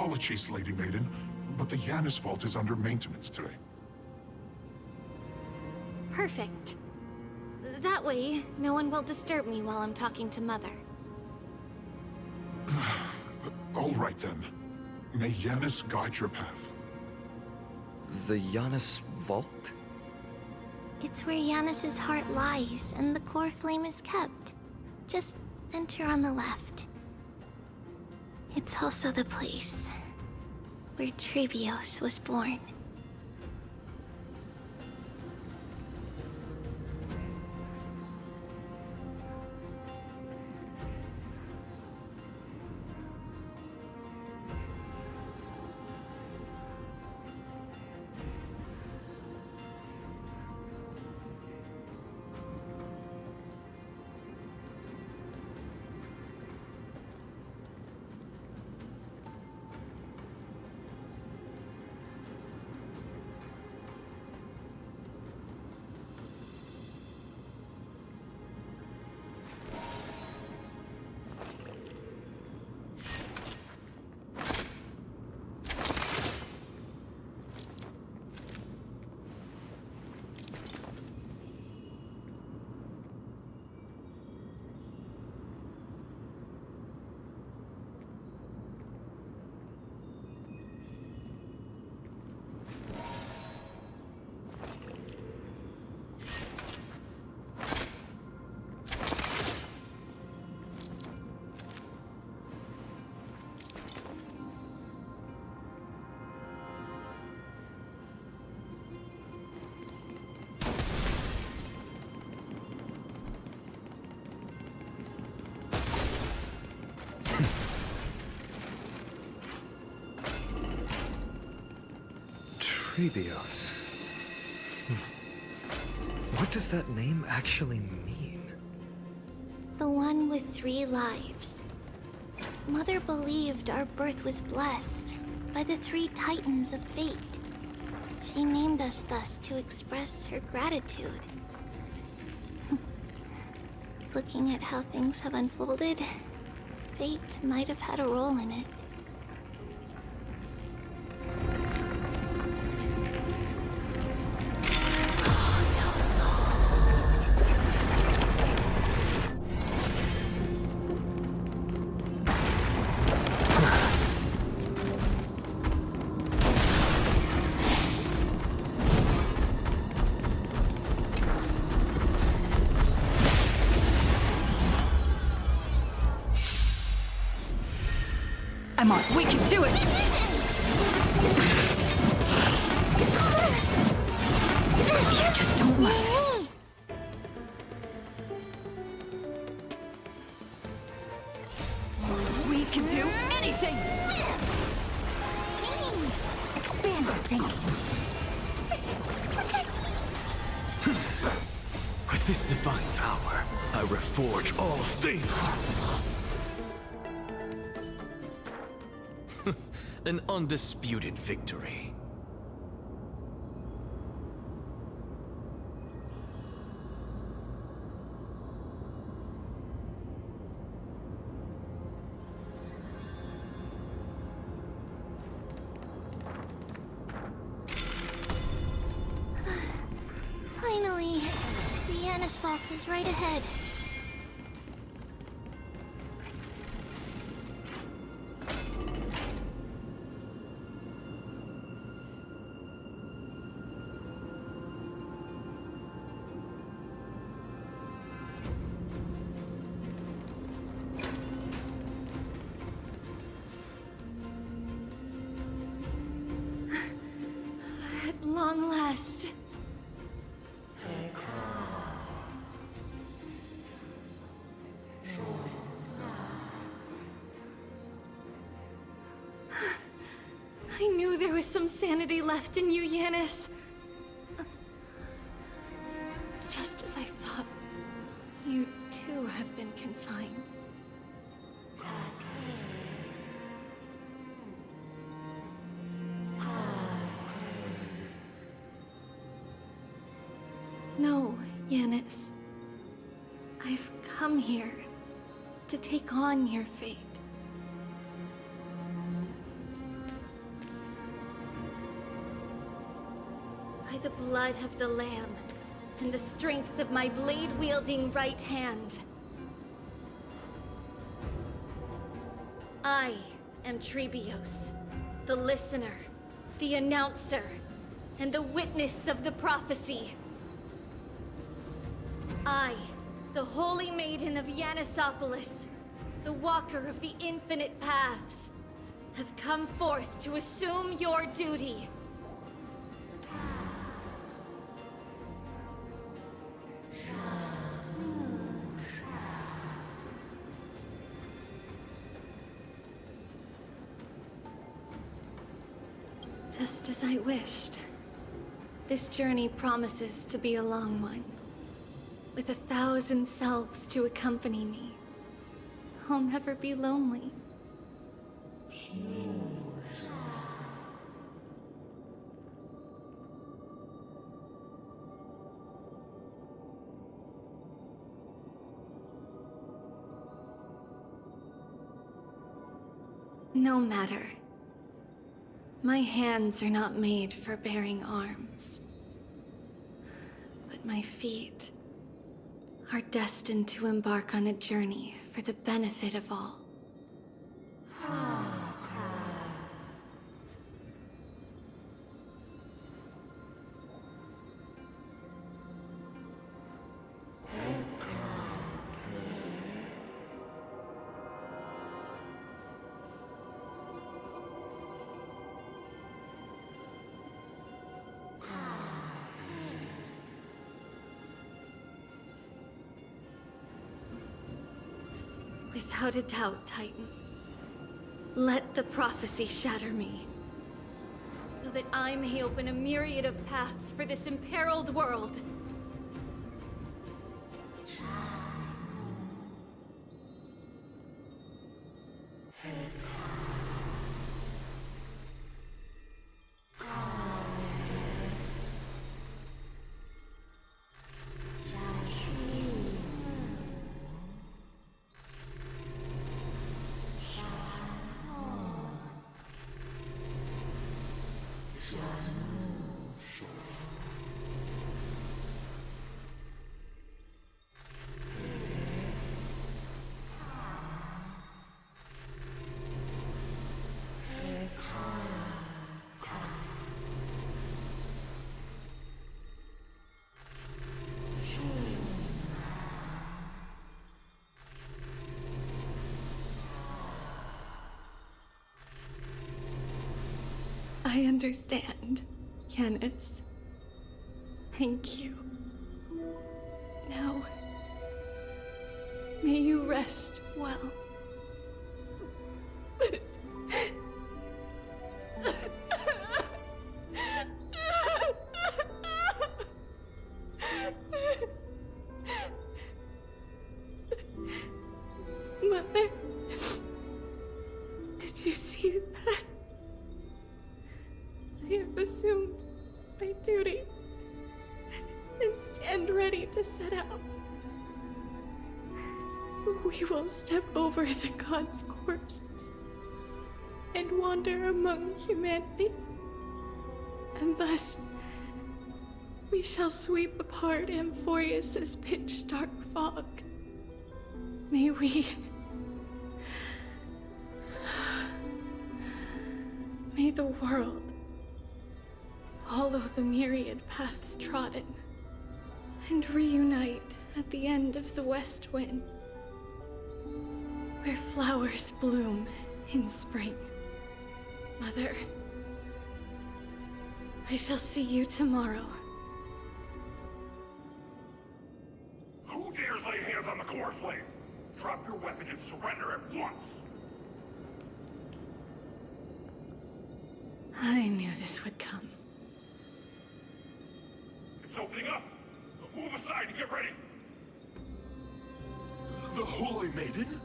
Apologies, Lady Maiden, but the Yanis vault is under maintenance today. Perfect. That way, no one will disturb me while I'm talking to Mother. All right then. May Yanis guide your path. The Yanis vault? It's where Yanis's heart lies, and the core flame is kept. Just enter on the left. It's also the place where Ripjaws was born. Ripjaws. What does that name actually mean? The one with 3 lives. Mother believed our birth was blessed by the 3 titans of fate. She named us thus to express her gratitude. Looking at how things have unfolded, fate might have had a role in it. I'm on. We can do it! You just don't let it. We can do anything! Expand your thinking. With this divine power, I reforge all things. An undisputed victory. Finally, the Yanis vault is right ahead. At long last. I knew there was some sanity left in you, Yanis. Just as I thought, you too have been confined. No, Yanis. I've come here to take on your fate. the blood of the Lamb and the strength of my blade-wielding right hand. I am Ripjaws, the listener, the announcer, and the witness of the prophecy. I, the Holy Maiden of Yanisopolis, the Walker of the Infinite Paths, have come forth to assume your duty. Just as I wished. This journey promises to be a long one, with 1,000 selves to accompany me. I'll never be lonely. No matter. My hands are not made for bearing arms. But my feet are destined to embark on a journey for the benefit of all. Without a doubt, Titan. Let the prophecy shatter me, so that I may open a myriad of paths for this imperiled world. I understand, Yanis. Thank you. Now, may you rest well. Mother, did you see that? I have assumed my duty and stand ready to set out. We will step over the gods' corpses and wander among humanity, and thus we shall sweep apart Amphorius's pitch-dark fog. May the world follow the myriad paths trodden and reunite at the end of the west wind, where flowers bloom in spring. Mother, I shall see you tomorrow. Who dares lay hands on the core flame? Drop your weapon and surrender at once! I knew this would come. It's opening up! Move aside and get ready! The Holy Maiden?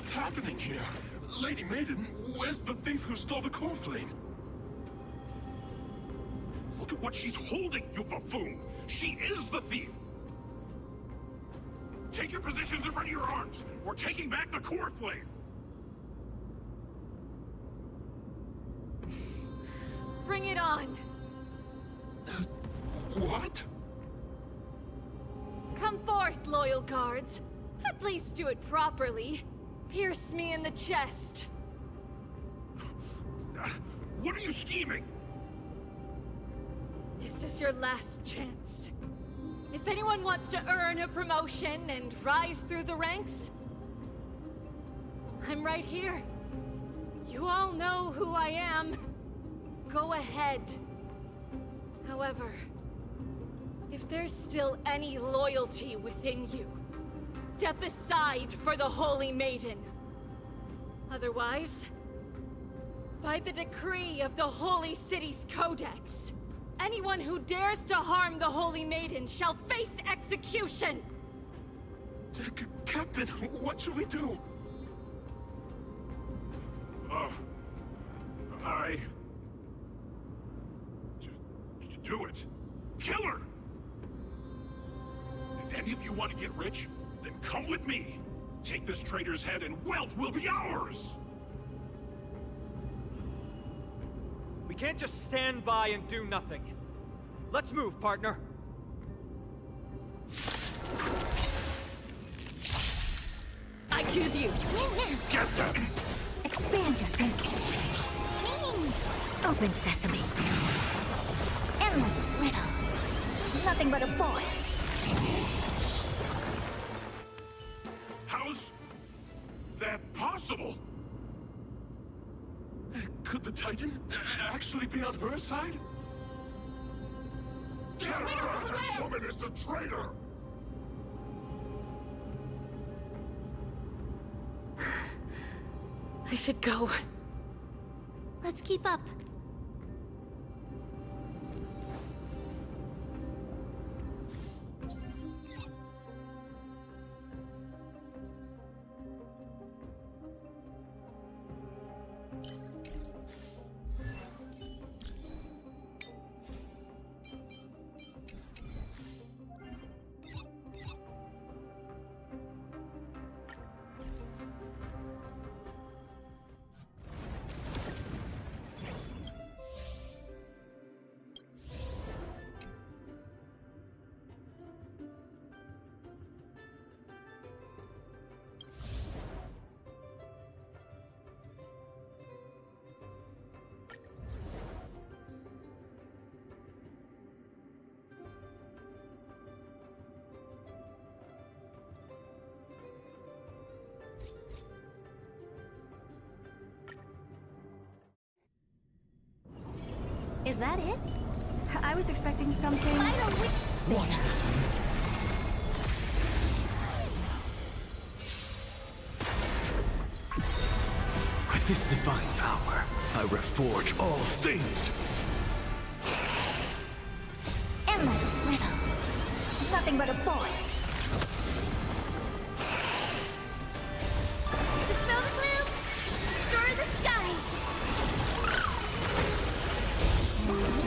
What's happening here? Lady Maiden, where's the thief who stole the core flame? Look at what she's holding, you buffoon! She is the thief! Take your positions in front of your arms! We're taking back the core flame! Bring it on! What? Come forth, loyal guards. At least do it properly. Pierce me in the chest. What are you scheming? This is your last chance. If anyone wants to earn a promotion and rise through the ranks, I'm right here. You all know who I am. Go ahead. However, if there's still any loyalty within you, step aside for the Holy Maiden. Otherwise, by the decree of the Holy City's Codex, anyone who dares to harm the Holy Maiden shall face execution! Captain, what should we do? Do it. Kill her! If any of you want to get rich, then come with me. Take this traitor's head and wealth will be ours! We can't just stand by and do nothing. Let's move, partner. I choose you. Get them! Expand your thinking. Open sesame. Endless riddles. Nothing but a void. How's that possible? Could the Titan actually be on her side? That woman is the traitor! I should go. Let's keep up. Is that it? I was expecting something... Watch this. With this divine power, I reforge all things. Endless riddles. Nothing but a void. Dispel the gloom! Restore the skies!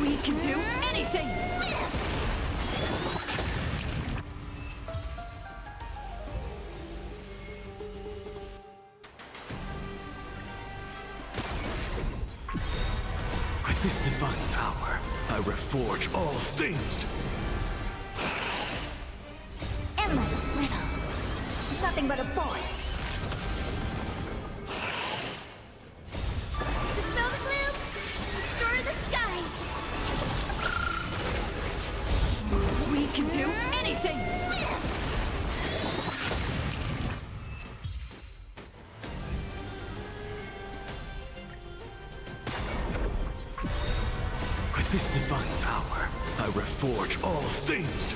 We can do anything! With this divine power, I reforge all things. Endless riddles. Nothing but a void. Dispel the gloom! Restore the skies! We can do anything! With this divine power, I reforge all things.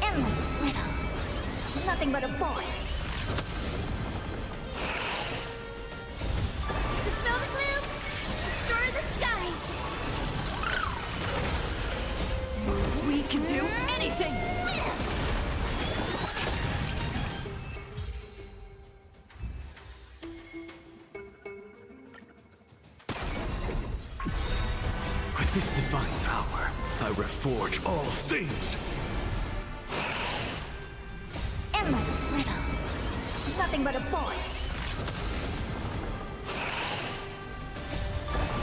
Endless riddles. Nothing but a void. Dispel the gloom! Restore the skies! We can do anything! reforge all things. Endless riddle. Nothing but a void.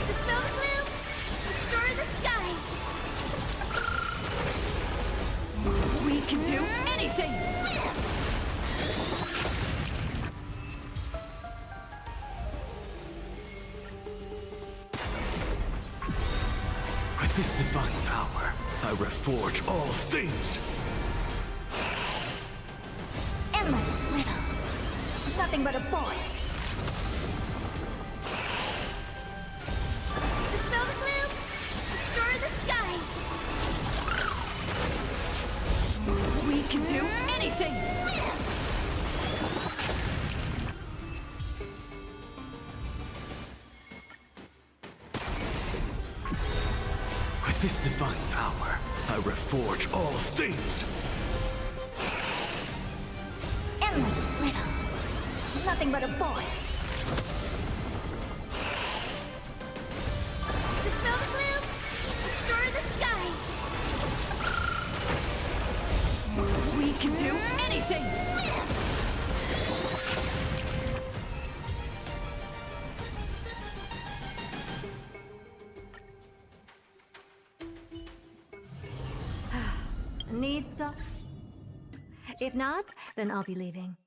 Dispel the gloom! Restore the skies! We can do anything! With this divine power, I reforge all things. Endless riddle. Nothing but a void. Dispel the gloom! Restore the skies! We can do anything! With this divine power, I reforge all things. Endless riddle. Nothing but a void. Dispel the gloom! Restore the skies! We can do anything! Need stuff? If not, then I'll be leaving.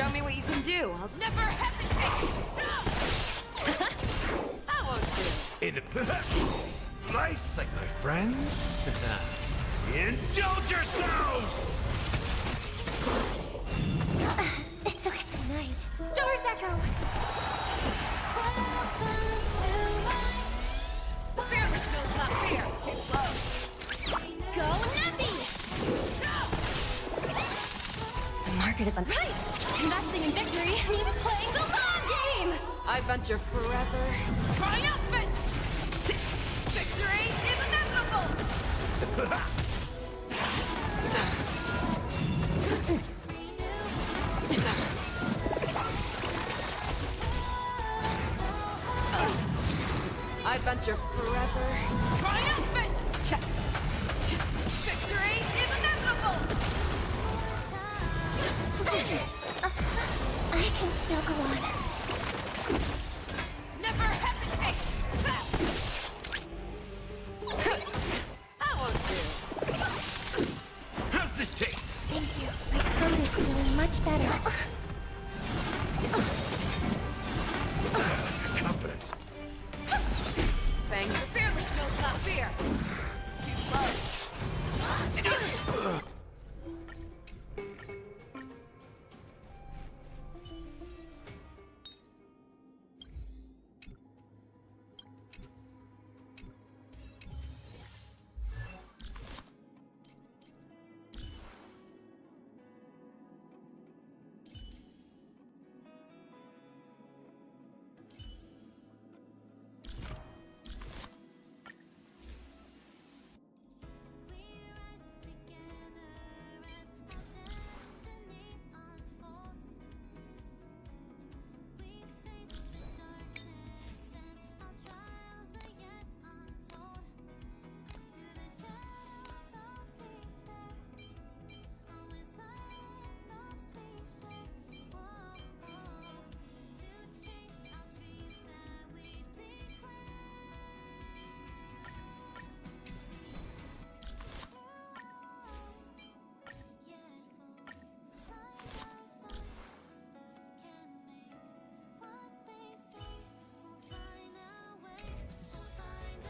Show me what you can do. I'll never hesitate. That won't do. Nice, like my friends. Indulge yourselves! It's okay. Tonight. Stars echo. Fearless knows not fear. Too close. Go Nappy! The market is on. Right! Investing in victory means playing the long game! I venture forever. Triumphant! Victory is inevitable! I venture forever. Triumphant! Victory is inevitable! I can still go on. Never hesitate! That won't do. How's this taste? Thank you. My throat is feeling much better. Confidence. Bang for fearless knows not fear. Too slow.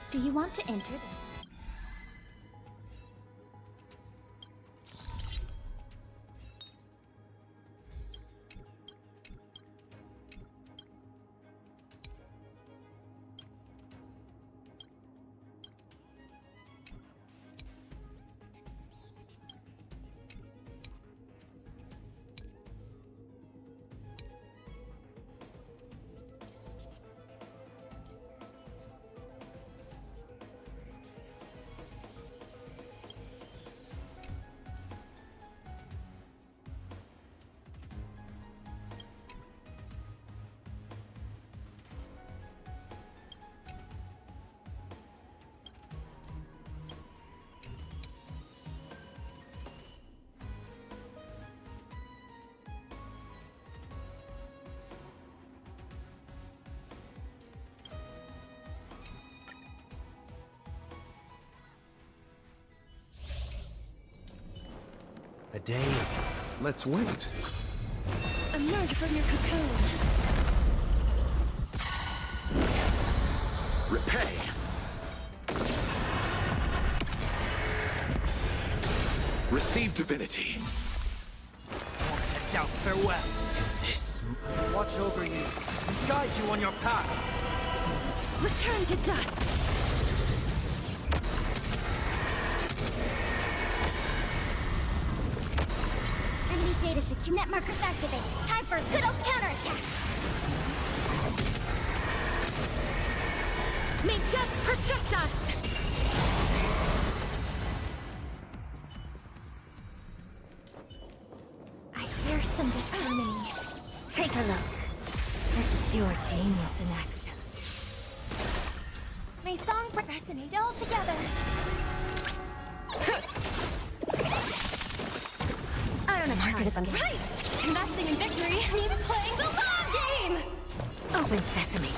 Do you want to enter this? A day. Let's wait. Emerge from your cocoon. Repay. Receive divinity. I doubt farewell. This. Watch over you and guide you on your path. Return to dust. Enemy data secure. Net markers activated. Time for a good old counterattack. May death protect us! I hear some disharmony. Take a look. This is pure genius in action. May song resonate all together. I don't know how to forget. Right! Investing in victory means playing the long game! Open sesame.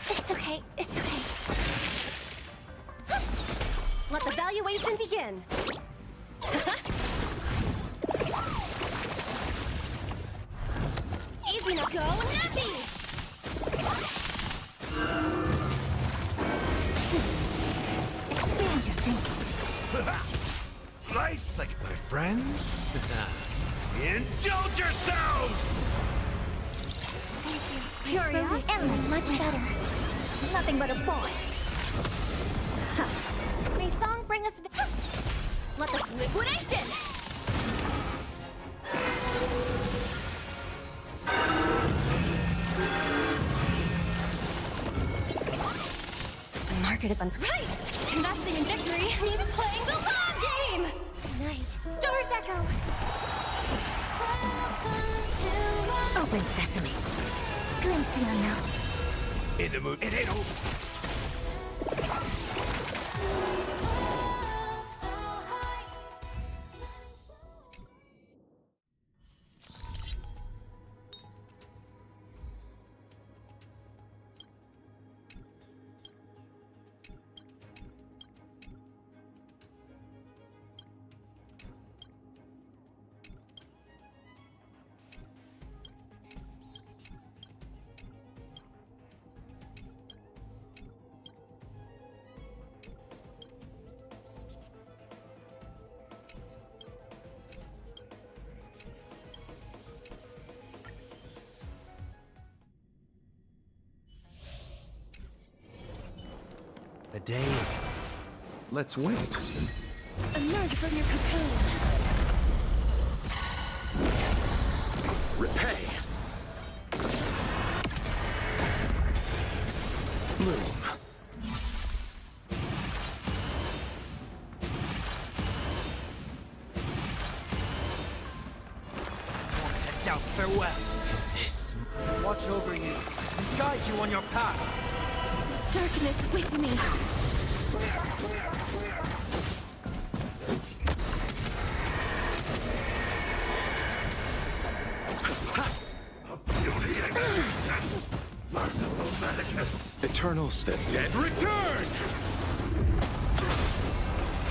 It's okay. It's okay. Let the valuation Preparation begin! Easy now, go, nappy! Expand your thinking. Nice, like my friends. Indulge yourselves! Curious, endless, much better. Nothing but a boy. May song bring us... Let us liquidation! The market is unpriced. Investing in victory means playing the long game! Tonight, Stars Echo. Open sesame. Glimpse the unknown. In the mood. It ain't over. A day. Let's wait. Emerge from your cocoon. Repay. Bloom. Head out, farewell. This. Watch over you and guide you on your path. Darkness with me. Merciful Medicus. Eternals. The dead Return!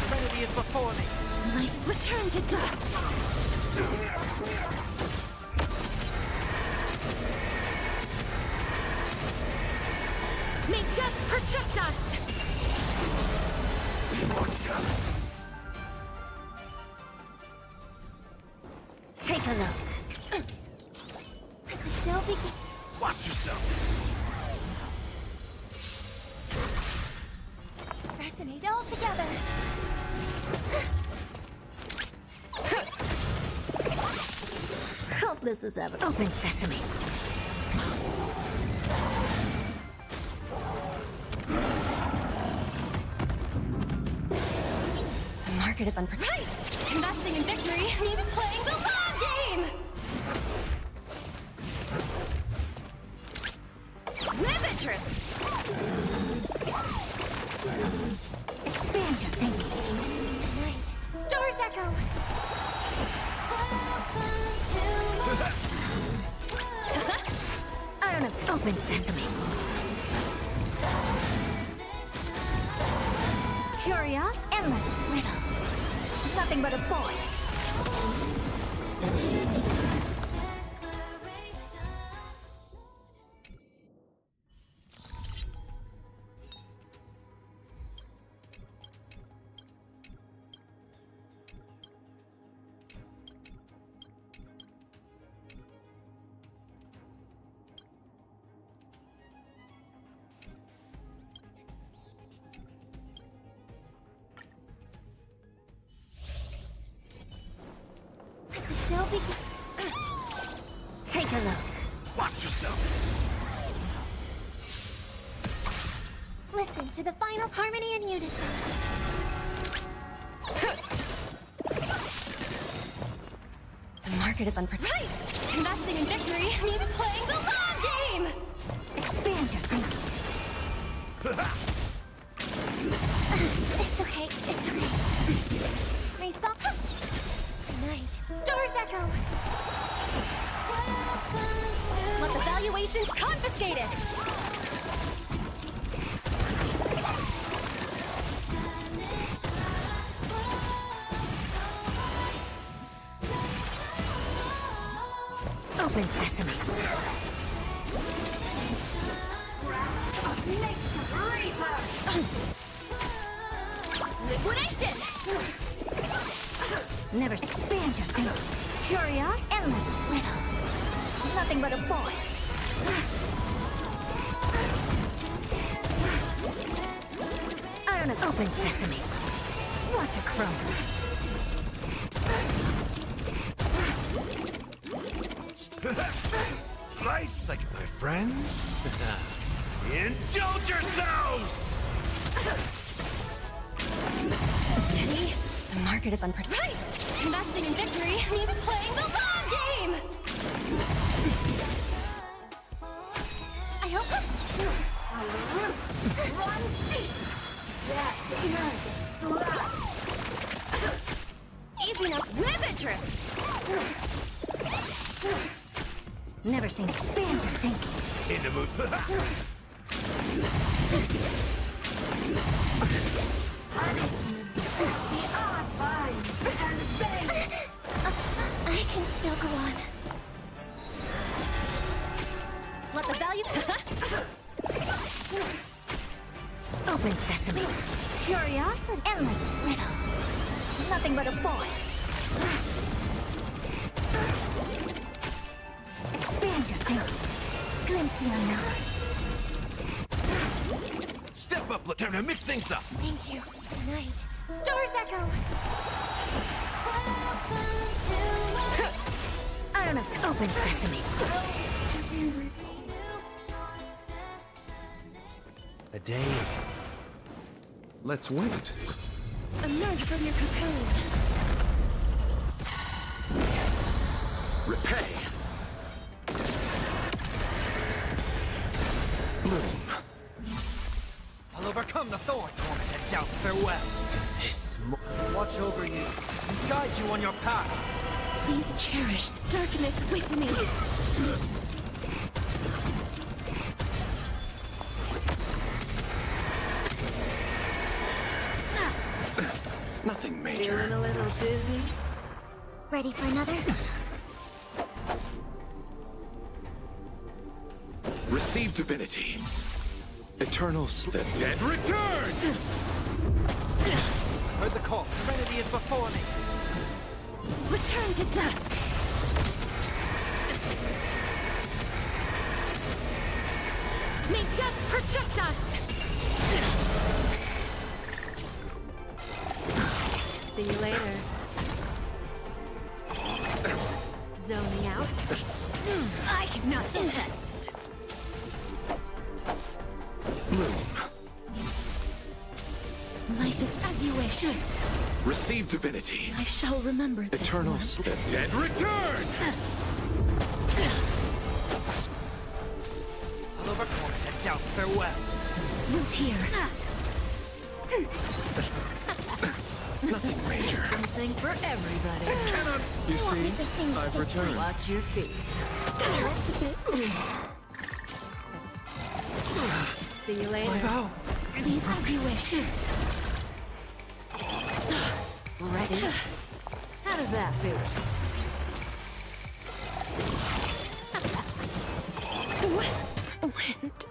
Trinity is before me. Life return to dust. May death protect us! Take a look. Shall we... Watch yourself. Resonate all together. Helpless as ever. Open sesame. The market is unprepared. Investing in victory means playing the long game. Riveter! Expand your thinking. Tonight, Stars Echo. I don't have to open sesame. Curious, endless riddle. Nothing but a void. Shall we... Take a look. Watch yourself. Listen to the final harmony and unison. The market is unprepared. Investing in victory means playing the long game. Expand your thinking. It's okay. It's okay. May song... Tonight, Stars Echo. Let the valuation confiscated. Open sesame. Liquidation! Never expand your thinking. Curious, endless riddle. Nothing but a boy. I don't know. Open sesame. Watch it crumble. Nice, like my friends. Indulge yourselves! Steady. The market is unpredictable. Right! Investing in victory means playing the long game! I hope... Easy enough. Ribbon trip! Never seen expand your thinking. In the mood. I can still go on. What the value? Open sesame. Curiosity. Endless riddle. Nothing but a boy. Expand your thinking. Glimpse the unknown. Step up, look, time to mix things up. Thank you. Tonight. Stars echo. I don't have to open sesame. A day. Let's wait. Emerge from your cocoon. Repay. Bloom. I'll overcome the thorn, torment and doubt. Farewell. Watch over you and guide you on your path. Please cherish the darkness with me. Nothing major. Feeling a little dizzy? Ready for another? Receive divinity. Eternal the dead return! Heard the call. Serenity is before me. Return to dust. May death protect us. See you later. Zoning out. I cannot so fast. Bloom. Life is as you wish. Receive divinity. I shall remember this Eternal one. the dead return! I'll overcome and doubt. Farewell. Root here. Nothing major. Something for everybody. You see, I've returned. Watch your feet. See you later. My vow is Please, as you wish. Ready? How does that feel? West wind.